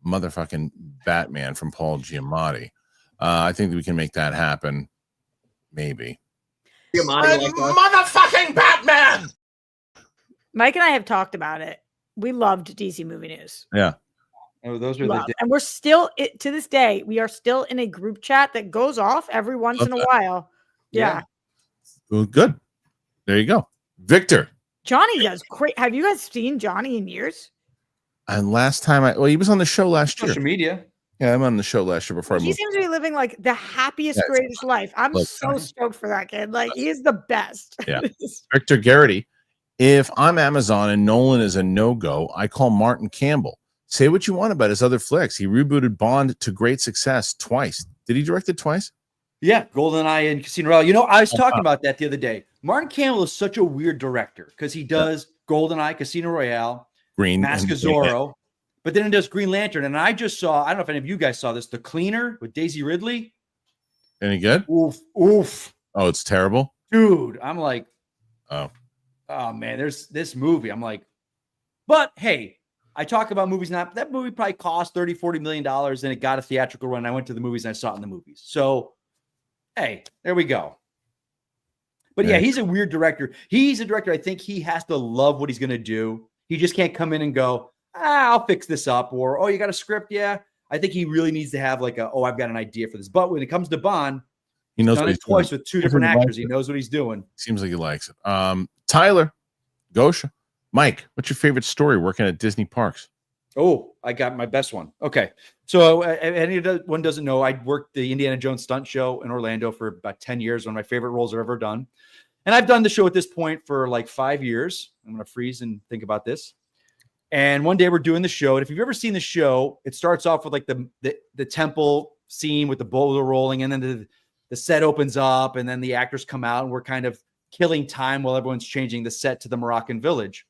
motherfucking Batman from Paul Giamatti? I think that we can make that happen. Maybe. Motherfucking Batman. Mike and I have talked about it. We loved DC movie news. Yeah. Oh, those are and we're still to this day. We are still in a group chat that goes off every once in a while. Yeah. Well, good. There you go, Victor. Johnny does great. Have you guys seen Johnny in years? And last time he was on the show last year. Social media. Yeah, I'm on the show last year before I moved. He seems to be living like the happiest, greatest life. I'm so stoked for that kid. Like, he is the best. Yeah. Victor Garrity. If I'm Amazon and Nolan is a no-go, I call Martin Campbell. Say what you want about his other flicks. He rebooted Bond to great success twice. Did he direct it twice? Yeah, GoldenEye and Casino Royale. You know, I was talking about that the other day. Martin Campbell is such a weird director because he does GoldenEye, Casino Royale, Green Mask of Zorro, but then he does Green Lantern. And I just saw, I don't know if any of you guys saw this, The Cleaner with Daisy Ridley. Any good? Oof, oof. Oh, it's terrible? Dude, I'm like, oh man, there's this movie. I'm like, but hey, I talk about movies now. That movie probably cost $30-40 million and it got a theatrical run. I went to the movies and I saw it in the movies. So, hey, there we go. But yeah, he's a weird director. He's a director. I think he has to love what he's going to do. He just can't come in and go, I'll fix this up. Or, oh, you got a script? Yeah. I think he really needs to have like I've got an idea for this. But when it comes to Bond, he knows done it twice with two different actors. He knows what he's doing. Seems like he likes it. Tyler, Gosha, Mike, what's your favorite story working at Disney parks? Oh, I got my best one. Okay. So anyone doesn't know, I worked the Indiana Jones stunt show in Orlando for about 10 years. One of my favorite roles I've ever done. And I've done the show at this point for like 5 years. I'm going to freeze and think about this. And one day we're doing the show. And if you've ever seen the show, it starts off with like the temple scene with the boulder rolling. And then the set opens up and then the actors come out and we're kind of killing time while everyone's changing the set to the Moroccan village.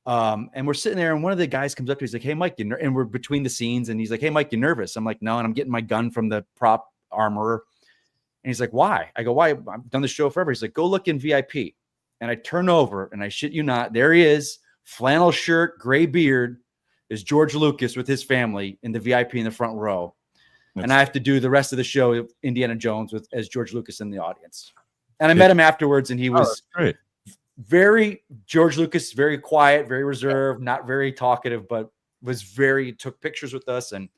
And we're sitting there and one of the guys comes up to me, he's like, hey, Mike, and we're between the scenes and he's like, hey, Mike, you nervous? I'm like, no. And I'm getting my gun from the prop armorer. And he's like, why? I go, why? I've done the show forever. He's like, go look in VIP. And I turn over and I shit you not, there he is, flannel shirt, gray beard, is George Lucas with his family in the VIP in the front row. And I have to do the rest of the show, Indiana Jones, as George Lucas in the audience. And I met him afterwards and he was great. Very George Lucas, very quiet, very reserved, not very talkative, but took pictures with us. And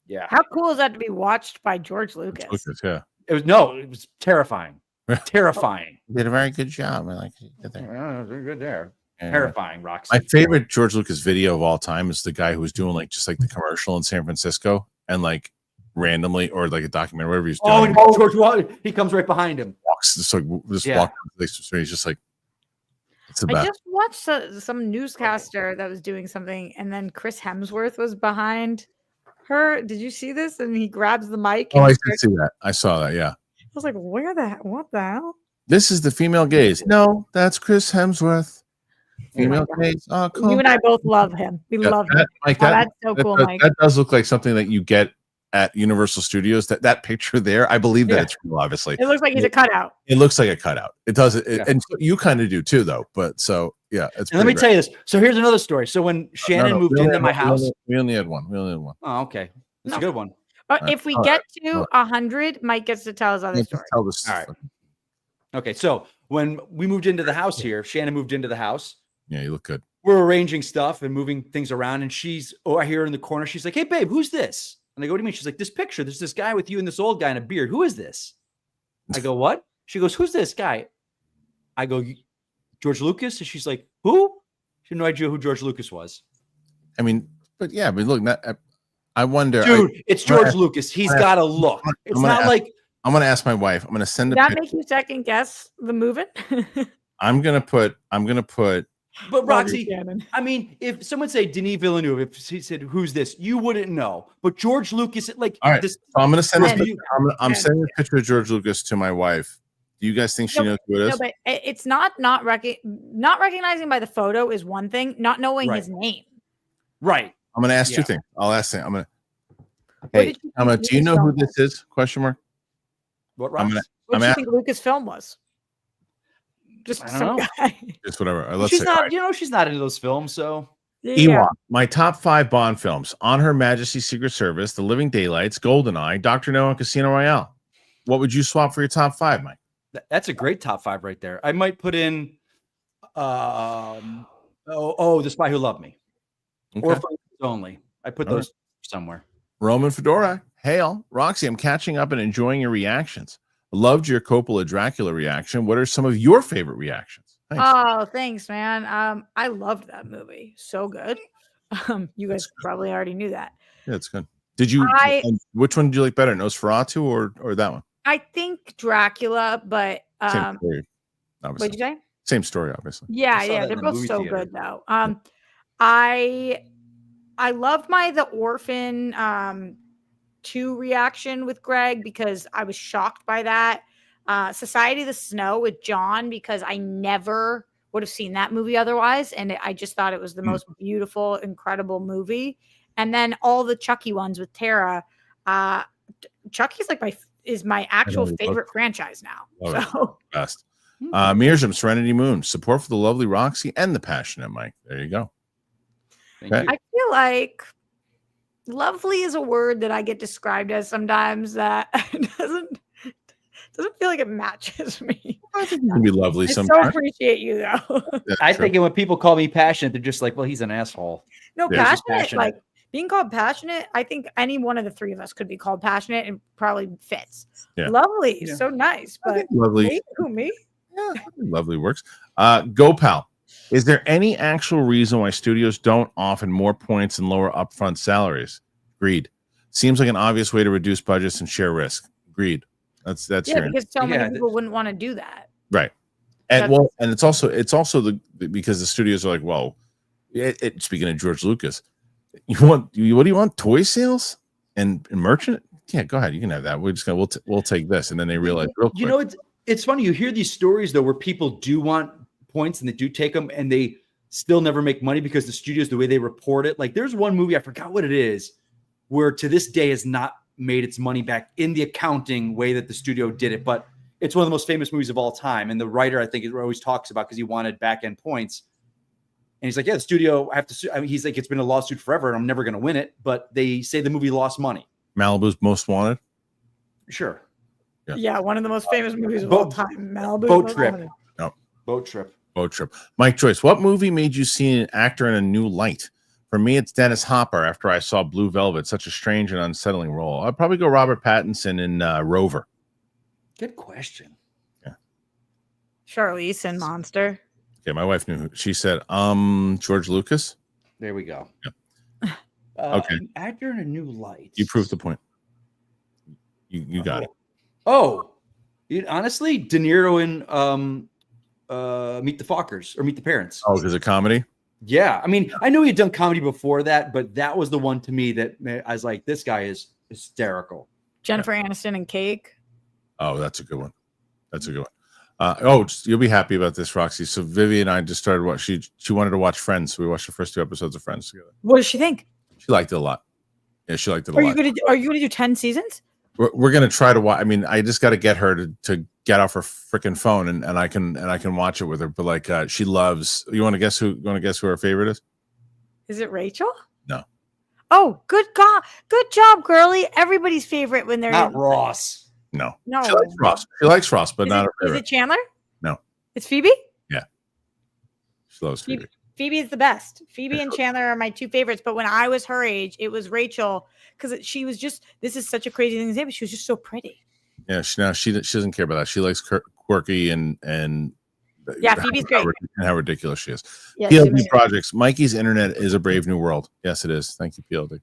yeah. How cool is that to be watched by George Lucas? Yeah. It was terrifying. Terrifying. You did a very good job. I like it. Very good there. Yeah. Terrifying, Roxy. My favorite George Lucas video of all time is the guy who was doing just the commercial in San Francisco and randomly or like a documentary, whatever he's doing. Oh, George, he comes right behind him. Walks walk. He's just like. I just watched some newscaster that was doing something, and then Chris Hemsworth was behind her. Did you see this? And he grabs the mic. Oh, I did see that. I saw that. Yeah. I was like, what the hell? This is the female gaze. No, that's Chris Hemsworth. Female gaze. Oh, cool. You and I both love him. We love him. Mike, that's so cool, Mike. That does look like something that you get at Universal Studios. That picture there, I believe that it's real, obviously. It looks like he's a cutout. It looks like a cutout. It does. And you kind of do too, though. But so, yeah. Let me tell you this. So here's another story. So when Shannon moved into my house. We only had one. Oh, okay. That's a good one. If we get to 100, Mike gets to tell his other story. Tell this. All right. Okay. So when we moved into the house here, Shannon moved into the house. Yeah, you look good. We're arranging stuff and moving things around. And I hear her in the corner. She's like, hey, babe, who's this? And I go, what do you mean? She's like, this picture. There's this guy with you and this old guy in a beard. Who is this? I go, what? She goes, who's this guy? I go, George Lucas? And she's like, who? She had no idea who George Lucas was. I mean, but look, I wonder. Dude, it's George Lucas. He's got a look. It's not like. I'm going to ask my wife. I'm going to send Did that make you second guess the moving? I'm going to put. But Roxy, I mean, if someone say Denis Villeneuve, if he said, who's this? You wouldn't know. But George Lucas, all right. This, so I'm going to send this picture. I'm sending a picture of George Lucas to my wife. Do you guys think she knows who it is? No, but it's not recognizing by the photo is one thing, not knowing his name. Right. I'm going to ask two things. I'll ask them. I'm going to, do you know who this is? Question mark. What, Roxy? What do you think Lucasfilm was? Just some guy. Just whatever. She's not, she's not into those films, so. Ewok, my top 5 Bond films: On Her Majesty's Secret Service, The Living Daylights, GoldenEye, Dr. No, and Casino Royale. What would you swap for your top 5, Mike? That's a great top 5 right there. I might put in The Spy Who Loved Me. Okay. Or Only. I put those somewhere. Roman Fedora, hail. Roxy, I'm catching up and enjoying your reactions. I loved your Coppola Dracula reaction. What are some of your favorite reactions? Thanks. Oh, thanks, man. I loved that movie. So good. You guys probably already knew that. Yeah, it's good. Did you? Which one did you like better, Nosferatu or that one? I think Dracula, but same story, obviously. What'd you say? Same story, obviously. Yeah, they're both so good though. I loved the Orphan 2 reaction with Greg because I was shocked by that. Society of the Snow with John because I never would have seen that movie otherwise, and I just thought it was the most beautiful, incredible movie. And then all the Chucky ones with Tara. Chucky's is my actual favorite franchise now. So best. Mearsum, Serenity Moon, support for the lovely Roxy and the passionate Mike. There you go. Okay. I feel like lovely is a word that I get described as sometimes that doesn't feel like it matches me. I think it can be lovely sometimes. I so appreciate you though. I think when people call me passionate, they're just like, well, he's an asshole. No, passionate. Like being called passionate, I think any one of the three of us could be called passionate and probably fits. Yeah. Lovely, so nice, but lovely. Me? Yeah, lovely works. GoPal. Is there any actual reason why studios don't offer more points and lower upfront salaries? Agreed. Seems like an obvious way to reduce budgets and share risk. Agreed. That's because so many people wouldn't want to do that. Right. And and it's also because the studios are like, well, speaking of George Lucas, what do you want? Toy sales and merchant? Yeah, go ahead. You can have that. We'll take this. And then they realize real quick. You know, it's funny. You hear these stories though, where people do want points and they do take them and they still never make money because the studios, the way they report it. Like there's one movie, I forgot what it is, where to this day has not made its money back in the accounting way that the studio did it. But it's one of the most famous movies of all time. And the writer, I think, always talks about because he wanted back end points. And he's like, yeah, the studio, he's like, it's been a lawsuit forever and I'm never going to win it. But they say the movie lost money. Malibu's Most Wanted. Sure. Yeah, one of the most famous movies of all time. Malibu. Boat Trip. No. Boat Trip. Boat Trip. Mike Joyce, what movie made you see an actor in a new light? For me, it's Dennis Hopper after I saw Blue Velvet. Such a strange and unsettling role. I'd probably go Robert Pattinson in Rover. Good question. Yeah. Charlize in Monster. Okay, my wife knew. She said, George Lucas. There we go. Yeah. Okay. An actor in a new light. You proved the point. You got it. Oh, honestly, De Niro in Meet the Fockers or Meet the Parents. Oh, because of comedy? Yeah. I mean, I know he had done comedy before that, but that was the one to me that I was like, this guy is hysterical. Jennifer Aniston and Cake. Oh, that's a good one. That's a good one. You'll be happy about this, Roxy. So Vivi and I just started she wanted to watch Friends. So we watched the first 2 episodes of Friends together. What does she think? She liked it a lot. Yeah, she liked it a lot. Are you gonna do 10 seasons? We're gonna try to watch. I mean, I just got to get her to get off her freaking phone and I can watch it with her. But like, she loves. You want to guess who her favorite is? Is it Rachel? No. Oh, good job, girly. Everybody's favorite when they're not Ross. No. She likes Ross. She likes Ross, but not her favorite. Is it Chandler? No. It's Phoebe? Yeah. She loves Phoebe. Phoebe is the best. Phoebe and Chandler are my 2 favorites. But when I was her age, it was Rachel because she was just. This is such a crazy thing to say, but she was just so pretty. Yeah, she doesn't care about that. She likes quirky and yeah, Phoebe's great. And how ridiculous she is. Yeah, PLD Projects. Mikey's internet is a brave new world. Yes, it is. Thank you, PLD.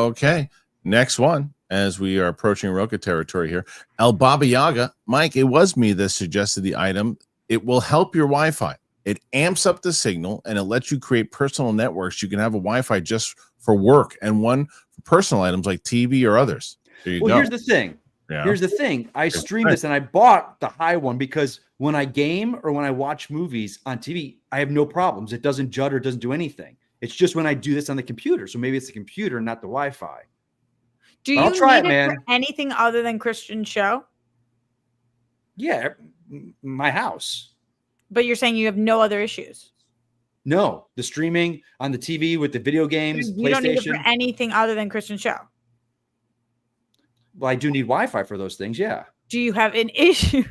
Okay, next one. As we are approaching Roca territory here, El Baba Yaga. Mike, it was me that suggested the item. It will help your Wi-Fi. It amps up the signal and it lets you create personal networks. You can have a Wi-Fi just for work and one for personal items like TV or others. There you go. Here's the thing. Yeah. Here's the thing. I streamed this and I bought the high one because when I game or when I watch movies on TV, I have no problems. It doesn't judder, it doesn't do anything. It's just when I do this on the computer. So maybe it's the computer, not the Wi-Fi. Do you need it for anything other than Christian's show? Yeah, my house. But you're saying you have no other issues? No, the streaming on the TV with the video games, you don't need it for anything other than Christian's show? Well, I do need Wi-Fi for those things, yeah. Do you have an issue?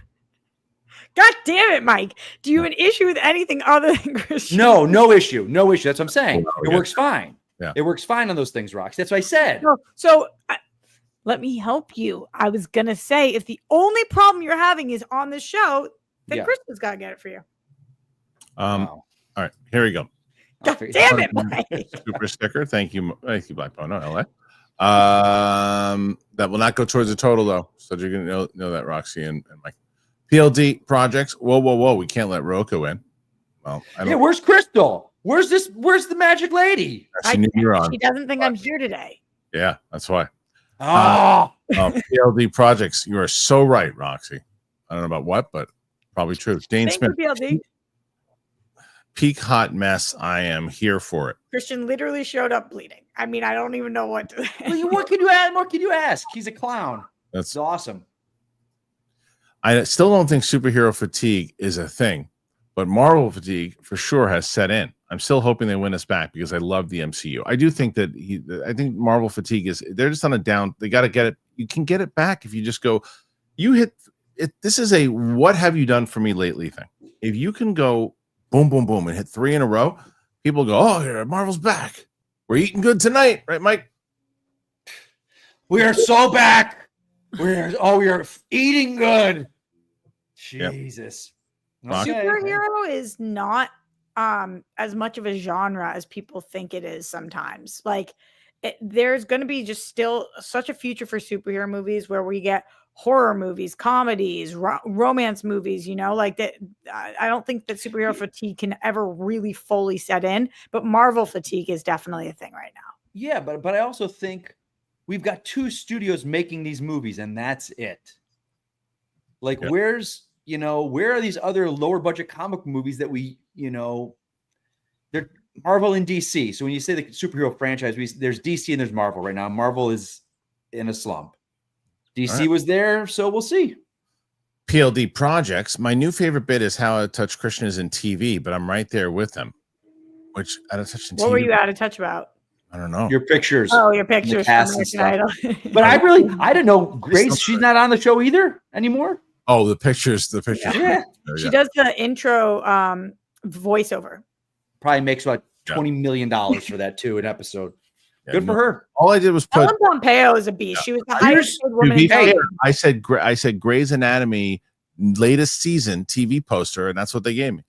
God damn it, Mike. Do you have an issue with anything other than Christian? No issue. No issue. That's what I'm saying. It works fine. Yeah. It works fine on those things, Rox. That's what I said. So let me help you. I was going to say, if the only problem you're having is on the show, Then Kristian's got to get it for you. All right, here we go. God damn it, Mike. Super sticker. Thank you, Black Bono, LA. That will not go towards the total though, so you're gonna know that, Roxy and Mike. PLD projects. Whoa! We can't let Roku in. Well, where's Crystal? Where's the magic lady? She knew you were on. She doesn't think I'm here today. Yeah, that's why. PLD projects. You are so right, Roxy. I don't know about what, but probably true. Dane Smith. PLD. Peak hot mess. I am here for it. Kristian literally showed up bleeding. I mean, I don't even know what to. What can you add? What can you ask? He's a clown. That's awesome. I still don't think superhero fatigue is a thing, but Marvel fatigue for sure has set in. I'm still hoping they win us back because I love the MCU. I do think that I think Marvel fatigue they're just on a down. They got to get it. You can get it back if you just go. You hit it. This is a what have you done for me lately thing. If you can go boom, boom, boom, and hit 3 in a row, people go, oh, here, Marvel's back. We're eating good tonight, right, Mike? We are so back. We are eating good. Jesus. Yep. Superhero is not as much of a genre as people think it is sometimes. Like there's going to be just still such a future for superhero movies where we get horror movies, comedies, romance movies, like that. I don't think that superhero fatigue can ever really fully set in, but Marvel fatigue is definitely a thing right now. Yeah, but I also think we've got 2 studios making these movies and that's it. Like where are these other lower budget comic movies that we, they're Marvel and DC. So when you say the superhero franchise, there's DC and there's Marvel right now. Marvel is in a slump. DC was there, so we'll see. PLD projects. My new favorite bit is how out of touch Kristian is in TV, but I'm right there with them. Which out of touch in TV? What were you out of touch about? I don't know. Your pictures. Oh, your pictures. But I didn't know Grace. She's not on the show either anymore. Oh, the pictures. Yeah. She does the intro voiceover. Probably makes about $20 million for that too, an episode. Good for her. All I did was put Ellen Pompeo is a beast. She was the highest paid woman in fair, I said Grey's Anatomy latest season TV poster, and that's what they gave me.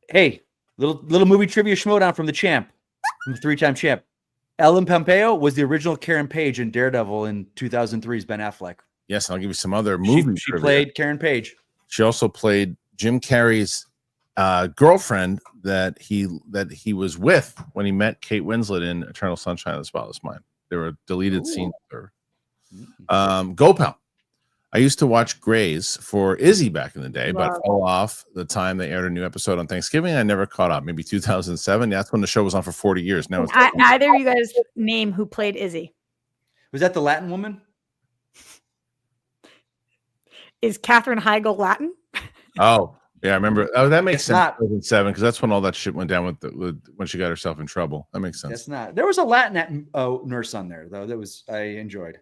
Hey, little movie trivia schmodown from the champ, from the 3-time champ. Ellen Pompeo was the original Karen Page in Daredevil in 2003's Ben Affleck. Yes, I'll give you some other movies. She played Karen Page. She also played Jim Carrey's girlfriend that he was with when he met Kate Winslet in Eternal Sunshine of the Spotless Mind. There were deleted scenes of her. Go Pal. I used to watch Grey's for Izzy back in the day, but fell off the time they aired a new episode on Thanksgiving. I never caught up. Maybe 2007. That's when the show was on for 40 years. Now, neither of you guys name who played Izzy. Was that the Latin woman? Is Katherine Heigl Latin? Oh, yeah, I remember. Oh, that makes sense. 2007, because that's when all that shit went down with when she got herself in trouble. That makes sense. That's not. There was a Latin nurse on there though. I enjoyed.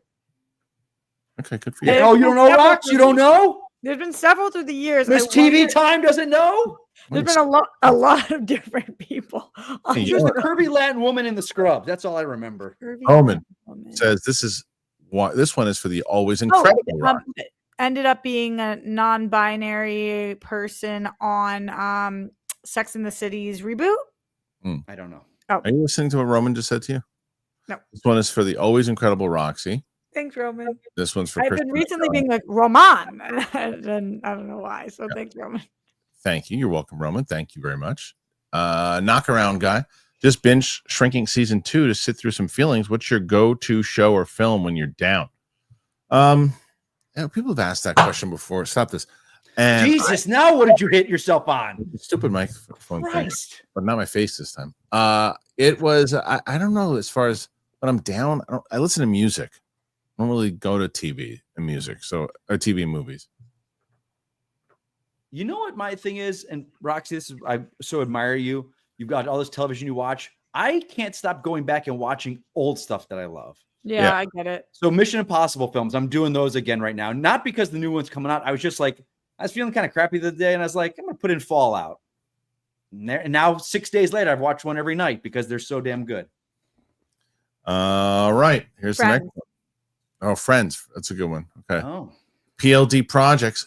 Okay, good for you. Oh, you don't know, Rox? You don't know? There's been several through the years. Miss TV Time doesn't know. There's been a lot of different people. There's a curvy Latin woman in the scrub. That's all I remember. Roman says this one is for the always incredible. Ended up being a non-binary person on Sex and the City's reboot. I don't know. Oh. Are you listening to what Roman just said to you? No. This one is for the always incredible Roxy. Thanks, Roman. This one's for I've been recently being like Roman, and I don't know why. So thanks, Roman. Thank you. You're welcome, Roman. Thank you very much. Knockaround guy. Just binge Shrinking season 2 to sit through some feelings. What's your go-to show or film when you're down? People have asked that question before. Stop this. And Jesus, now what did you hit yourself on? Stupid microphone thing, but not my face this time. It was, I don't know, as far as when I'm down, I listen to music. I don't really go to TV and music, or TV and movies. You know what my thing is? And Roxy, I so admire you. You've got all this television you watch. I can't stop going back and watching old stuff that I love. Yeah, I get it. So Mission Impossible films, I'm doing those again right now. Not because the new one's coming out. I was feeling kind of crappy the other day, and I was like, I'm going to put in Fallout. And now 6 days later, I've watched one every night because they're so damn good. All right. Here's the next one. Oh, Friends. That's a good one. Okay. Oh. PLD projects.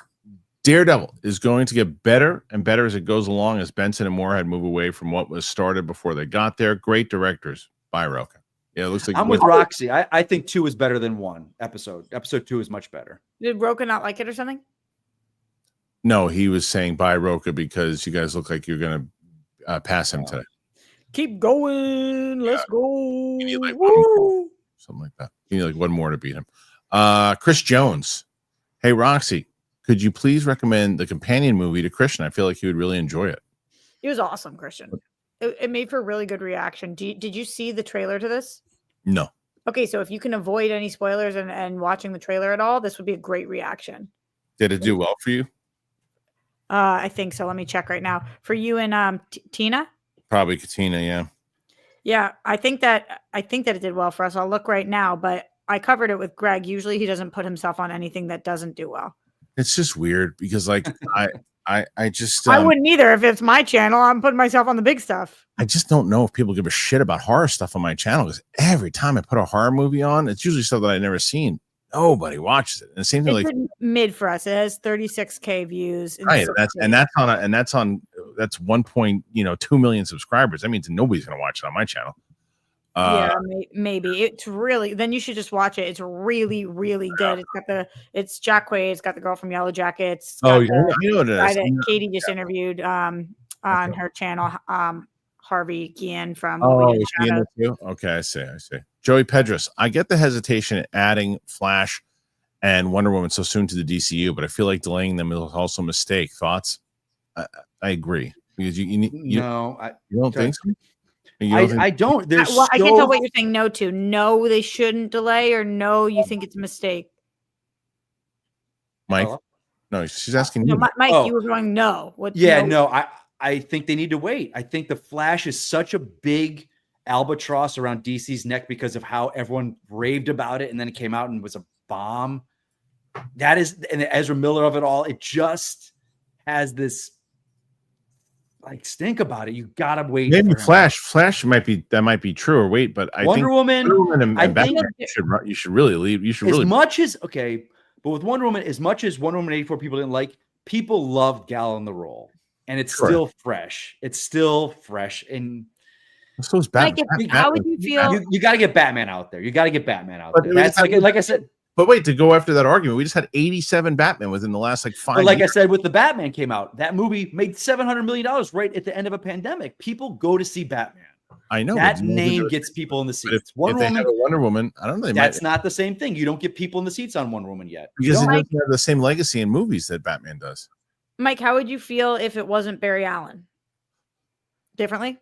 Daredevil is going to get better and better as it goes along, as Benson and Moorhead move away from what was started before they got there. Great directors by Roka. Yeah, it looks like I'm with Roxy. I think 2 is better than 1 episode. Episode 2 is much better. Did Roka not like it or something? No, he was saying bye Roka because you guys look like you're going to pass him today. Keep going. Let's go. You need like something like that. You need like one more to beat him. Chris Jones. Hey, Roxy, could you please recommend the companion movie to Christian? I feel like he would really enjoy it. It was awesome, Christian. It made for a really good reaction. Did you see the trailer to this? No. Okay, so if you can avoid any spoilers and watching the trailer at all, this would be a great reaction. Did it do well for you? I think so. Let me check right now. For you and Tina? Probably Katina, yeah. Yeah, I think that it did well for us. I'll look right now, but I covered it with Greg. Usually he doesn't put himself on anything that doesn't do well. It's just weird because like I just I wouldn't either. If it's my channel, I'm putting myself on the big stuff. I just don't know if people give a shit about horror stuff on my channel, because every time I put a horror movie on, it's usually stuff that I've never seen. Nobody watches it. And the same thing, it's like mid for us. It has 36K views. Right. That's 1.2 million subscribers. That means nobody's gonna watch it on my channel. Yeah, maybe. It's really, then you should just watch it. It's really, really good. It's Jack Quaid. It's got the girl from Yellow Jackets. Oh, yeah, you know what it is. That Katie just interviewed on her channel. Harvey Guillen from Guillen too? Okay, I see. Joey Pedros. I get the hesitation at adding Flash and Wonder Woman so soon to the DCU, but I feel like delaying them is also a mistake. Thoughts? I agree, because you don't think so? I don't. There's I can't tell what you're saying no to. No, they shouldn't delay, or no, you think it's a mistake. Mike? No, she's asking you. Mike, you were going no. I think they need to wait. I think the Flash is such a big albatross around DC's neck because of how everyone raved about it, and then it came out and was a bomb. That is, and the Ezra Miller of it all, it just has this like stink about it. You gotta wait. Maybe Flash might be true, or wait, but I think Wonder Woman and Batman, you should really leave. You should really but with Wonder Woman, as much as Wonder Woman 84 people didn't like, people loved Gal in the role. And it's still fresh. It's still fresh. And so is Batman. How would you feel? You got to get Batman out there. You got to get Batman out there. That's like I said. But wait, to go after that argument, we just had 87 Batman within the last 5 years. Like I said, with the Batman came out, that movie made $700 million right at the end of a pandemic. People go to see Batman. I know that name gets people in the seats. If they have a Wonder Woman, I don't know. That's not the same thing. You don't get people in the seats on Wonder Woman yet. Because it doesn't have the same legacy in movies that Batman does. Mike, how would you feel if it wasn't Barry Allen? Differently?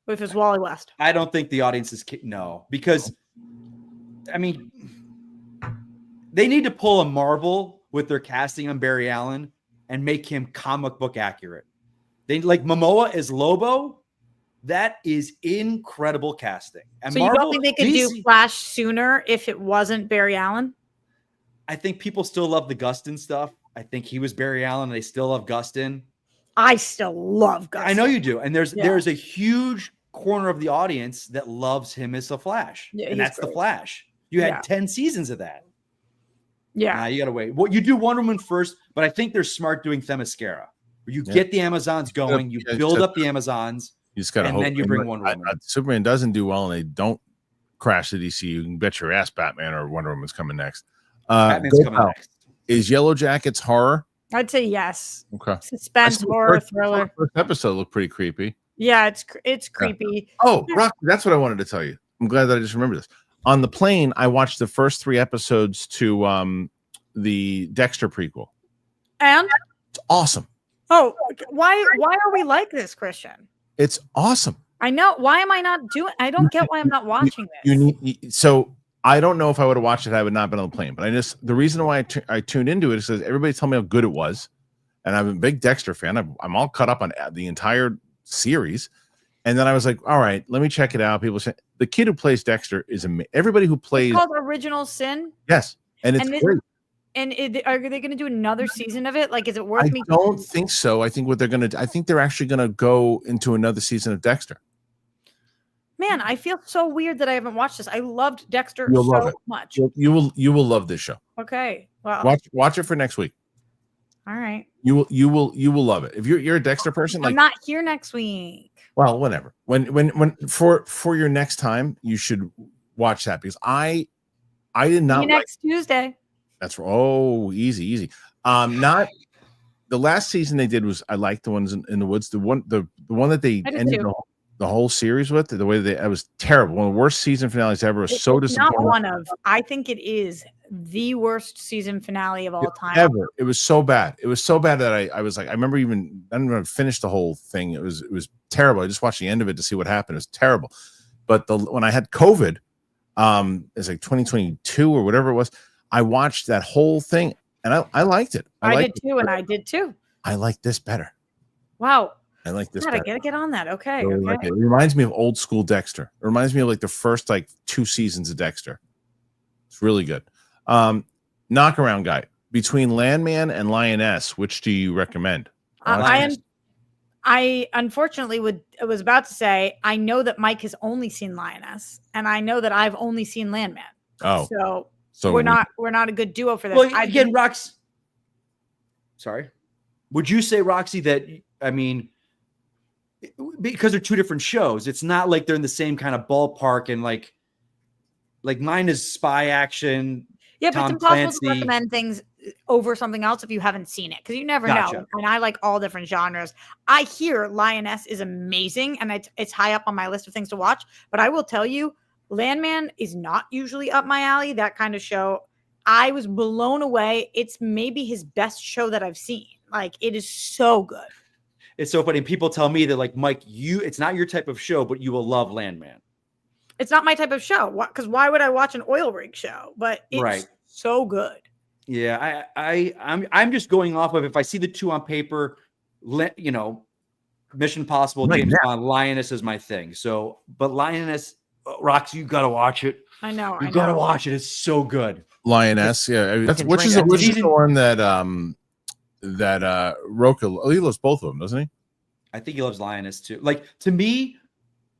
If it's Wally West? I don't think the audience is because I mean, they need to pull a Marvel with their casting on Barry Allen and make him comic book accurate. They like Momoa as Lobo. That is incredible casting. And so Marvel, you don't think they could do Flash sooner if it wasn't Barry Allen? I think people still love the Gustin stuff. I think he was Barry Allen. They still love Gustin. I still love Gustin. I know you do. And there's a huge corner of the audience that loves him as the Flash. Yeah, and that's great. The Flash. You had 10 seasons of that. Yeah. You got to wait. Well, you do Wonder Woman first, but I think they're smart doing Themyscira, where you get the Amazons going, you build up the Amazons, you just gotta and then you bring Wonder Woman. Superman doesn't do well, and they don't crash the DC. You can bet your ass Batman or Wonder Woman's coming next. Batman's coming next. Is Yellow Jackets horror? I'd say yes. Okay. Suspense, horror, thriller. First episode looked pretty creepy. Yeah, it's creepy. Oh, Rocky, that's what I wanted to tell you. I'm glad that I just remembered this. On the plane, I watched the first 3 episodes to the Dexter prequel. And it's awesome. Oh, why are we like this, Christian? It's awesome. I know. Why am I not doing? I don't get why I'm not watching this. So I don't know if I would have watched it. I would not have been on the plane. But the reason why I tuned into it is because everybody told me how good it was, and I'm a big Dexter fan. I'm all caught up on the entire series, and then I was like, all right, let me check it out. People say the kid who plays Dexter is amazing. Everybody who plays it's called Original Sin. Yes, and it's great. And are they going to do another season of it? Like, is it worth me? I don't think so. I think they're actually going to go into another season of Dexter. Man, I feel so weird that I haven't watched this. I loved Dexter so much. You will love this show. Okay. Well, watch it for next week. All right. You will love it. If you're a Dexter person, I'm not here next week. Well, whatever. When for your next time, you should watch that because I did not next Tuesday. That's easy. Not the last season they did was I liked the ones in the woods. The one that they ended the whole series with, the way it was terrible. One of the worst season finales ever. It was so disappointing. Not one of. I think it is the worst season finale of all time ever. It was so bad. It was so bad that I was like, I remember I didn't even finish the whole thing. It was terrible. I just watched the end of it to see what happened. It was terrible. But when I had COVID, it's like 2022 or whatever it was. I watched that whole thing and I liked it. I did too, and I did too. I like this better. Wow. I like this. God, I gotta get on that. Okay. So okay. It reminds me of old school Dexter. It reminds me of like the first 2 seasons of Dexter. It's really good. Knockaround guy. Between Landman and Lioness, which do you recommend? I unfortunately was about to say I know that Mike has only seen Lioness, and I know that I've only seen Landman. Oh, so we're not a good duo for this. Well, again, Roxy. Sorry, would you say, Roxy, that because they're 2 different shows, it's not like they're in the same kind of ballpark, and like mine is spy action. Yeah, but it's impossible to recommend things over something else if you haven't seen it, because you never know. And I like all different genres. I hear Lioness is amazing, and it's high up on my list of things to watch. But I will tell you, Landman is not usually up my alley. That kind of show, I was blown away. It's maybe his best show that I've seen. Like, it is so good. It's so funny. People tell me that, like, Mike, it's not your type of show, but you will love Landman. It's not my type of show. Because why would I watch an oil rig show? But it's so good. Yeah, I'm just going off of, if I see the 2 on paper, Mission Impossible, James Bond, Lioness is my thing. So, but Lioness, Roxy, you gotta watch it. I know. You gotta watch it. It's so good. Lioness, yeah. Which is the one that Roka, he loves both of them, doesn't he? I think he loves Lioness too. Like, to me,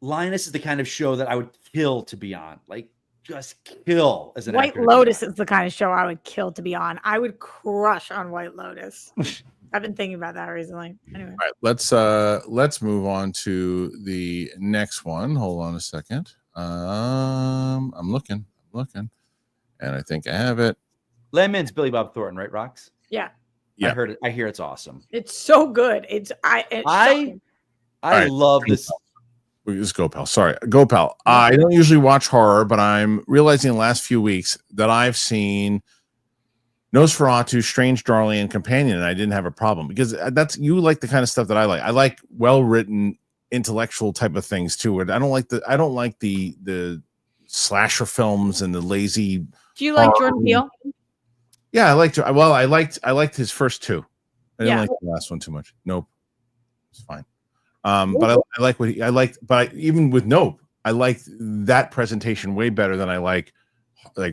Lioness is the kind of show that I would kill to be on. Like, just kill as an White Lotus is the kind of show I would kill to be on. I would crush on White Lotus. I've been thinking about that recently. Anyway, all right, let's move on to the next one. Hold on a second. I'm looking, and I think I have it. Landman's Billy Bob Thornton, right, Rox? Yeah. I heard it. I hear it's awesome. It's so good. I love this. Just go, pal. Sorry, go, pal. I don't usually watch horror, but I'm realizing in the last few weeks that I've seen Nosferatu, Strange Darling, and Companion, and I didn't have a problem, because you like the kind of stuff that I like. I like well-written, intellectual type of things too. I don't like the slasher films and the lazy. Do you like Jordan Peele? Yeah, I liked his first 2. I didn't like the last one too much. Nope, it's fine. But I like what I liked. But even with Nope, I like that presentation way better than I like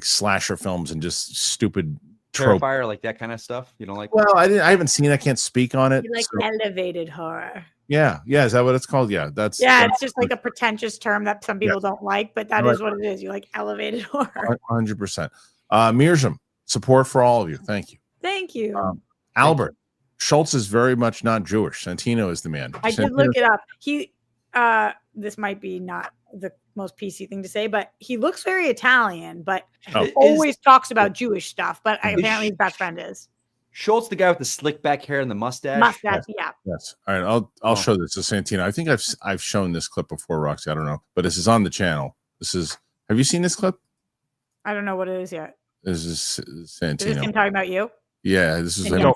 slasher films and just stupid trope. Terrifier, like that kind of stuff. You don't like? Well, I haven't seen it. I can't speak on it. You like elevated horror. Yeah. Is that what it's called? Yeah, that's it's just like a pretentious term that some people don't like, but that is what it is. You like elevated horror. 100%. Mearsum, support for all of you. Thank you. Thank you. Albert. Schultz is very much not Jewish. Santino is the man. I did look it up. He, this might be not the most PC thing to say, but he looks very Italian, but he always talks about Jewish stuff. But apparently his best friend is. Schultz, the guy with the slick back hair and the mustache. Yes. All right. I'll show this to Santino. I think I've shown this clip before, Roxy. I don't know, but this is on the channel. Have you seen this clip? I don't know what it is yet. This is Santino. Is this him talking about you? Yeah, this is him. Yeah.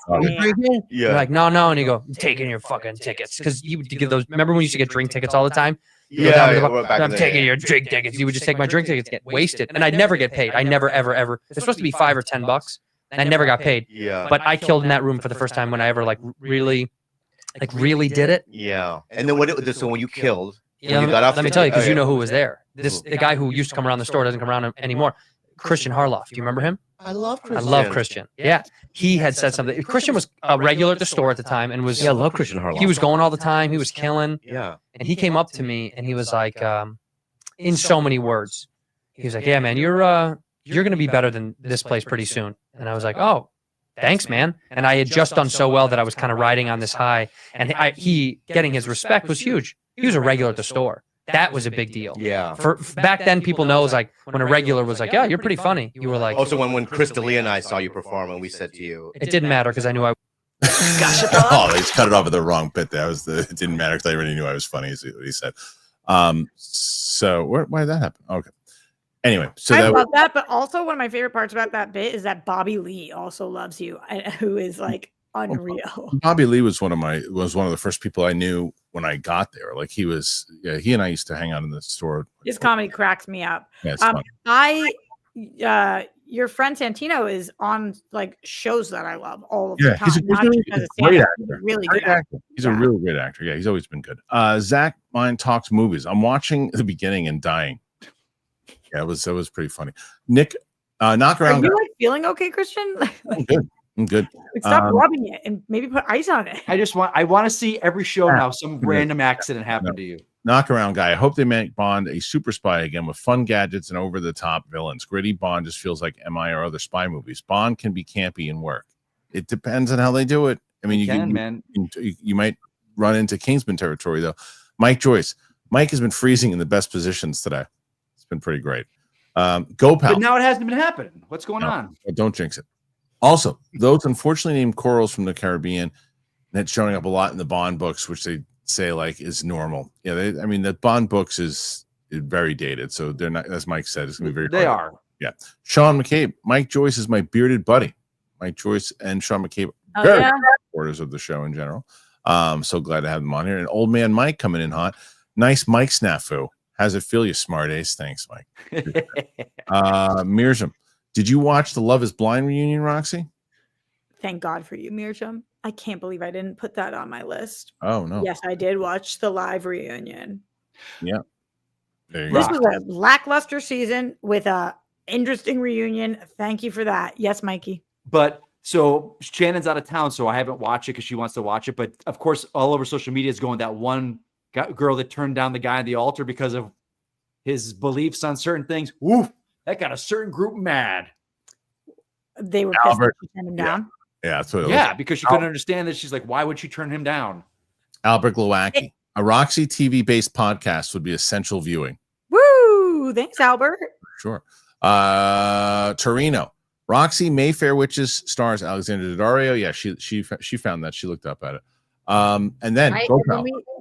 You're like, no, and you go, I'm taking your fucking tickets, because you would give those. Remember when you used to get drink tickets all the time? I'm taking your drink tickets. You would just take my drink tickets, get wasted, and I'd never get paid. I never, ever. It's supposed to be $5 or $10, and I never got paid. Yeah. But I killed in that room for the first time when I ever really did it. Yeah. And then so when you killed, let me tell you, because you know who was there. The guy who used to come around the store doesn't come around anymore. Kristian Harloff. Do you remember him? I love Kristian. Yeah. He had said something. Kristian was a regular at the store at the time and was. Yeah, I love Kristian Harloff. He was going all the time. He was killing. Yeah. And he came up to me and he was like, in so many words, he was like, yeah, man, you're going to be better than this place pretty soon. And I was like, oh, thanks, man. And I had just done so well that I was kind of riding on this high. And he getting his respect was huge. He was a regular at the store. That was a big deal. Yeah. For back then, people know, like when a regular was like, yeah, you're pretty funny. You were like. Also, when Crystalia and I saw you perform and we said to you. It didn't matter because I knew I. Oh, they cut it off at the wrong bit. It didn't matter because I already knew I was funny, is what he said. So why did that happen? Okay. Anyway, so I love that, but also one of my favorite parts about that bit is that Bobby Lee also loves you, who is like unreal. Bobby Lee was one of the first people I knew when I got there. Like he and I used to hang out in the store. His comedy cracks me up. Yeah, your friend Santino is on like shows that I love all of the time. He's a great actor. He's a really good actor. He's a really great actor. Yeah, he's always been good. Zach Mine talks movies. I'm watching the beginning and dying. Yeah, that was pretty funny. Nick, knock around. Are you like feeling okay, Kristian? I'm good. Like, stop rubbing it and maybe put ice on it. I want to see every show now. Some random accident happened to you. Knock around guy. I hope they make Bond a super spy again with fun gadgets and over the top villains. Gritty Bond just feels like MI or other spy movies. Bond can be campy and work. It depends on how they do it. I mean, you might run into Kingsman territory though. Mike Joyce. Mike has been freezing in the best positions today. It's been pretty great. Go pal. But now it hasn't been happening. What's going on? Don't jinx it. Also, those unfortunately named corals from the Caribbean, that's showing up a lot in the Bond books, which they say like is normal. Yeah, the Bond books is very dated, so they're not, as Mike said, it's gonna be very. They are. Yeah. Sean McCabe. Mike Joyce is my bearded buddy. Mike Joyce and Sean McCabe are supporters of the show in general. So glad to have them on here. And old man Mike coming in hot. Nice Mike snafu. How's it feel, you smart ace? Thanks, Mike. Mirjam. Did you watch the Love is Blind reunion, Roxy? Thank God for you, Mirjam. I can't believe I didn't put that on my list. Oh, no. Yes, I did watch the live reunion. Yeah. There you this go. was a lackluster season with a interesting reunion. Thank you for that. Yes, Mikey. But so Shannon's out of town, so I haven't watched it because she wants to watch it. But of course, all over social media is going that one girl that turned down the guy on the altar because of his beliefs on certain things. Woof. That got a certain group mad. They were pissed that she turned him down. Yeah, that's what it was. Because she couldn't understand that. She's like, why would she turn him down? Albert Glowacki. A Roxy TV-based podcast would be essential viewing. Woo! Thanks, Albert. Sure. Torino. Roxy Mayfair Witches stars Alexander Daddario. Yeah, she found that. She looked up at it. And then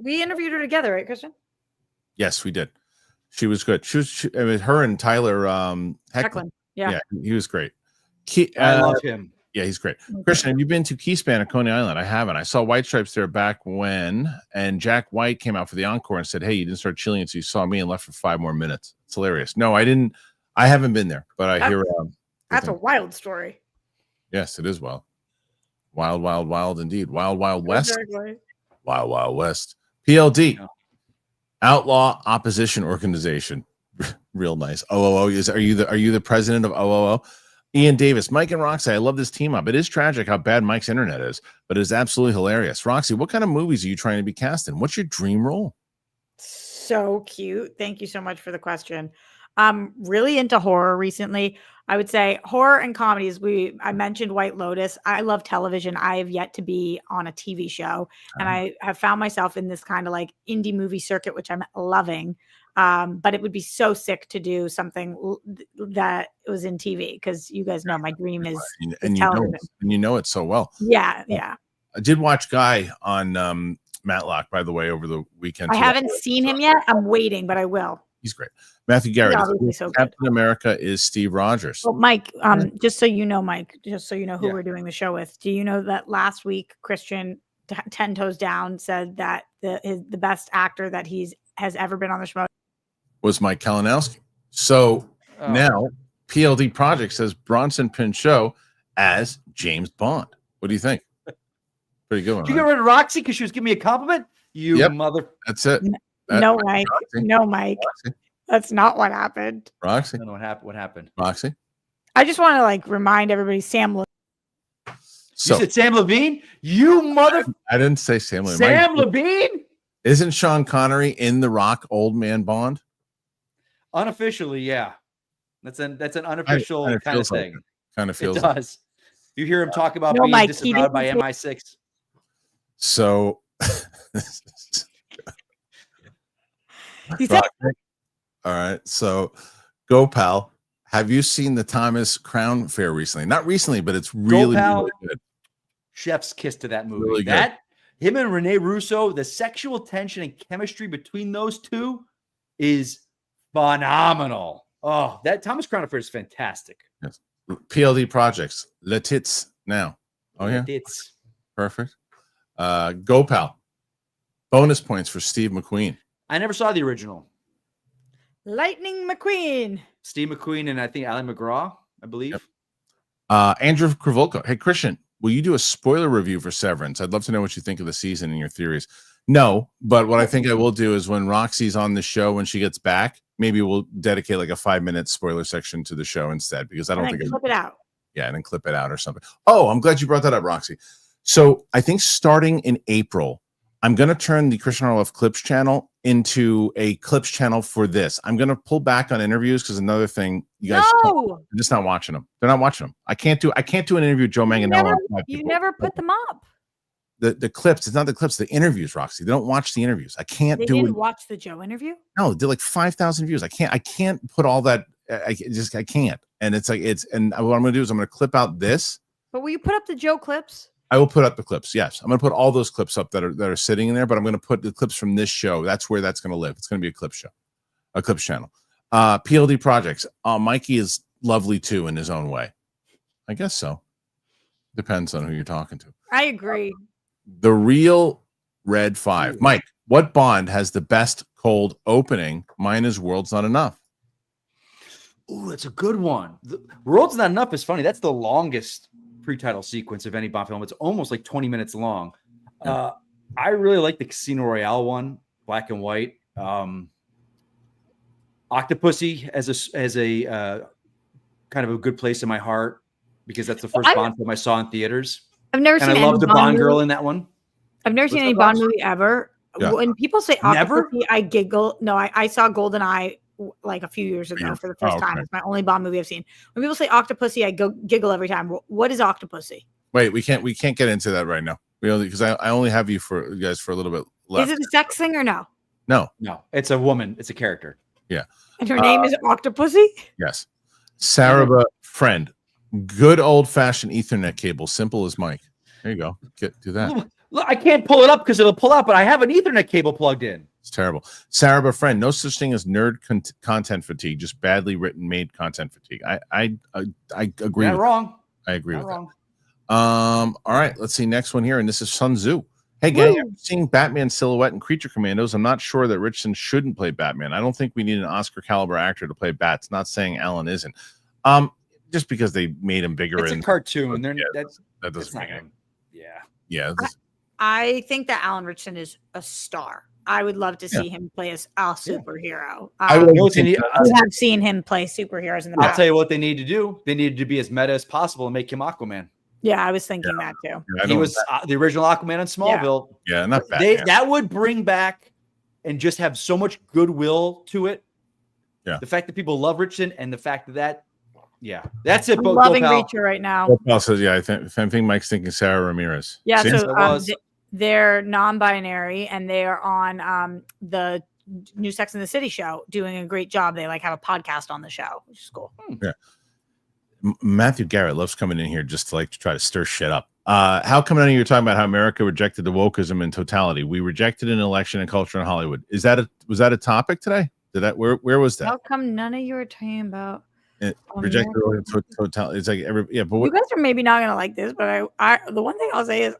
we interviewed her together, right, Kristian? Yes, we did. She was good. I mean, her and Tyler Hecklin. Yeah, he was great. I love him. Yeah, he's great. Okay. Kristian, have you been to Keyspan at Coney Island? I haven't. I saw White Stripes there back when, and Jack White came out for the encore and said, "Hey, you didn't start chilling until you saw me," and left for 5 more minutes. It's hilarious. No, I didn't. I haven't been there, but I hear. That's a wild story. Yes, it is wild. Wild, wild, wild indeed. Wild, wild west. Exactly. Wild, wild west. PLD. Yeah. Outlaw Opposition Organization. Real nice. OOO. Are you the president of OOO? Ian Davis, Mike and Roxy. I love this team up. It is tragic how bad Mike's internet is, but it's absolutely hilarious. Roxy, what kind of movies are you trying to be cast in? What's your dream role? So cute. Thank you so much for the question. I'm really into horror recently. I would say horror and comedies. I mentioned White Lotus. I love television. I have yet to be on a TV show, and I have found myself in this kind of like indie movie circuit, which I'm loving. But it would be so sick to do something that was in TV, because you guys know my dream is television. You know it so well. Yeah. I did watch Guy on Matlock, by the way, over the weekend. I haven't seen him yet. I'm waiting, but I will. He's great. Matthew Garrett. So Captain America is Steve Rogers. Well, Mike, just so you know, who we're doing the show with. Do you know that last week Kristian 10 Toes Down said that the best actor that has ever been on the show was Mike Kalinowski. So now PLD Project says Bronson Pinchot as James Bond. What do you think? Pretty good one. Did you get rid of Roxy because she was giving me a compliment? Mother. That's it. No, Mike. Roxy. No, Mike. Roxy. That's not what happened. Roxy. I don't know what happened. Roxy. I just want to remind everybody, Sam. You said Sam Levine? You mother. I didn't say Sam Levine. Sam Levine? Isn't Sean Connery in The Rock Old Man Bond? Unofficially, yeah. That's an unofficial kind of thing. Kind of feels. It does. You hear him talk about being Mike, disavowed by MI6. So, he said, all right. So, go pal. Have you seen the Thomas Crown Fair recently? Not recently, but it's really, really good. Chef's kiss to that movie. Really that him and Rene Russo, the sexual tension and chemistry between those two is phenomenal. Oh, that Thomas Crown Affair is fantastic. Yes. PLD projects. Le Tits now. Oh yeah. It's perfect. Go pal. Bonus points for Steve McQueen. I never saw the original. Lightning McQueen. Steve McQueen and I think Alan McGraw, I believe. Yep. Andrew Kravolko. Hey, Kristian, will you do a spoiler review for Severance? I'd love to know what you think of the season and your theories. No, but what I think I will do is when Roxy's on the show, when she gets back, maybe we'll dedicate like a 5-minute spoiler section to the show instead, because I don't think clip it out. Yeah, and then clip it out or something. Oh, I'm glad you brought that up, Roxy. So I think starting in April, I'm going to turn the Kristian Orloff Clips channel into a Clips channel for this. I'm going to pull back on interviews because another thing, you guys, I'm just not watching them. They're not watching them. I can't do an interview with Joe Manganiello. You never put them up. The clips, it's not the clips, the interviews, Roxy. They don't watch the interviews. I can't They didn't watch the Joe interview? No, they're like 5,000 views. I can't put all that. I can't. And and what I'm going to do is I'm going to clip out this. But will you put up the Joe clips? I will put up the clips. Yes. I'm going to put all those clips up that are sitting in there, but I'm going to put the clips from this show. That's where that's going to live. It's going to be a clip show, a clips channel. PLD projects. Mikey is lovely too in his own way. I guess so. Depends on who you're talking to. I agree. The Real Red 5. Mike, what Bond has the best cold opening? Mine is World's Not Enough. Ooh, that's a good one. The World's Not Enough is funny. That's the longest pre-title sequence of any Bond film. It's almost like 20 minutes long. Yeah. I really like the Casino Royale one, black and white. Octopussy as a kind of a good place in my heart because that's the first Bond film I saw in theaters. I've never seen. I love the Bond girl in that one. I've never seen any Bond movie ever. Yeah. When people say Octopussy, I giggle. No, I saw GoldenEye like a few years ago for the first time. It's my only Bond movie I've seen. When people say Octopussy, I giggle every time. What is Octopussy? Wait, we can't get into that right now. Because I only have you guys for a little bit left. Is it a sex thing or no? No, it's a woman. It's a character. Yeah, and her name is Octopussy. Yes, Sarah, friend. Good old fashioned Ethernet cable, simple as Mike. There you go. Do that. Look, I can't pull it up because it'll pull out, but I have an Ethernet cable plugged in. It's terrible. Sarah, friend. No such thing as nerd content fatigue, just badly written, made content fatigue. I agree. Not wrong. I agree with wrong. that. All right, let's see next one here, and this is Sun Tzu. Hey, gang, I'm seeing Batman silhouette and Creature Commandos. I'm not sure that Richardson shouldn't play Batman. I don't think we need an Oscar caliber actor to play Bats. Not saying Alan isn't. Just because they made him bigger. It's a cartoon. That doesn't make him. Yeah. I think that Alan Richardson is a star. I would love to see him play as a superhero. We have seen him play superheroes in the past. I'll tell you what they need to do. They needed to be as meta as possible and make him Aquaman. Yeah, I was thinking that too. Yeah, he was the original Aquaman in Smallville. Yeah, not bad. That would bring back and just have so much goodwill to it. Yeah. The fact that people love Richardson and the fact that that's it. I'm loving Reacher right now. Says, I think Mike's thinking Sarah Ramirez. Yeah, so they're non-binary and they are on the new Sex and the City show doing a great job. They have a podcast on the show, which is cool. Yeah. Matthew Garrett loves coming in here just to try to stir shit up. How come you're talking about how America rejected the wokeism in totality? We rejected an election and culture in Hollywood. Was that a topic today? Where was that? How come none of you are talking about rejected totality? It's but you guys are maybe not gonna like this, but I the one thing I'll say is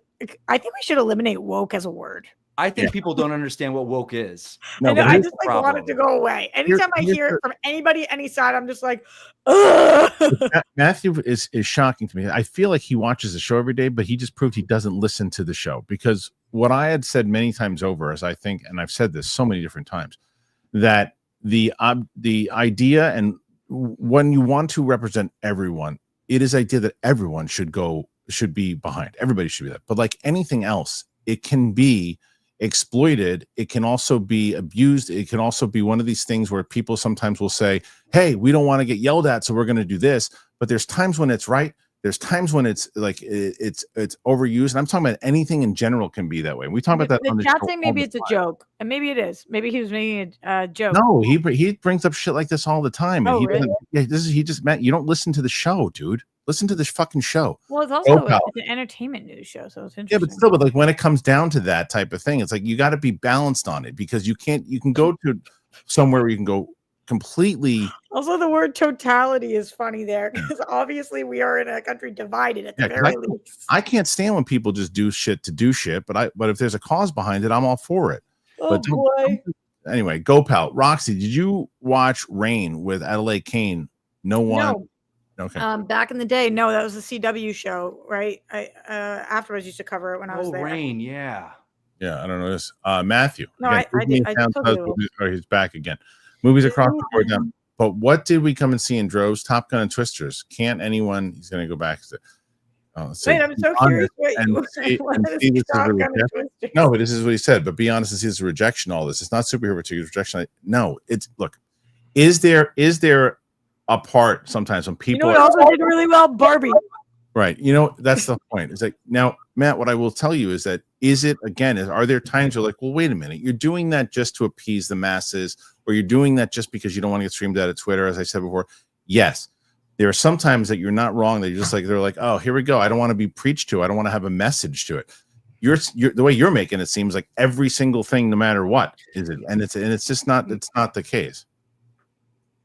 I think we should eliminate woke as a word. I think people don't understand what woke is. No, I just want it to go away. Anytime I hear it from anybody, any side, I'm just like, ugh. Matthew is shocking to me. I feel like he watches the show every day, but he just proved he doesn't listen to the show. Because what I had said many times over is, I think, and I've said this so many different times, that the idea, and when you want to represent everyone, it is idea that everyone should be behind. Everybody should be that. But like anything else, it can be exploited. It can also be abused. It can also be one of these things where people sometimes will say, hey, we don't want to get yelled at, so we're going to do this. But there's times when it's right. there's times when it's like it's overused, and I'm talking about anything in general can be that way. We talk about that on the chat show saying maybe it's a joke, and maybe it is. Maybe he was making a joke. No, he brings up shit like this all the time, and Oh, really? he just meant you don't listen to the show, dude. Listen to this fucking show. Well, it's also it's an entertainment news show, so it's interesting. Yeah, but still, like when it comes down to that type of thing, it's like you got to be balanced on it, because you can go to somewhere where you can go completely. Also, the word totality is funny there, because obviously we are in a country divided at the very least. I can't stand when people just do shit to do shit, but if there's a cause behind it, I'm all for it. Oh, boy. Anyway, go pal. Roxy, did you watch Rain with Adelaide Kane? No. Okay. Back in the day, no, that was a CW show, right? I afterwards used to cover it when I was there. Rain, yeah. Yeah, I don't know this. Matthew. No, I he's back again. Movies across the board now. But what did we come and see in droves? Top Gun and Twisters. Can't anyone? He's going to go back. Wait, I'm so curious. No, but this is what he said. But be honest and see this rejection. All this. It's not superhero particular rejection. No, it's look. Is there a part sometimes when people? You know what also did really well? Barbie. Right. You know, that's the point. It's like, now, Matt, what I will tell you is that are there times you're like, well, wait a minute, you're doing that just to appease the masses, or you're doing that just because you don't want to get streamed out of Twitter, as I said before? Yes. There are some times that you're not wrong, that you're just like, they're like, oh, here we go. I don't want to be preached to. I don't want to have a message to it. You're the way you're making it seems like every single thing, no matter what, is it? And it's just not, it's not the case.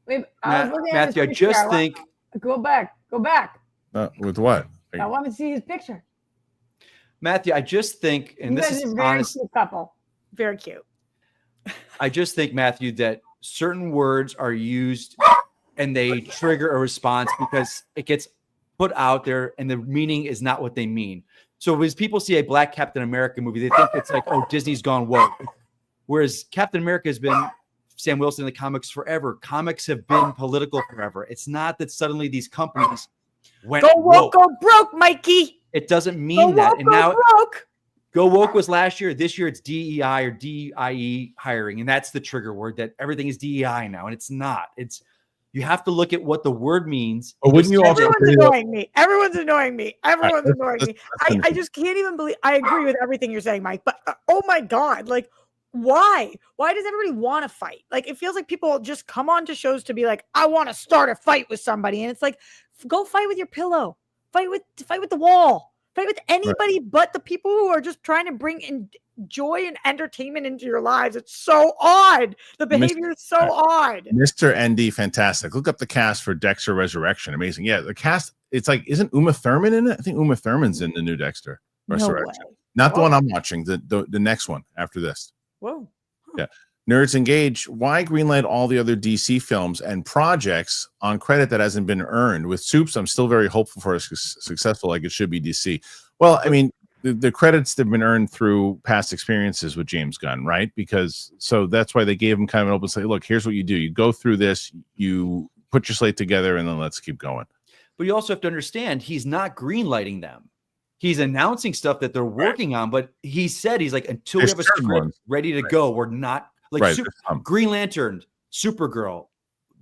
Wait, Matthew, I just think. Go back. With what? I want to see his picture. Matthew, I just think, and this is very cute couple. Very cute. I just think, Matthew, that certain words are used and they trigger a response because it gets put out there and the meaning is not what they mean. So as people see a Black Captain America movie, they think it's like, oh, Disney's gone woke. Whereas Captain America has been Sam Wilson in the comics forever. Comics have been political forever. It's not that suddenly these companies went go woke, go broke, Mikey. It doesn't mean that. And now go woke was last year. This year it's DEI or DIE hiring. And that's the trigger word, that everything is DEI now. And it's not. It's, you have to look at what the word means. But wouldn't you also annoying me? Everyone's annoying me. I just can't even believe. I agree with everything you're saying, Mike. But oh my God, like, why? Why does everybody want to fight? Like, it feels like people just come on to shows to be like, I want to start a fight with somebody. And it's like, go fight with your pillow. Fight with the wall. Fight with anybody but the people who are just trying to bring in joy and entertainment into your lives. It's so odd. The behavior is so odd. Mr. ND, fantastic. Look up the cast for Dexter Resurrection. Amazing. Yeah, the cast. It's like, isn't Uma Thurman in it? I think Uma Thurman's in the new Dexter Resurrection. Not the one I'm watching. The next one after this. Whoa. Yeah. Nerds Engage. Why greenlight all the other DC films and projects on credit that hasn't been earned? With Soups, I'm still very hopeful for a successful, like it should be DC. Well, I mean, the credits have been earned through past experiences with James Gunn, right? Because so that's why they gave him kind of an open slate. Look, here's what you do. You go through this, you put your slate together, and then let's keep going. But you also have to understand, he's not greenlighting them. He's announcing stuff that they're working on, but he said, he's like, until we have a script ready to go, we're not like Green Lantern, Supergirl,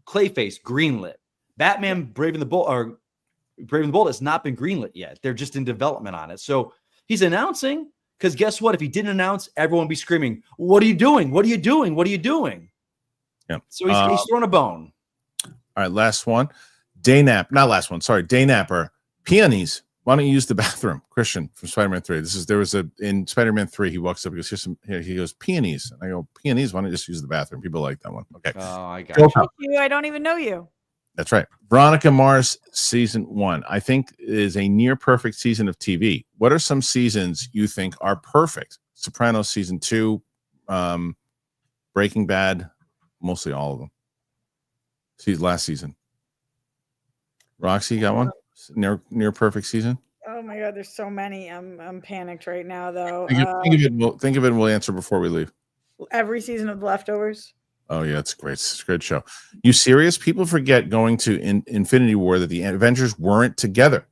Clayface, greenlit. Batman, Brave and the Bold has not been greenlit yet. They're just in development on it. So he's announcing, because guess what? If he didn't announce, everyone would be screaming, what are you doing? What are you doing? What are you doing? Yeah. So he's throwing a bone. All right, last one. Day napper. Peonies. Why don't you use the bathroom? Kristian from Spider-Man 3. In Spider-Man 3, he walks up, he goes, he goes, peonies. And I go, peonies? Why don't you just use the bathroom? People like that one. Okay. Oh, I got you. I don't even know you. That's right. Veronica Mars season 1, I think, is a near perfect season of TV. What are some seasons you think are perfect? Sopranos season 2, Breaking Bad, mostly all of them. Last season. Roxy, you got one? Near perfect season. Oh my God, there's so many. I'm panicked right now, though. Think of it and we'll answer before we leave. Every season of The Leftovers. Oh yeah, it's great. It's a good show. You serious? People forget going to Infinity War that the Avengers weren't together.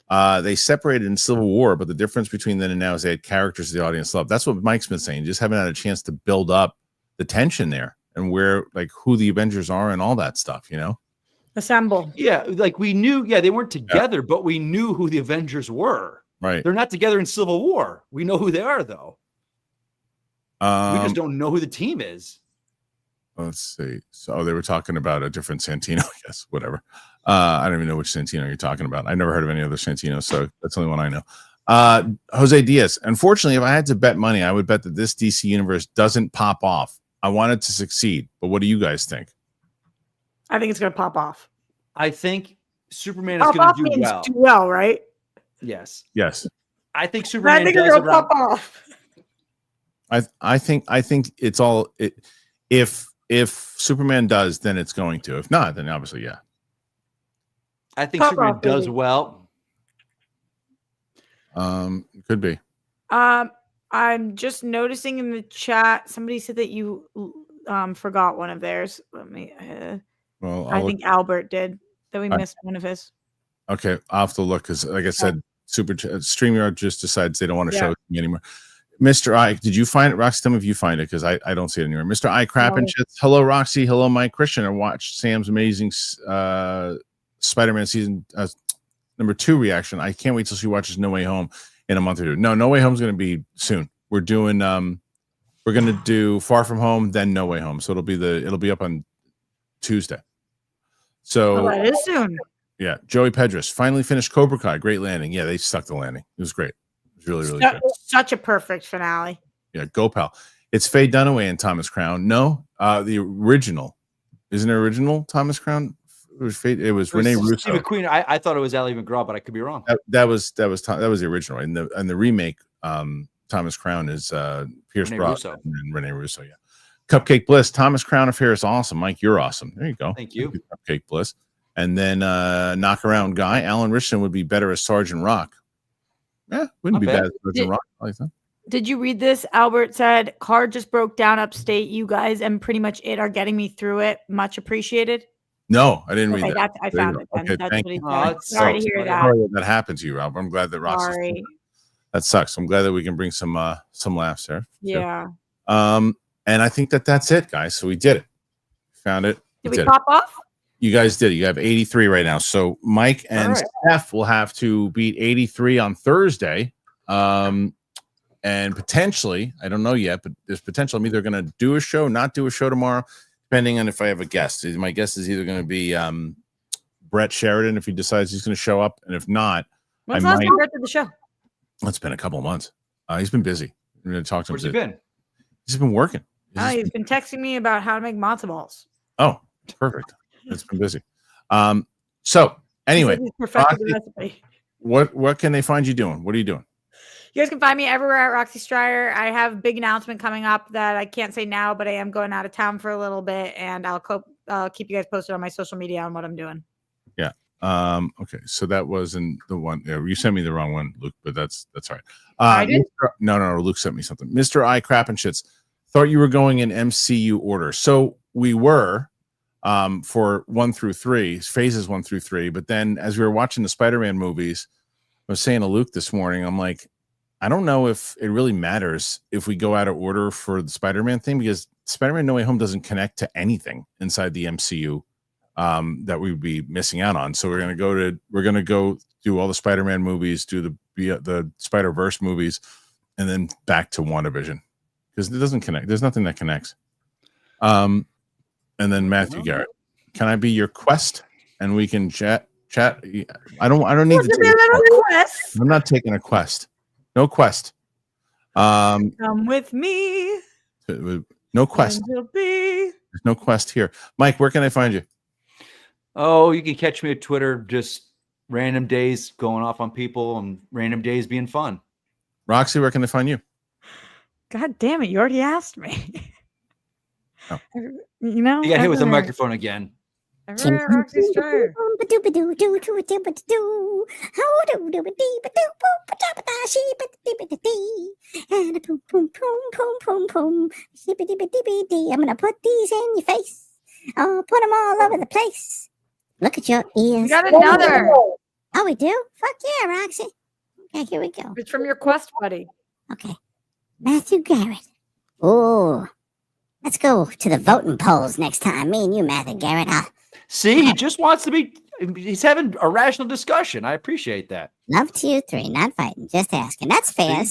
They separated in Civil War, but the difference between then and now is they had characters the audience loved. That's what Mike's been saying. You just haven't had a chance to build up the tension there and who the Avengers are and all that stuff, you know? Assemble. Yeah, like we knew. Yeah, they weren't together, but we knew who the Avengers were. Right. They're not together in Civil War. We know who they are, though. We just don't know who the team is. Let's see. So they were talking about a different Santino, I guess. Whatever. I don't even know which Santino you're talking about. I never heard of any other Santinos, so that's the only one I know. Jose Diaz. Unfortunately, if I had to bet money, I would bet that this DC universe doesn't pop off. I want it to succeed, but what do you guys think? I think it's going to pop off. I think Superman is going to do well. Do well, right? Yes. Yes. I think Superman does pop off. I think it's all if Superman does, then it's going to. If not, then obviously, yeah. I think Superman does well. Could be. I'm just noticing in the chat somebody said that you forgot one of theirs. Let me. Well, I think Albert did. That we missed one of his. Okay, I'll have to look because, like I said, StreamYard just decides they don't want to show it to me anymore. Mr. I, did you find it, Roxy? Tell me if you find it because I don't see it anywhere. Mr. I crap and shit. Hello, Roxy. Hello, Mike. Kristian. I watched Sam's amazing Spider-Man season #2 reaction. I can't wait till she watches No Way Home in a month or two. No Way Home's going to be soon. We're doing we're going to do Far From Home, then No Way Home. So it'll be up on Tuesday. So that is soon. Yeah, Joey Pedras finally finished Cobra Kai. Great landing. Yeah, they stuck the landing. It was great. It was really good. Such a perfect finale. Yeah, go pal. It's Faye Dunaway and Thomas Crown. No, the original. Isn't it original Thomas Crown? It was Renee Russo. McQueen. I thought it was Ali McGraw, but I could be wrong. That was the original. And the remake, Thomas Crown is Pierce Brosnan and Renee Russo. Yeah. Cupcake Bliss. Thomas Crown affair is awesome. Mike, you're awesome. There you go. Thank you. Cupcake Bliss. And then knockaround guy, Alan Richardson would be better as Sergeant Rock. Yeah, wouldn't be bad as Sergeant Rock. I like that. Did you read this? Albert said, car just broke down upstate. You guys and pretty much it are getting me through it. Much appreciated. No, I didn't read that. I found it. Okay, that's thank what he you. said. Sorry to hear that. Sorry that happened to you, Rob. I'm glad that Roxy. That sucks. I'm glad that we can bring some laughs there. Yeah. And I think that's it, guys. So we did it. Found it. Did we pop off? You guys did it. You have 83 right now. So Mike and Steph will have to beat 83 on Thursday. And potentially, I don't know yet, but there's potential. I'm either going to do a show, not do a show tomorrow, depending on if I have a guest. My guest is either going to be Brett Sheridan if he decides he's going to show up. And if not, when's the last time Brett did the show? It's been a couple of months. He's been busy. I'm going to talk to him. Where's he been? He's been working. He's been texting me about how to make matzo balls. Oh, perfect. It's been busy. So anyway, Roxy, what can they find you doing? What are you doing? You guys can find me everywhere at Roxy Strider. I have a big announcement coming up that I can't say now, but I am going out of town for a little bit, and I'll keep you guys posted on my social media on what I'm doing. Yeah. Okay. So that wasn't the one. Yeah, you sent me the wrong one, Luke, but that's all right. I did? No. Luke sent me something. Mr. I crap and shits. Thought you were going in MCU order. So we were for 1 through 3, phases 1 through 3. But then as we were watching the Spider-Man movies, I was saying to Luke this morning, I'm like, I don't know if it really matters if we go out of order for the Spider-Man thing, because Spider-Man No Way Home doesn't connect to anything inside the MCU that we would be missing out on. So we're gonna go do all the Spider-Man movies, do the Spider-Verse movies, and then back to WandaVision, because it doesn't connect. There's nothing that connects. And then Matthew Garrett, can I be your quest and we can chat? I don't need to take a quest. I'm not taking a quest. No quest. Come with me. No quest. There's no quest here. Mike, where can I find you? Oh, you can catch me at Twitter, just random days going off on people and random days being fun. Roxy, where can I find you? God damn it, you already asked me. Oh. You know, you got hit with the microphone again. Roxy Strider. I'm gonna put these in your face. I'll put them all over the place. Look at your ears. We got another. Oh, we do? Fuck yeah, Roxy. Okay, here we go. It's from your quest buddy. Okay. Matthew Garrett. Oh, let's go to the voting polls next time. Me and you, Matthew Garrett. See, he just wants to be. He's having a rational discussion. I appreciate that. Love to you three, not fighting, just asking. That's fair.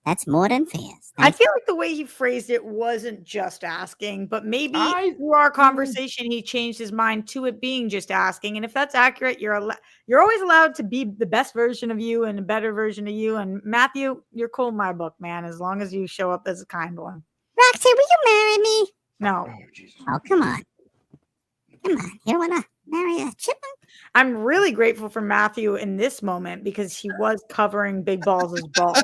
That's more than fair. I feel like the way he phrased it wasn't just asking, but maybe through our conversation, he changed his mind to it being just asking. And if that's accurate, you're always allowed to be the best version of you and a better version of you. And Matthew, you're cool in my book, man, as long as you show up as a kind one. Roxy, will you marry me? No. Oh, come on. Come on. You don't want to marry a chipmunk? I'm really grateful for Matthew in this moment because he was covering Big Balls' balls.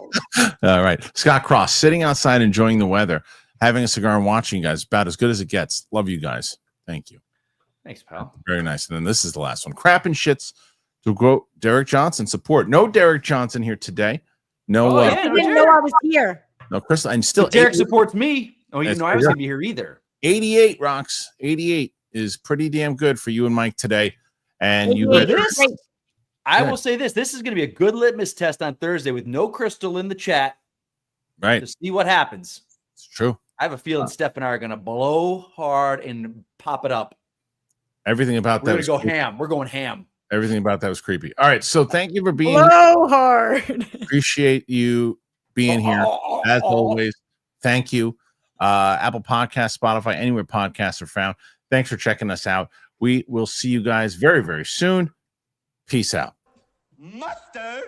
All right. Scott Cross, sitting outside enjoying the weather, having a cigar and watching you guys. About as good as it gets. Love you guys. Thank you. Thanks, pal. Very nice. And then this is the last one. Crap and shits to grow Derek Johnson support. No Derek Johnson here today. No. I didn't know I was here. No, Chris. I'm still. But Derek supports me. Oh, you know I was going to be here either. 88 rocks. 88 is pretty damn good for you and Mike today. And you this. I will say this. This is going to be a good litmus test on Thursday with no Crystal in the chat. Right. To see what happens. It's true. I have a feeling Steph and I are going to blow hard and pop it up. Everything about that. We're going to go ham. We're going ham. Everything about that was creepy. All right. So thank you for being blow hard. Appreciate you being here. As always. Thank you. Apple Podcasts, Spotify, anywhere podcasts are found. Thanks for checking us out. We will see you guys very, very soon. Peace out. Mustard.